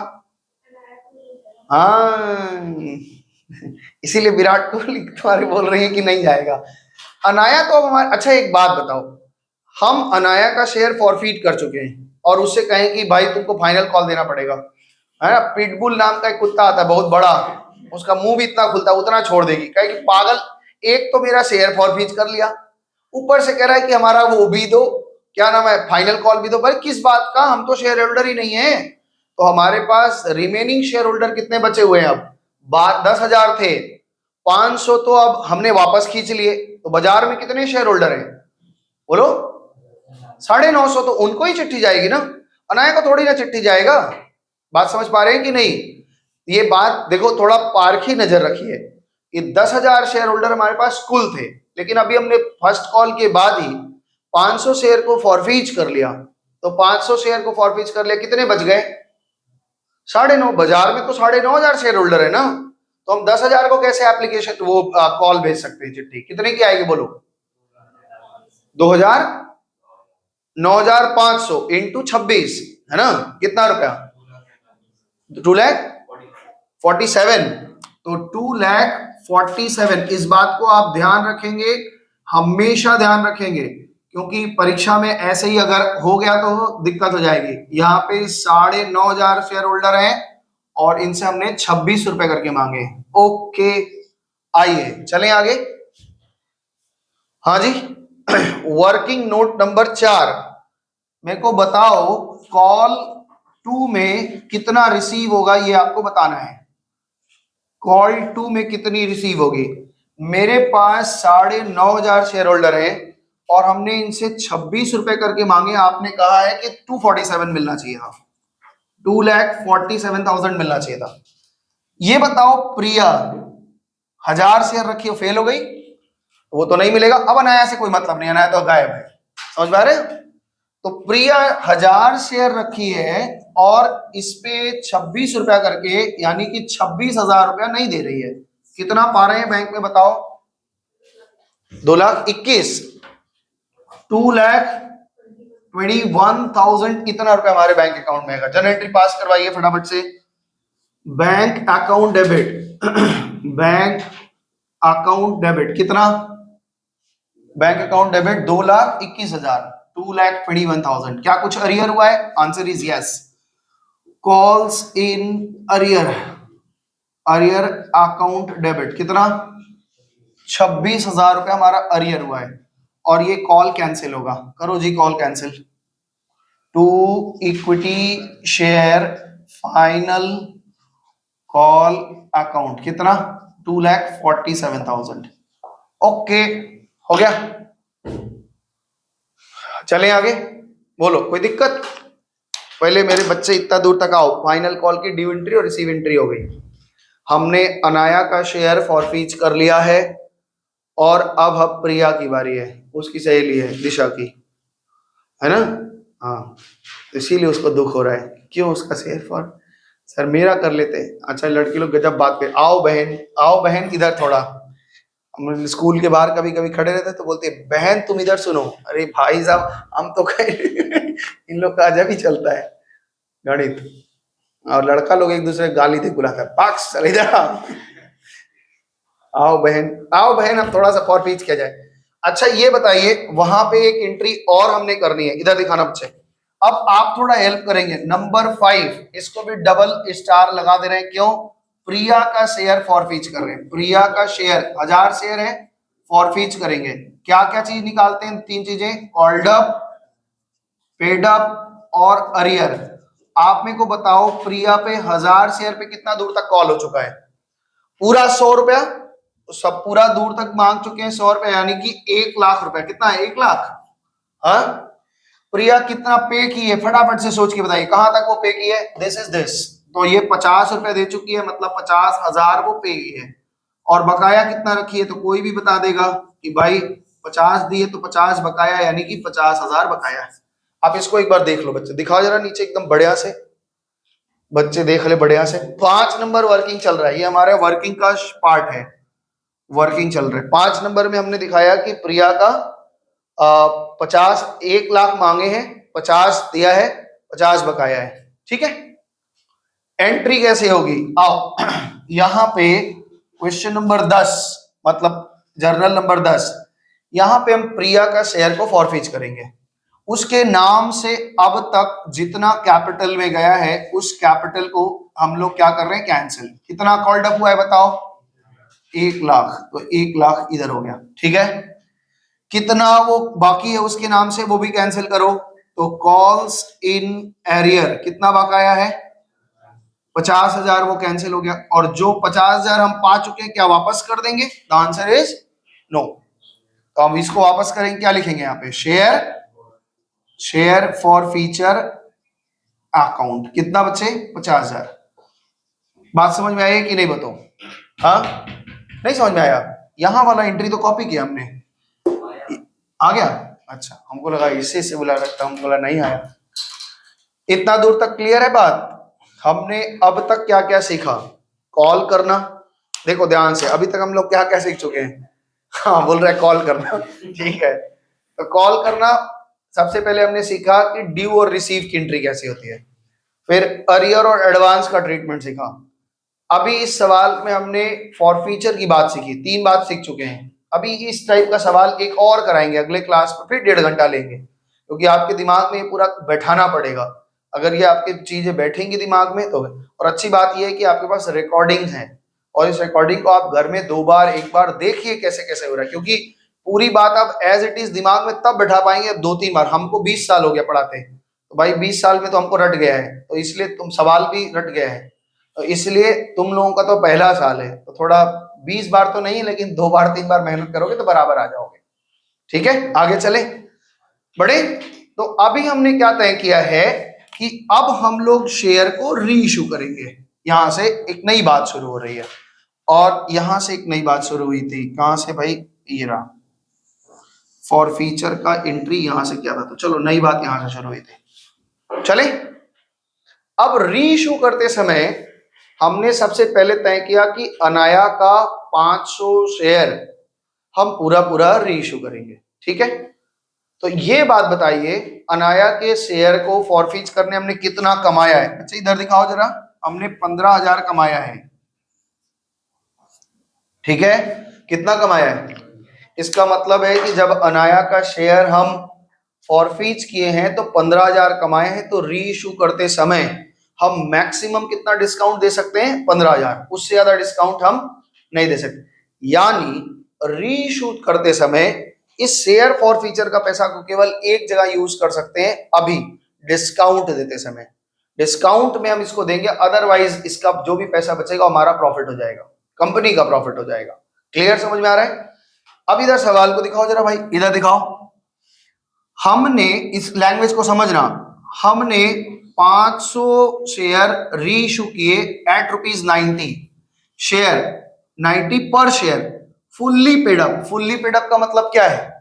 हाँ, इसीलिए विराट कोहली तुम्हारे बोल रही है कि नहीं जाएगा। अनाया तो अब हमारे, अच्छा एक बात बताओ, हम अनाया का शेयर फॉरफीट कर चुके हैं और उससे कहें कि भाई तुमको फाइनल कॉल देना पड़ेगा, है ना। पिटबुल नाम का एक कुत्ता आता है बहुत बड़ा, उसका मुंह भी इतना खुलता है, उतना छोड़ देगी, कहे कि पागल, एक तो मेरा शेयर फॉरफीट कर लिया, ऊपर से कह रहा है कि हमारा वो भी दो, क्या नाम है, फाइनल कॉल भी दो। भाई किस बात का, हम तो शेयर होल्डर ही नहीं है। तो हमारे पास रिमेनिंग शेयर होल्डर कितने बचे हुए हैं? अब बात 10,000 थे, 500 तो अब हमने वापस खींच लिए, तो बाजार में कितने शेयर होल्डर हैं बोलो? 950, तो उनको ही चिट्ठी जाएगी ना, अनाया को थोड़ी ना चिट्ठी जाएगा। बात समझ पा रहे हैं कि नहीं? ये बात देखो, थोड़ा पारखी नजर रखिए। ये 10,000 शेयर होल्डर हमारे पास कुल थे, लेकिन अभी हमने फर्स्ट कॉल के बाद ही 500 शेयर को फॉरफीच कर लिया। तो 500 शेयर को फॉरफीच कर लिया, कितने बच गए? 9.5। बाजार में तो 9,500 शेयर होल्डर है ना, तो हम 10,000 को कैसे एप्लीकेशन वो कॉल भेज सकते हैं? चिट्ठी कितने की आएगी बोलो? 2,000, 9,500 इंटू 26, है ना, कितना रुपया? 2,47,000। तो 2,47,000, इस बात को आप ध्यान रखेंगे, हमेशा ध्यान रखेंगे, क्योंकि परीक्षा में ऐसे ही अगर हो गया तो दिक्कत हो जाएगी। यहाँ पे 9,500 शेयर होल्डर हैं और इनसे हमने 26 रुपए करके मांगे। ओके, आइए चलें आगे। हाँ जी, वर्किंग नोट नंबर 4, मेरे को बताओ कॉल 2 में कितना रिसीव होगा, ये आपको बताना है। कॉल 2 में कितनी रिसीव होगी? मेरे पास 9,500 शेयर होल्डर हैं और हमने इनसे 26 रुपए करके मांगे। आपने कहा है कि 247 मिलना चाहिए था, 2,47,000 मिलना चाहिए था। ये बताओ प्रिया 1,000 शेयर रखी हो, फेल हो गई, वो तो नहीं मिलेगा। अब अनाया से कोई मतलब नहीं, अनाया तो गायब है, समझ पा रहे हो? तो प्रिया 1,000 शेयर रखी है और इस पे 26 रुपया करके, यानी कि 26,000 रुपया नहीं दे रही है। कितना पा रहे हैं बैंक में बताओ? 2,21,000, 2,21,000 इतना रुपया हमारे बैंक अकाउंट में है। जनरल एंट्री पास करवाइए फटाफट से। Bank account debit, bank account debit कितना? Bank account debit 2,21,000, 2,21,000। क्या कुछ अरियर हुआ है? Answer is yes. Calls in arrear, arrear account debit कितना? 26,000 रुपया हमारा अरियर हुआ है और ये कॉल कैंसिल होगा। करो जी call cancel. To equity share final call account कितना 2,47,000। ओके हो गया। चलें आगे, बोलो कोई दिक्कत। पहले मेरे बच्चे इतना दूर तक आओ। फाइनल कॉल की ड्यू एंट्री और रिसीव एंट्री हो गई। हमने अनाया का शेयर फॉरफीच कर लिया है और अब प्रिया की बारी है, उसकी सहेली है दिशा की, है ना। हाँ, इसीलिए उसको दुख हो रहा है, क्यों उसका शेयर फॉर, सर मेरा कर लेते। अच्छा लड़की लोग गजब बात पे, आओ बहन इधर थोड़ा। हम स्कूल के बाहर कभी कभी खड़े रहते तो बोलते बहन तुम इधर सुनो। अरे भाई साहब हम तो कहे इन लोग का अजब ही चलता है गणित। और लड़का लोग एक दूसरे गाली दे बुलाता है, पाक्स चले जा। आओ बहन अब थोड़ा सा फॉरफीच किया जाए। अच्छा ये बताइए, वहां पे एक एंट्री और हमने करनी है, इधर दिखाना बच्चे। अब आप थोड़ा हेल्प करेंगे। नंबर 5 इसको भी डबल स्टार लगा दे रहे हैं, क्यों? प्रिया का शेयर फॉरफीच कर रहे हैं। प्रिया का शेयर 1000 शेयर है, फॉरफीच करेंगे। क्या क्या चीज निकालते हैं? 3 चीजें, कॉल्ड अप, पेड अप और अरियर। आप मेरे को बताओ प्रिया पे 1000 शेयर पे कितना दूर तक कॉल हो चुका है? पूरा 100 रुपया, सब पूरा दूर तक मांग चुके हैं 100 रुपया, यानी कि 1,00,000 रुपया। कितना है? 1,00,000। हाँ, प्रिया कितना पे की है? फटाफट से सोच के बताइए कहां तक वो पे की है। दिस इज दिस, तो ये 50 रुपया दे चुकी है, मतलब 50,000 वो पे की है। और बकाया कितना रखी है? तो कोई भी बता देगा कि भाई 50 दिए तो 50 बकाया, यानी कि 50,000 बकाया है। आप इसको एक बार देख लो बच्चे, दिखाओ जरा नीचे एकदम बढ़िया से, बच्चे देख ले बढ़िया से। 5 नंबर वर्किंग चल रहा है, ये हमारे वर्किंग का पार्ट है, वर्किंग चल रहा है। 5 नंबर में हमने दिखाया कि प्रिया का 50 1,00,000 मांगे हैं, 50 दिया है, 50 बकाया है। ठीक है, एंट्री कैसे होगी? आओ यहां पे क्वेश्चन नंबर 10, मतलब जर्नल नंबर 10, यहां पे हम प्रिया का शेयर को फॉरफीच करेंगे। उसके नाम से अब तक जितना कैपिटल में गया है उस कैपिटल को हम लोग क्या कर रहे हैं? कैंसिल। कितना कॉल्ड अप हुआ है बताओ? 1,00,000, तो 1,00,000 इधर हो गया। ठीक है, कितना वो बाकी है उसके नाम से वो भी कैंसिल करो। तो कॉल्स इन एरियर कितना बकाया है? 50,000, वो कैंसिल हो गया। और जो 50,000 हम पा चुके हैं क्या वापस कर देंगे? The answer is no. तो हम इसको वापस करेंगे, क्या लिखेंगे यहाँ पे? Share forfeiture account. कितना बच्चे? 50,000। बात समझ में आई कि नहीं बताओ? हाँ, नहीं समझ में आया? यहां वाला एंट्री तो कॉपी किया हमने, आ गया। अच्छा, हमको लगा इसी से बुला रखता, हमको लगा नहीं आया। इतना दूर तक क्लियर है बात? हमने अब तक क्या क्या सीखा? कॉल करना, देखो ध्यान से, अभी तक हम लोग क्या क्या सीख चुके हैं? हाँ बोल रहे कॉल करना, ठीक है। तो कॉल करना सबसे पहले हमने सीखा कि ड्यू और रिसीव की एंट्री कैसी होती है। फिर अरियर और एडवांस का ट्रीटमेंट सीखा। अभी इस सवाल में हमने फॉरफीचर की बात सीखी, 3 बात सीख चुके हैं। अभी इस टाइप का सवाल एक और कराएंगे अगले क्लास में, फिर 1.5 घंटा लेंगे, क्योंकि आपके दिमाग में ये पूरा बैठाना पड़ेगा। अगर ये आपकी चीजें बैठेंगी दिमाग में तो। और अच्छी बात ये है कि आपके पास रिकॉर्डिंग है, और इस रिकॉर्डिंग को आप घर में 2 बार 1 बार देखिए कैसे कैसे हो रहा है, क्योंकि पूरी बात आप एज इट इज दिमाग में तब बैठा पाएंगे 2-3 बार। हमको 20 साल हो गया पढ़ाते, तो भाई 20 साल में तो हमको रट गया है, तो इसलिए तुम सवाल भी रट गया है, तो इसलिए तुम लोगों का तो पहला साल है, तो थोड़ा 20 बार तो नहीं, लेकिन 2 बार 3 बार मेहनत करोगे तो बराबर आ जाओगे। ठीक है, आगे चले बड़े। तो अभी हमने क्या तय किया है कि अब हम लोग शेयर को री इशू करेंगे। यहां से एक नई बात शुरू हो रही है, और यहां से एक नई बात शुरू हुई थी, कहां से भाई? ये रहा, फॉर फीचर का एंट्री यहां से किया था। तो चलो नई बात यहां से शुरू हुई थी, चले। अब री इशू करते समय हमने सबसे पहले तय किया कि अनाया का 500 शेयर हम पूरा पूरा री इशू करेंगे। ठीक है, तो ये बात बताइए, अनाया के शेयर को फॉरफीच करने हमने कितना कमाया है? अच्छा इधर दिखाओ जरा, हमने 15,000 कमाया है। ठीक है, कितना कमाया है? इसका मतलब है कि जब अनाया का शेयर हम फॉरफीच किए हैं तो 15,000 कमाए हैं, तो री इशू करते समय हम मैक्सिमम कितना डिस्काउंट दे सकते हैं? 15,000, उससे ज्यादा डिस्काउंट हम नहीं दे सकते। यानी री इशू करते समय इस शेयर फॉरफीचर का पैसा को केवल एक जगह यूज कर सकते हैं, अभी डिस्काउंट देते समय। डिस्काउंट में हम इसको देंगे, अदरवाइज इसका जो भी पैसा बचेगा हमारा प्रॉफिट हो जाएगा, कंपनी का प्रॉफिट हो जाएगा। क्लियर, समझ में आ रहा है? अब इधर सवाल को दिखाओ जरा भाई, इधर दिखाओ। हमने इस लैंग्वेज को समझना, हमने 500 शेयर री इशू किए एट ₹90 शेयर, 90 पर share, fully paid up. Fully paid up का मतलब क्या है?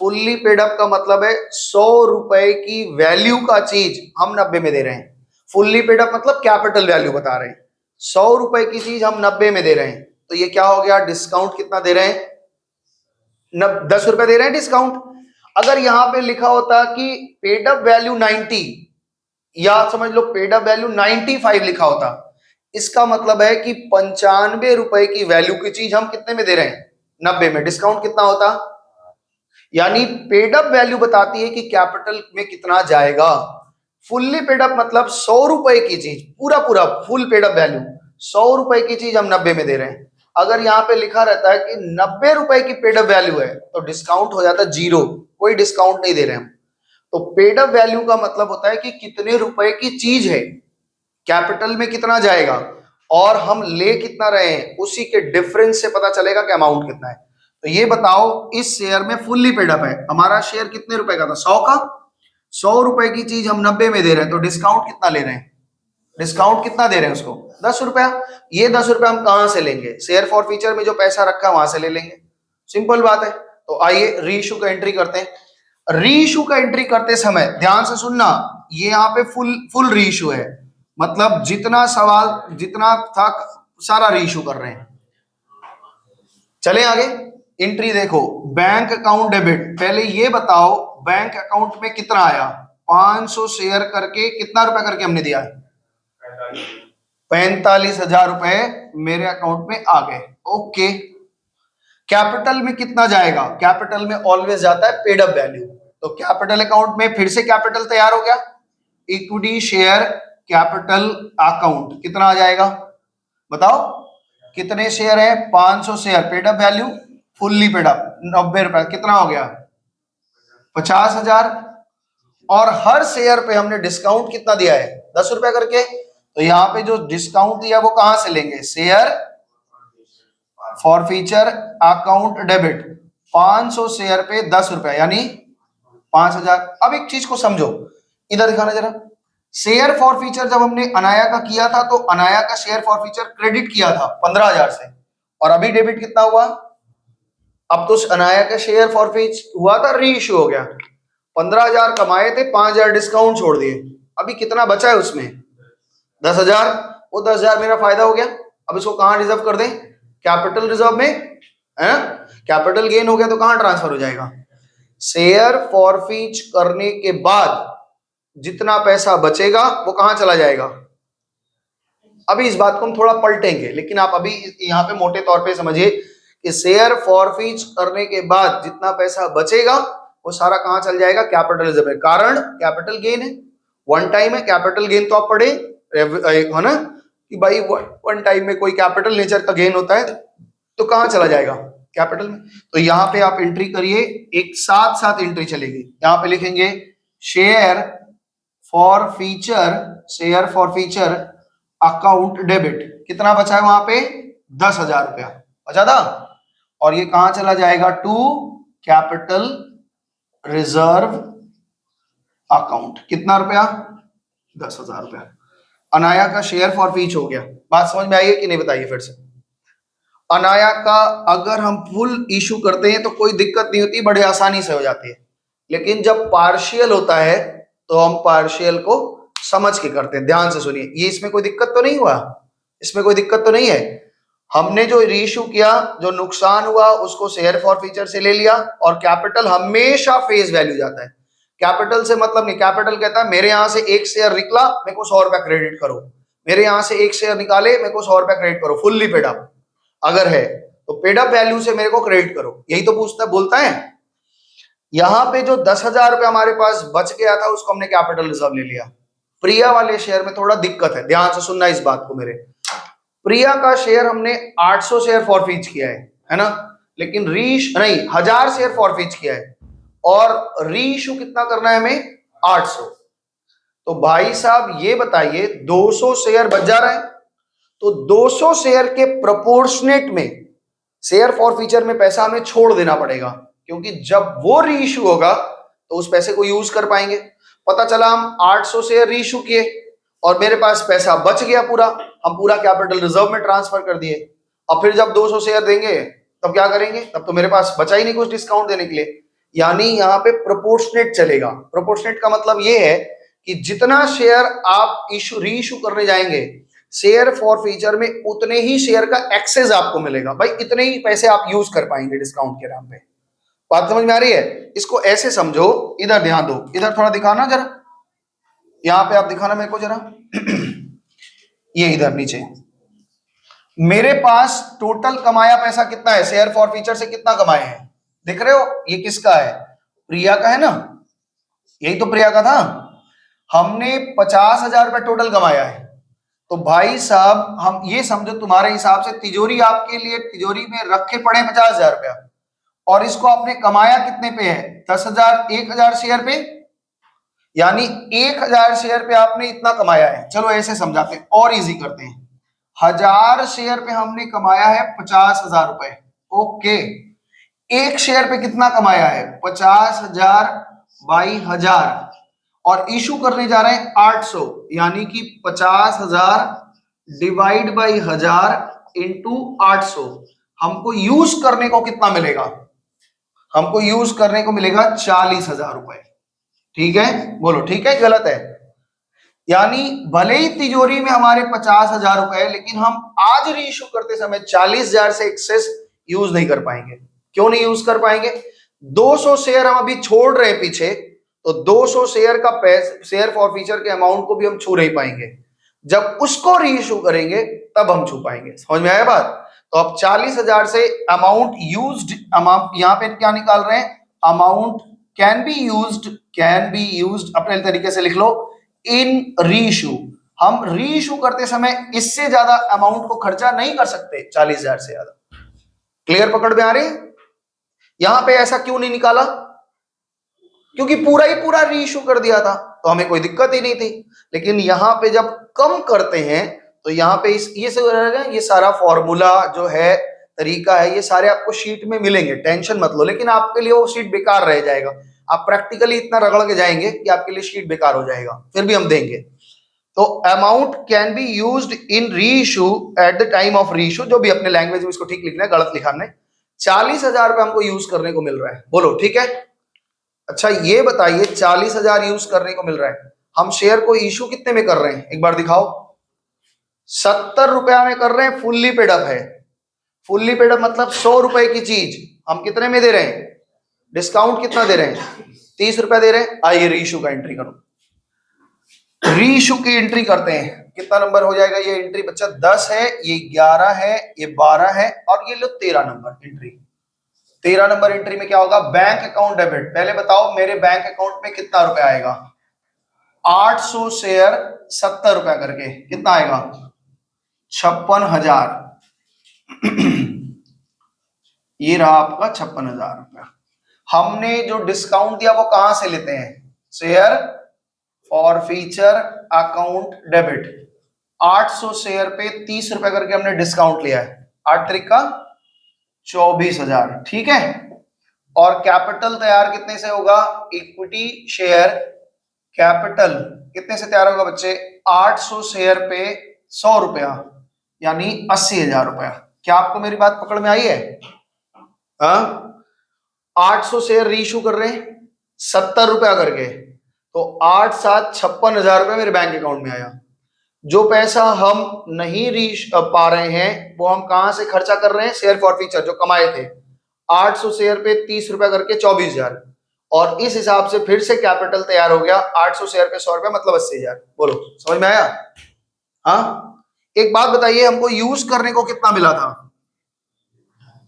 फुल्ली पेड अप का मतलब है 100 रुपए की वैल्यू का चीज हम 90 में दे रहे हैं। फुल्ली पेड अप मतलब कैपिटल वैल्यू बता रहे हैं, 100 रुपए की चीज हम 90 में दे रहे हैं, तो ये क्या हो गया? डिस्काउंट कितना दे रहे हैं? 10 रुपए दे रहे हैं डिस्काउंट। अगर यहां पे लिखा होता कि पेड अप वैल्यू 90, या समझ लो पेड अप वैल्यू 95 लिखा होता, इसका मतलब है कि 95 रुपए की वैल्यू की चीज हम कितने में दे रहे हैं? 90 में। डिस्काउंट कितना होता? यानी पेड अप वैल्यू बताती है कि कैपिटल में कितना जाएगा। फुल्ली पेड अप मतलब 100 रुपए की चीज, पूरा पूरा फुल पेड अप वैल्यू 100 रुपए की चीज हम 90 में दे रहे हैं। अगर यहाँ पे लिखा रहता है कि 90 रुपए की पेड अप वैल्यू है, तो डिस्काउंट हो जाता जीरो, कोई डिस्काउंट नहीं दे रहे हम। तो पेड अप वैल्यू का मतलब होता है कि कितने रुपए की चीज है, कैपिटल में कितना जाएगा, और हम ले कितना रहे हैं, उसी के डिफरेंस से पता चलेगा कि अमाउंट कितना है। तो ये बताओ, इस शेयर में फुल्ली पेड अप है, हमारा शेयर कितने रुपए का था? 100 का। 100 रुपए की चीज हम 90 में दे रहे हैं, तो डिस्काउंट कितना ले रहे हैं? डिस्काउंट कितना दे रहे हैं उसको? 10 रुपया। ये 10 रुपया हम कहां से लेंगे? शेयर फॉर फीचर में जो पैसा रखा है वहां से ले लेंगे, सिंपल बात है। तो आइए री इशू का एंट्री करते हैं। री इशू का एंट्री करते समय ध्यान से सुनना, ये यहाँ पे फुल री इशू है, मतलब जितना सवाल जितना था सारा री इशू कर रहे हैं। चले आगे, एंट्री देखो, बैंक अकाउंट डेबिट। पहले ये बताओ बैंक अकाउंट में कितना आया? 500 शेयर करके कितना रुपए करके हमने दिया है? 45,000 रुपए मेरे अकाउंट में आ गए। ओके, कैपिटल में कितना जाएगा? कैपिटल में ऑलवेज जाता है पेड अप वैल्यू, तो कैपिटल अकाउंट में फिर से कैपिटल तैयार हो गया, इक्विटी शेयर कैपिटल अकाउंट कितना आ जाएगा? बताओ कितने शेयर है? 500 share, paid up value fully paid up 90 रुपए, कितना हो गया? 50,000। और हर शेयर पे हमने डिस्काउंट कितना दिया है? 10 रुपए करके। तो यहाँ पे जो डिस्काउंट दिया वो कहां से लेंगे? Share forfeiture account debit, 500 share पे 10 रुपए यानी 5,000। अब एक चीज को समझो, इधर दिखाना जरा। शेयर फॉर फीचर जब हमने अनाया का किया था, तो अनाया का शेयर फॉर फीचर क्रेडिट किया था 15,000 से, और अभी डेबिट कितना हुआ? अब तो अनाया का शेयर फॉर फीचर हुआ था, री इश्यू हो गया, 15,000 कमाए थे, 5,000 डिस्काउंट छोड़ दिए, अभी कितना बचा है उसमें? 10,000। वो 10,000 मेरा फायदा हो गया। अब इसको कहां रिजर्व कर दें? कैपिटल रिजर्व में, है? कैपिटल गेन हो गया तो कहां ट्रांसफर हो जाएगा? शेयर फॉरफीच करने के बाद जितना पैसा बचेगा वो कहां चला जाएगा? अभी इस बात को हम थोड़ा पलटेंगे, लेकिन आप अभी यहां पे मोटे तौर पे समझिए कि शेयर फॉरफीच करने के बाद जितना पैसा बचेगा वो सारा कहां चल जाएगा? कैपिटल रिजर्व में। कारण कैपिटल गेन है, वन टाइम है। कैपिटल गेन तो आप पढ़े है ना कि भाई वन टाइम में कोई कैपिटल नेचर का गेन होता है, तो कहां चला जाएगा? कैपिटल में। तो यहां पे आप एंट्री करिए, एक साथ साथ एंट्री चलेगी। यहां पे लिखेंगे share forfeiture account debit, कितना बचा है वहां पे? 10,000 रुपया बचा था, और ये कहां चला जाएगा? To capital reserve account. कितना रुपया? 10,000 रुपया। अनाया का शेयर फॉर फीच हो गया। बात समझ में आई है कि नहीं, बताइए फिर से। अनाया का अगर हम फुल इशू करते हैं तो कोई दिक्कत नहीं होती, बड़े आसानी से हो जाती है, लेकिन जब पार्शियल होता है तो हम पार्शियल को समझ के करते हैं। ध्यान से सुनिए, ये इसमें कोई दिक्कत तो नहीं हुआ, इसमें कोई दिक्कत तो नहीं है। हमने जो रीइशू किया, जो नुकसान हुआ उसको शेयर फॉर फीचर से ले लिया, और कैपिटल हमेशा फेस वैल्यू जाता है। कैपिटल से मतलब नहीं, कैपिटल कहता है मेरे यहां से एक शेयर निकला, मेरे को 100 रुपया क्रेडिट करो, मेरे यहां से एक शेयर निकाले, मेरे को 100 रुपया क्रेडिट करो, फुल्ली पेड अप अगर है तो पेड अप वैल्यू से मेरे को क्रेडिट करो, यही तो पूछता बोलता है। यहां पे जो 10,000 रुपया हमारे पास बच गया था उसको हमने कैपिटल रिजर्व ले लिया। प्रिया वाले शेयर में थोड़ा दिक्कत है, ध्यान से सुनना इस बात को मेरे। प्रिया का शेयर हमने 800 शेयर फॉरफीच किया है ना, लेकिन रीश नहीं 1000 शेयर फॉरफीच किया है, और री इशू कितना करना है हमें? 800। तो भाई साहब ये बताइए 200 शेयर बच जा रहे हैं, तो 200 शेयर के प्रोपोर्शनेट में शेयर फॉर फ्यूचर में पैसा हमें छोड़ देना पड़ेगा, क्योंकि जब वो री इशू होगा तो उस पैसे को यूज कर पाएंगे। पता चला हम 800 शेयर री इशू किए और मेरे पास पैसा बच गया पूरा, हम पूरा कैपिटल रिजर्व में ट्रांसफर कर दिए। अब फिर जब 200 शेयर देंगे तब क्या करेंगे, तब तो मेरे पास बचा ही नहीं कुछ डिस्काउंट देने के लिए। यानी यहाँ पे प्रोपोर्शनेट चलेगा। प्रोपोर्शनेट का मतलब ये है कि जितना शेयर आप री इशू करने जाएंगे शेयर फॉर फ्यूचर में उतने ही शेयर का एक्सेस आपको मिलेगा। भाई इतने ही पैसे आप यूज कर पाएंगे डिस्काउंट के नाम पे। बात समझ में आ रही है? इसको ऐसे समझो, इधर ध्यान दो, इधर थोड़ा दिखाना जरा, यहां पे आप दिखाना मेरे को जरा ये इधर नीचे मेरे पास टोटल कमाया पैसा कितना है, शेयर फॉर फ्यूचर से कितना कमाए हैं देख रहे हो? ये किसका है? प्रिया का है ना, यही तो प्रिया का था। हमने 50,000 रुपए टोटल कमाया है। तो भाई साहब हम ये समझो तुम्हारे हिसाब से तिजोरी आपके लिए तिजोरी में रखे पड़े 50,000 रुपया, और इसको आपने कमाया कितने पे है? 10,000, 1,000 शेयर पे, यानी 1,000 शेयर पे आपने इतना कमाया है। चलो ऐसे समझाते हैं और इजी करते हैं। 1,000 शेयर पे हमने कमाया है 50,000 रुपए। ओके, एक शेयर पे कितना कमाया है? 50,000 बाई 1,000, और इशू करने जा रहे हैं 800, यानी कि 50,000 डिवाइड बाई 1,000 इंटू 800। हमको यूज करने को कितना मिलेगा? हमको यूज करने को मिलेगा 40,000 रुपए। ठीक है, बोलो ठीक है गलत है? यानी भले ही तिजोरी में हमारे 50,000 रुपए, लेकिन हम आज री इशू करते समय 40,000 से एक्सेस यूज नहीं कर पाएंगे। क्यों नहीं यूज कर पाएंगे? 200 शेयर हम अभी छोड़ रहे हैं पीछे, तो 200 शेयर का शेयर फॉर फ्यूचर के अमाउंट को भी हम छू नहीं पाएंगे। जब उसको री इशू करेंगे तब हम छू पाएंगे। समझ में आया बात? तो अब 40,000 से अमाउंट यूज्ड, अमाउंट यहां पे क्या निकाल रहे हैं? अमाउंट कैन बी यूज्ड अपने तरीके से लिख लो, इन री इशू। हम री इशू करते समय इससे ज्यादा अमाउंट को खर्चा नहीं कर सकते, 40,000 से ज्यादा। क्लियर पकड़ में आ रही है? यहां पे ऐसा क्यों नहीं निकाला? क्योंकि पूरा ही पूरा री इशू कर दिया था, तो हमें कोई दिक्कत ही नहीं थी। लेकिन यहां पे जब कम करते हैं तो यहाँ पे ये सारा फॉर्मूला जो है, तरीका है, ये सारे आपको शीट में मिलेंगे, टेंशन मत लो। लेकिन आपके लिए वो शीट बेकार रह जाएगा, आप प्रैक्टिकली इतना रगड़ के जाएंगे कि आपके लिए शीट बेकार हो जाएगा, फिर भी हम देंगे। तो amount can be used in reissue at the time of reissue, जो भी अपने लैंग्वेज में इसको ठीक लिखना है, गलत लिखा हमने। 40,000 रुपए हमको यूज करने को मिल रहा है, बोलो ठीक है? अच्छा ये बताइए 40,000 यूज करने को मिल रहा है, हम शेयर को इशू कितने में कर रहे हैं एक बार दिखाओ? 70 रुपया में कर रहे हैं, फुल्ली पेड अप है। फुल्ली पेड अप मतलब 100 रुपए की चीज हम कितने में दे रहे हैं? डिस्काउंट कितना दे रहे हैं? 30 रुपया दे रहे हैं। आइए री इशू का एंट्री करो, री इशू की एंट्री करते हैं। कितना नंबर हो जाएगा ये एंट्री बच्चा? 10 है, ये 11 है, ये 12 है, और ये लो 13 नंबर एंट्री। 13 नंबर एंट्री में क्या होगा? Bank account debit. पहले बताओ मेरे बैंक अकाउंट में कितना रुपया आएगा? 800 शेयर 70 रुपया करके कितना आएगा? 56,000। ये रहा आपका 56,000 रुपया। हमने जो डिस्काउंट दिया वो कहां से लेते हैं? Share for future account debit. 800 share पे 30 रुपए करके हमने डिस्काउंट लिया है, 8 तरीक का 24,000। ठीक है, और कैपिटल तैयार कितने से होगा? इक्विटी शेयर कैपिटल कितने से तैयार होगा बच्चे? 800 शेयर पे 100 रुपया, यानी 80,000 रुपया। क्या आपको मेरी बात पकड़ में आई है? 800 शेयर रीइश्यू कर रहे हैं 70 रुपया करके, तो 8 7 56,000 रुपया मेरे बैंक अकाउंट में आया। जो पैसा हम नहीं रीच पा रहे हैं वो हम कहां से खर्चा कर रहे हैं? शेयर फॉर फ्यूचर जो कमाए थे। 800 शेयर पे 30 रुपया करके 24,000, और इस हिसाब से फिर से कैपिटल तैयार हो गया। 800 शेयर पे 100 रुपया मतलब 80,000। बोलो समझ में आया? हाँ, एक बात बताइए, हमको यूज करने को कितना मिला था?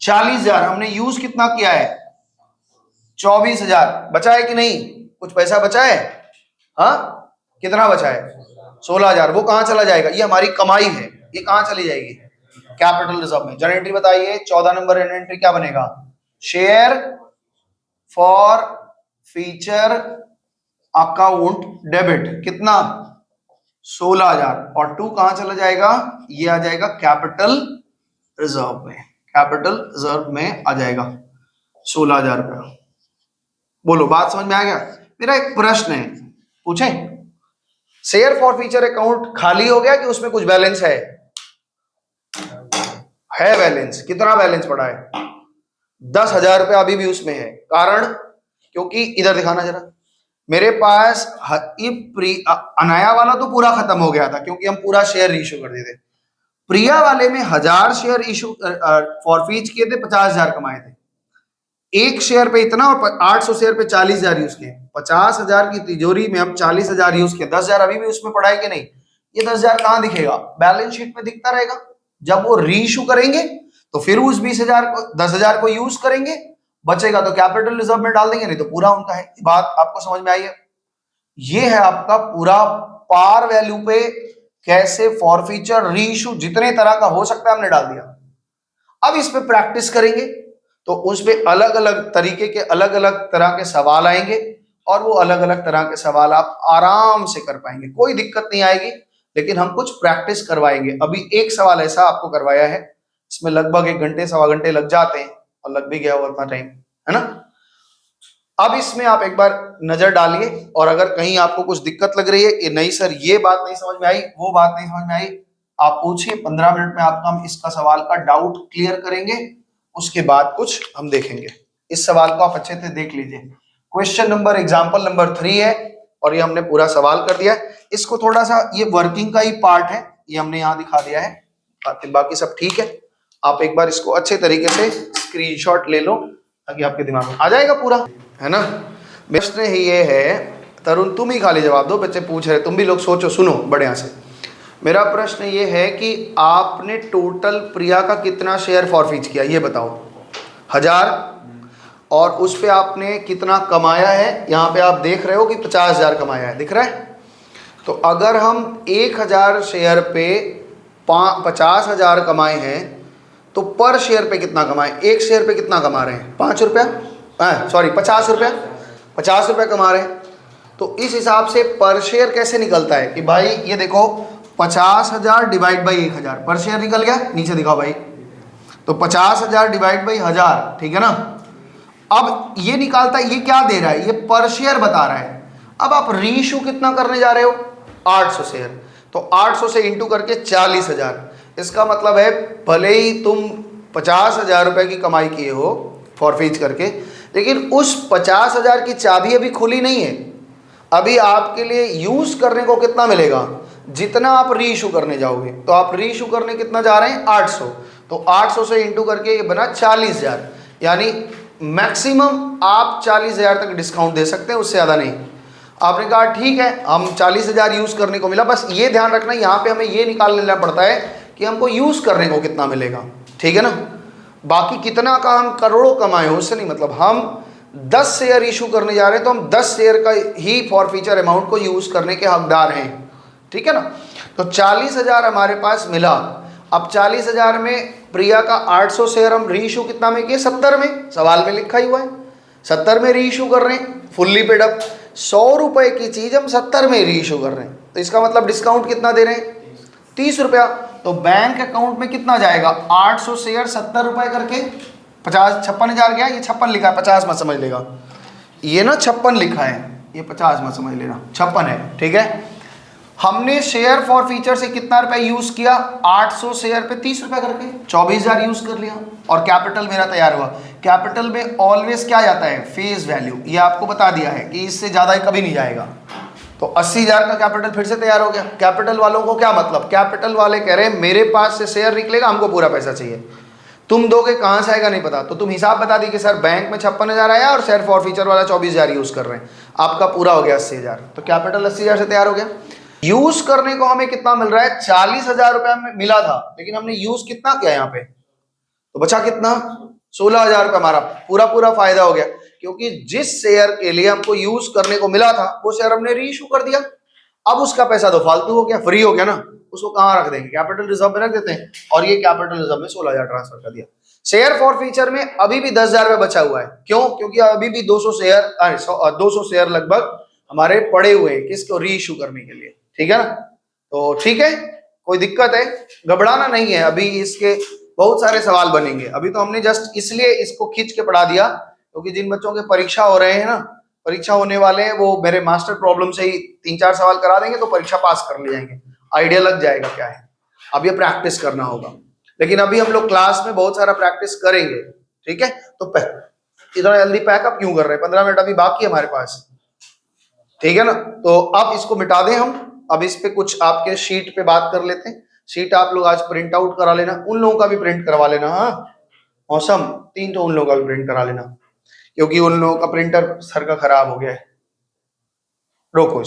40,000। हमने यूज कितना किया है? 24,000। बचा है कि नहीं? कुछ पैसा बचा है? हाँ, कितना बचा है? 16,000। वो कहां चला जाएगा? ये हमारी कमाई है, ये कहां चली जाएगी? कैपिटल रिजर्व में। जर्नल एंट्री बताइए, 14 नंबर एंट्री क्या बनेगा? Share for future account debit कितना 16,000 और 2 कहां चला जाएगा, ये आ जाएगा कैपिटल रिजर्व में, कैपिटल रिजर्व में आ जाएगा 16,000 रुपया। बोलो बात समझ में आ गया। मेरा एक प्रश्न है, पूछें, शेयर फॉरफीचर अकाउंट खाली हो गया कि उसमें कुछ बैलेंस है बैलेंस। कितना बैलेंस पड़ा है, 10,000 रुपया अभी भी उसमें है। कारण, क्योंकि इधर दिखाना जरा, मेरे पास अनाया वाला तो पूरा खत्म हो गया था क्योंकि हम पूरा शेयर इशू कर दिए थे। प्रिया वाले में 1000 शेयर इशू फॉरफीच किए थे, 50,000 कमाए थे। एक शेयर पे इतना और 800 शेयर पे 40,000 यूज किए। 50,000 की तिजोरी में हम 40,000 यूज किए, 10,000 अभी भी उसमें पड़ा है कि नहीं। ये 10,000 कहां दिखेगा, बैलेंस शीट में दिखता रहेगा। जब वो रीइशू करेंगे तो फिर उस 20,000 को 10,000 को यूज करेंगे, बचेगा तो कैपिटल रिजर्व में डाल देंगे, नहीं तो पूरा उनका है। बात आपको समझ में आई है। ये है आपका पूरा पार वैल्यू पे कैसे फॉरफीचर रीइशू जितने तरह का हो सकता है हमने डाल दिया। अब इस पे प्रैक्टिस करेंगे तो उस पे अलग अलग तरीके के अलग अलग तरह के सवाल आएंगे और वो अलग अलग तरह के सवाल आप आराम से कर पाएंगे, कोई दिक्कत नहीं आएगी। लेकिन हम कुछ प्रैक्टिस करवाएंगे। अभी एक सवाल ऐसा आपको करवाया है, इसमें लगभग 1 घंटे 1.25 घंटे लग जाते हैं और लग भी गया हुआ उतना टाइम, है ना। अब इसमें आप एक बार नजर डालिए और अगर कहीं आपको कुछ दिक्कत लग रही है कि नहीं सर ये बात नहीं समझ में आई, वो बात नहीं समझ में आई, आप पूछिए। 15 मिनट में आपका हम इसका सवाल का डाउट क्लियर करेंगे, उसके बाद कुछ हम देखेंगे। इस सवाल को आप अच्छे से देख लीजिए। क्वेश्चन नंबर एग्जाम्पल नंबर 3 है और ये हमने पूरा सवाल कर दिया है। इसको थोड़ा सा, ये वर्किंग का ही पार्ट है, ये हमने यहाँ दिखा दिया है, बाकी सब ठीक है। आप एक बार इसको अच्छे तरीके से स्क्रीनशॉट ले लो ताकि आपके दिमाग में आ जाएगा पूरा, है ना। प्रश्न ये है, तरुण तुम ही खाली जवाब दो, बच्चे पूछ रहे, तुम भी लोग सोचो, सुनो बढ़िया से। मेरा प्रश्न ये है कि आपने टोटल प्रिया का कितना शेयर फॉरफीच किया, ये बताओ। 1000, और उस पे आपने कितना कमाया है, यहाँ पे आप देख रहे हो कि 50,000 कमाया है, दिख रहा है। तो अगर हम 1000 शेयर पे 50,000 कमाए हैं तो पर शेयर पे कितना कमाए, एक शेयर पे कितना कमा रहे हैं, 5 रुपया, सॉरी 50 रुपया, 50 रुपया कमा रहे हैं। तो इस हिसाब से पर शेयर कैसे निकलता है कि भाई ये देखो 50,000 डिवाइड बाई 1000, पर शेयर निकल गया, नीचे दिखाओ भाई। तो 50,000 डिवाइड बाई 1000, ठीक है ना। अब ये निकालता है, ये क्या दे रहा है, ये पर शेयर बता रहा है। अब आप रीइशू कितना करने जा रहे हो, 800 शेयर, तो 800 से इंटू करके 40,000। इसका मतलब है भले ही तुम 50,000 रुपए की कमाई किए हो फॉरफीच करके, लेकिन उस 50,000 की चाबी अभी खुली नहीं है। अभी आपके लिए यूज करने को कितना मिलेगा, जितना आप रीइशू करने जाओगे। तो आप रीइशू करने कितना जा रहे हैं, 800, तो 800 से इंटू करके ये बना 40,000, यानी मैक्सिमम आप 40,000 तक डिस्काउंट दे सकते हैं, उससे ज़्यादा नहीं। आपने कहा ठीक है, हम 40,000 यूज़ करने को मिला, बस ये ध्यान रखना यहाँ पे हमें ये निकाल लेना पड़ता है कि हमको यूज़ करने को कितना मिलेगा, ठीक है ना। बाकी कितना का हम करोड़ों कमाए हो उससे नहीं मतलब। हम 10 शेयर इशू करने जा रहे हैं तो हम 10 शेयर का ही फॉरफीचर अमाउंट को यूज़ करने के हकदार हैं, ठीक है ना। तो 40,000 हमारे पास मिला। अब 40,000 में प्रिया का 800 शेयर हम रीइशू कितना में किए, 70 में, सवाल में लिखा ही हुआ है 70 में रीइशू कर रहे हैं, फुल्ली पेड अप। 100 रुपए की चीज हम 70 में रीइशू कर रहे हैं, तो इसका मतलब डिस्काउंट कितना दे रहे हैं, 30 रुपया। तो बैंक अकाउंट में कितना जाएगा, 800 शेयर 70 रुपए करके 56,000 गया, ये 56 लिखा है, 50 मत समझ लेगा, ये ना 56 लिखा है, ये 50 मत समझ लेना, 56 है, ठीक है। हमने शेयर फॉर फीचर से कितना रुपए यूज किया, 800 शेयर पे 30 रुपए करके 24,000 यूज कर लिया और कैपिटल मेरा तैयार हुआ। कैपिटल में ऑलवेज क्या जाता है, फेस वैल्यू, ये आपको बता दिया है कि इससे ज्यादा कभी नहीं जाएगा। तो 80,000 का कैपिटल फिर से तैयार हो गया। कैपिटल वालों को क्या मतलब, कैपिटल वाले कह रहे हैं मेरे पास से शेयर निकलेगा, हमको पूरा पैसा चाहिए, तुम दोगे कहां से आएगा नहीं पता। तो तुम हिसाब बता दी कि सर बैंक में 56,000 आया और शेयर फॉर फीचर वाला 24,000 यूज कर रहे हैं, आपका पूरा हो गया 80,000। तो कैपिटल 80,000 से तैयार हो गया। यूज करने को हमें कितना मिल रहा है, 40,000 रुपया में मिला था, लेकिन हमने यूज कितना किया यहाँ पे, तो बचा कितना, 16,000 रुपया। हमारा पूरा फायदा हो गया, क्योंकि जिस शेयर के लिए हमको यूज करने को मिला था वो शेयर हमने रीइशू कर दिया। अब उसका पैसा तो फालतू हो गया, फ्री हो गया ना, उसको कहां रख देंगे, कैपिटल रिजर्व में रख देते हैं, और ये कैपिटल रिजर्व में 16,000 ट्रांसफर कर दिया। शेयर फॉर फीचर में अभी भी 10,000 रुपये बचा हुआ है, क्यों, क्योंकि अभी भी 200 शेयर लगभग हमारे पड़े हुए हैं किसको री इशू करने के लिए, ठीक है ना। तो ठीक है, कोई दिक्कत है, घबराना नहीं है, अभी इसके बहुत सारे सवाल बनेंगे। अभी तो हमने जस्ट इसलिए इसको खींच के पढ़ा दिया क्योंकि जिन बच्चों के परीक्षा हो रहे हैं ना, परीक्षा होने वाले हैं, वो मेरे मास्टर प्रॉब्लम से ही 3-4 सवाल करा देंगे तो परीक्षा पास कर ले जाएंगे, आइडिया लग जाएगा क्या है। अब ये प्रैक्टिस करना होगा, लेकिन अभी हम लोग क्लास में बहुत सारा प्रैक्टिस करेंगे, ठीक है। तो इतना जल्दी पैकअप क्यों कर रहे हैं, 15 मिनट अभी बाकी है हमारे पास, ठीक है ना। तो अब इसको मिटा दें हम, अब इस पे कुछ आपके शीट पे बात कर लेते हैं। शीट आप लोग आज प्रिंट आउट करा लेना, उन लोगों का भी प्रिंट करवा लेना। हाँ मौसम 3 तो उन लोगों का भी प्रिंट करा लेना, क्योंकि उन लोगों का प्रिंटर सर का खराब हो गया है। रोको,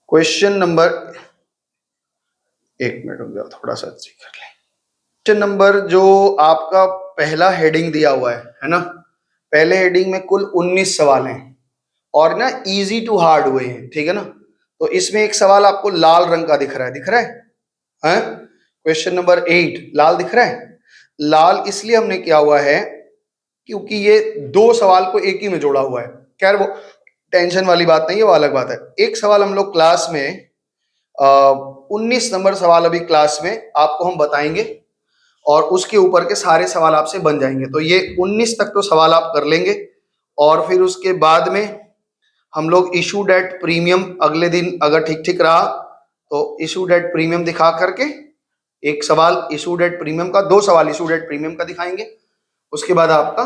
क्वेश्चन नंबर, एक मिनट रुक जाओ, थोड़ा सा अच्छी कर लें। क्वेश्चन नंबर जो आपका पहला हेडिंग दिया हुआ है ना, पहले हेडिंग में कुल 19 सवाल हैं और ना इजी टू हार्ड हुए हैं, ठीक है ना। तो इसमें एक सवाल आपको लाल रंग का दिख रहा है, दिख रहा है, हैं? क्वेश्चन नंबर 8 लाल दिख रहा है। लाल इसलिए हमने किया हुआ है क्योंकि ये 2 सवाल को एक ही में जोड़ा हुआ है। खैर वो टेंशन वाली बात नहीं है, वो अलग बात है। एक सवाल हम लोग क्लास में 19 नंबर सवाल अभी क्लास में आपको हम बताएंगे और उसके ऊपर के सारे सवाल आपसे बन जाएंगे। तो ये 19 तक तो सवाल आप कर लेंगे और फिर उसके बाद में हम लोग इशू डेट प्रीमियम अगले दिन अगर ठीक ठीक रहा तो इशू डेट प्रीमियम दिखा करके एक सवाल इशू डेट प्रीमियम का, 2 सवाल इशू डेट प्रीमियम का दिखाएंगे। उसके बाद आपका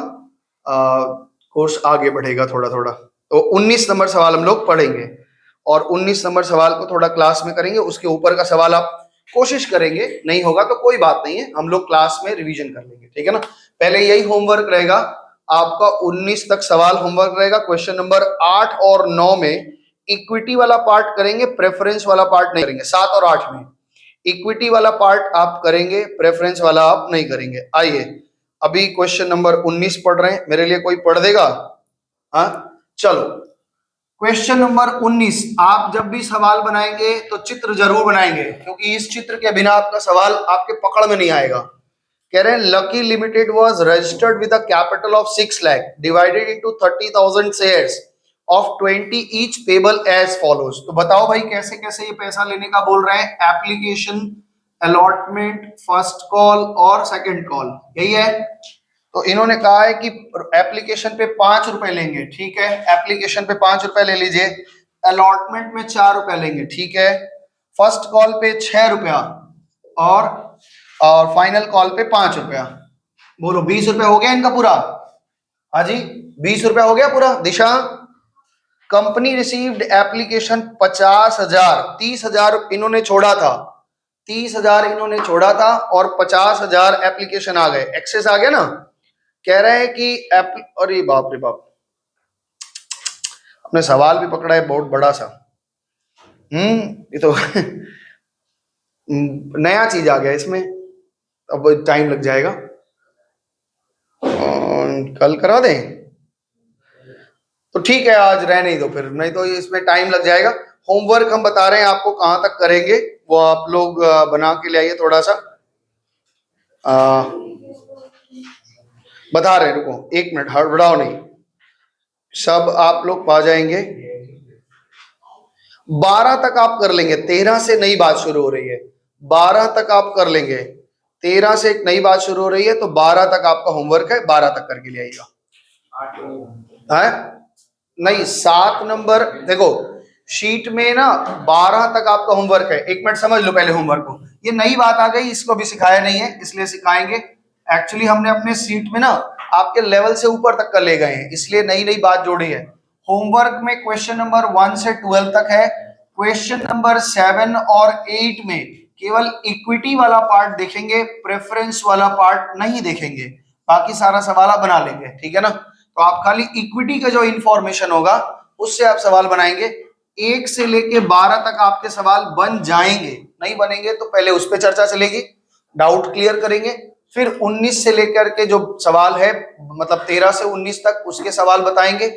कोर्स आगे बढ़ेगा थोड़ा थोड़ा। तो 19 नंबर सवाल हम लोग पढ़ेंगे और 19 नंबर सवाल को थोड़ा क्लास में करेंगे। उसके ऊपर का सवाल आप कोशिश करेंगे, नहीं होगा तो कोई बात नहीं है, हम लोग क्लास में रिवीजन कर लेंगे, ठीक है ना। पहले यही होमवर्क रहेगा आपका, 19 तक सवाल होमवर्क रहेगा। क्वेश्चन नंबर 8 और 9 में इक्विटी वाला पार्ट करेंगे, प्रेफरेंस वाला पार्ट नहीं करेंगे। 7 और 8 में इक्विटी वाला पार्ट आप करेंगे, प्रेफरेंस वाला आप नहीं करेंगे। आइए अभी क्वेश्चन नंबर 19 पढ़ रहे हैं, मेरे लिए कोई पढ़ देगा? हाँ चलो, क्वेश्चन नंबर 19। आप जब भी सवाल बनाएंगे तो चित्र जरूर बनाएंगे, क्योंकि इस चित्र के बिना आपका सवाल आपके पकड़ में नहीं आएगा। कह रहे हैं Lucky Limited was registered with a capital of 6 lakh divided into 30,000 shares of 20 each payable as follows. तो बताओ भाई कैसे कैसे ये पैसा लेने का बोल रहे हैं। एप्लीकेशन, अलॉटमेंट, फर्स्ट कॉल और सेकंड कॉल, यही है। तो इन्होंने कहा है कि एप्लीकेशन पे 5 रुपए लेंगे, ठीक है, एप्लीकेशन पे 5 रुपए ले लीजिए। अलॉटमेंट में 4 रुपए लेंगे, ठीक है। फर्स्ट कॉल पे 6 रुपया और फाइनल कॉल पे 5 रुपया। बोलो 20 रुपया हो गया इनका पूरा? हाँ जी 20 रुपया हो गया पूरा। दिशा, कंपनी रिसीव्ड एप्लीकेशन 50,000, 30,000 इन्होंने छोड़ा था, 30,000 इन्होंने छोड़ा था और 50,000 एप्लीकेशन आ गए, एक्सेस आ गया ना। कह रहे हैं कि अरे बाप रे बाप, अपने सवाल भी पकड़ा है बहुत बड़ा सा। ये तो नया चीज आ गया इसमें, अब टाइम लग जाएगा। कल करा दें तो ठीक है, आज रहने ही दो फिर, नहीं तो इसमें टाइम लग जाएगा। होमवर्क हम बता रहे हैं आपको कहां तक करेंगे, वो आप लोग बना के ले आइए थोड़ा सा। बता रहे हैं, रुको 1 मिनट, हड़बड़ाओ नहीं, सब आप लोग पा जाएंगे। 12 तक आप कर लेंगे, 13 से नई बात शुरू हो रही है, 12 तक आप कर लेंगे। 13 से एक नई बात शुरू हो रही है, तो 12 तक आपका होमवर्क है, 12 तक करके ले आइएगा। नहीं 7 नंबर देखो शीट में ना 12 तक आपका होमवर्क है। 1 मिनट समझ लो पहले होमवर्क को, ये नई बात आ गई, इसको भी सिखाया नहीं है इसलिए सिखाएंगे। एक्चुअली हमने अपने शीट में ना आपके लेवल से ऊपर तक कर ले गए हैं, इसलिए नई नई बात जोड़ी है। होमवर्क में क्वेश्चन नंबर 1 से 12 तक है। क्वेश्चन नंबर 7 और 8 में केवल इक्विटी वाला पार्ट देखेंगे, प्रेफरेंस वाला पार्ट नहीं देखेंगे, बाकी सारा सवाल आप बना लेंगे, ठीक है ना। तो आप खाली इक्विटी का जो इंफॉर्मेशन होगा उससे आप सवाल बनाएंगे। 1 से लेके 12 तक आपके सवाल बन जाएंगे, नहीं बनेंगे तो पहले उस पर चर्चा चलेगी, डाउट क्लियर करेंगे। फिर 19 से लेकर के जो सवाल है, मतलब 13 से 19 तक उसके सवाल बताएंगे,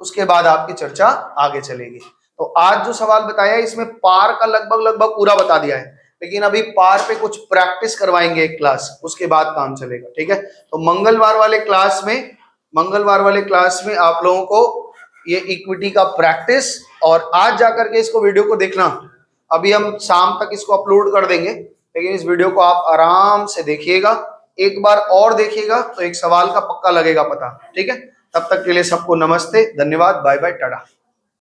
उसके बाद आपकी चर्चा आगे चलेगी। तो आज जो सवाल बताया है इसमें पार का लगभग पूरा बता दिया है, लेकिन अभी पार पे कुछ प्रैक्टिस करवाएंगे एक क्लास, उसके बाद काम चलेगा, ठीक है। तो मंगलवार वाले क्लास में आप लोगों को ये इक्विटी का प्रैक्टिस, और आज जाकर के इसको वीडियो को देखना। अभी हम शाम तक इसको अपलोड कर देंगे, लेकिन इस वीडियो को आप आराम से देखिएगा, एक बार और देखिएगा तो एक सवाल का पक्का लगेगा पता। ठीक है, तब तक के लिए सबको नमस्ते, धन्यवाद, बाय बाय, टाटा।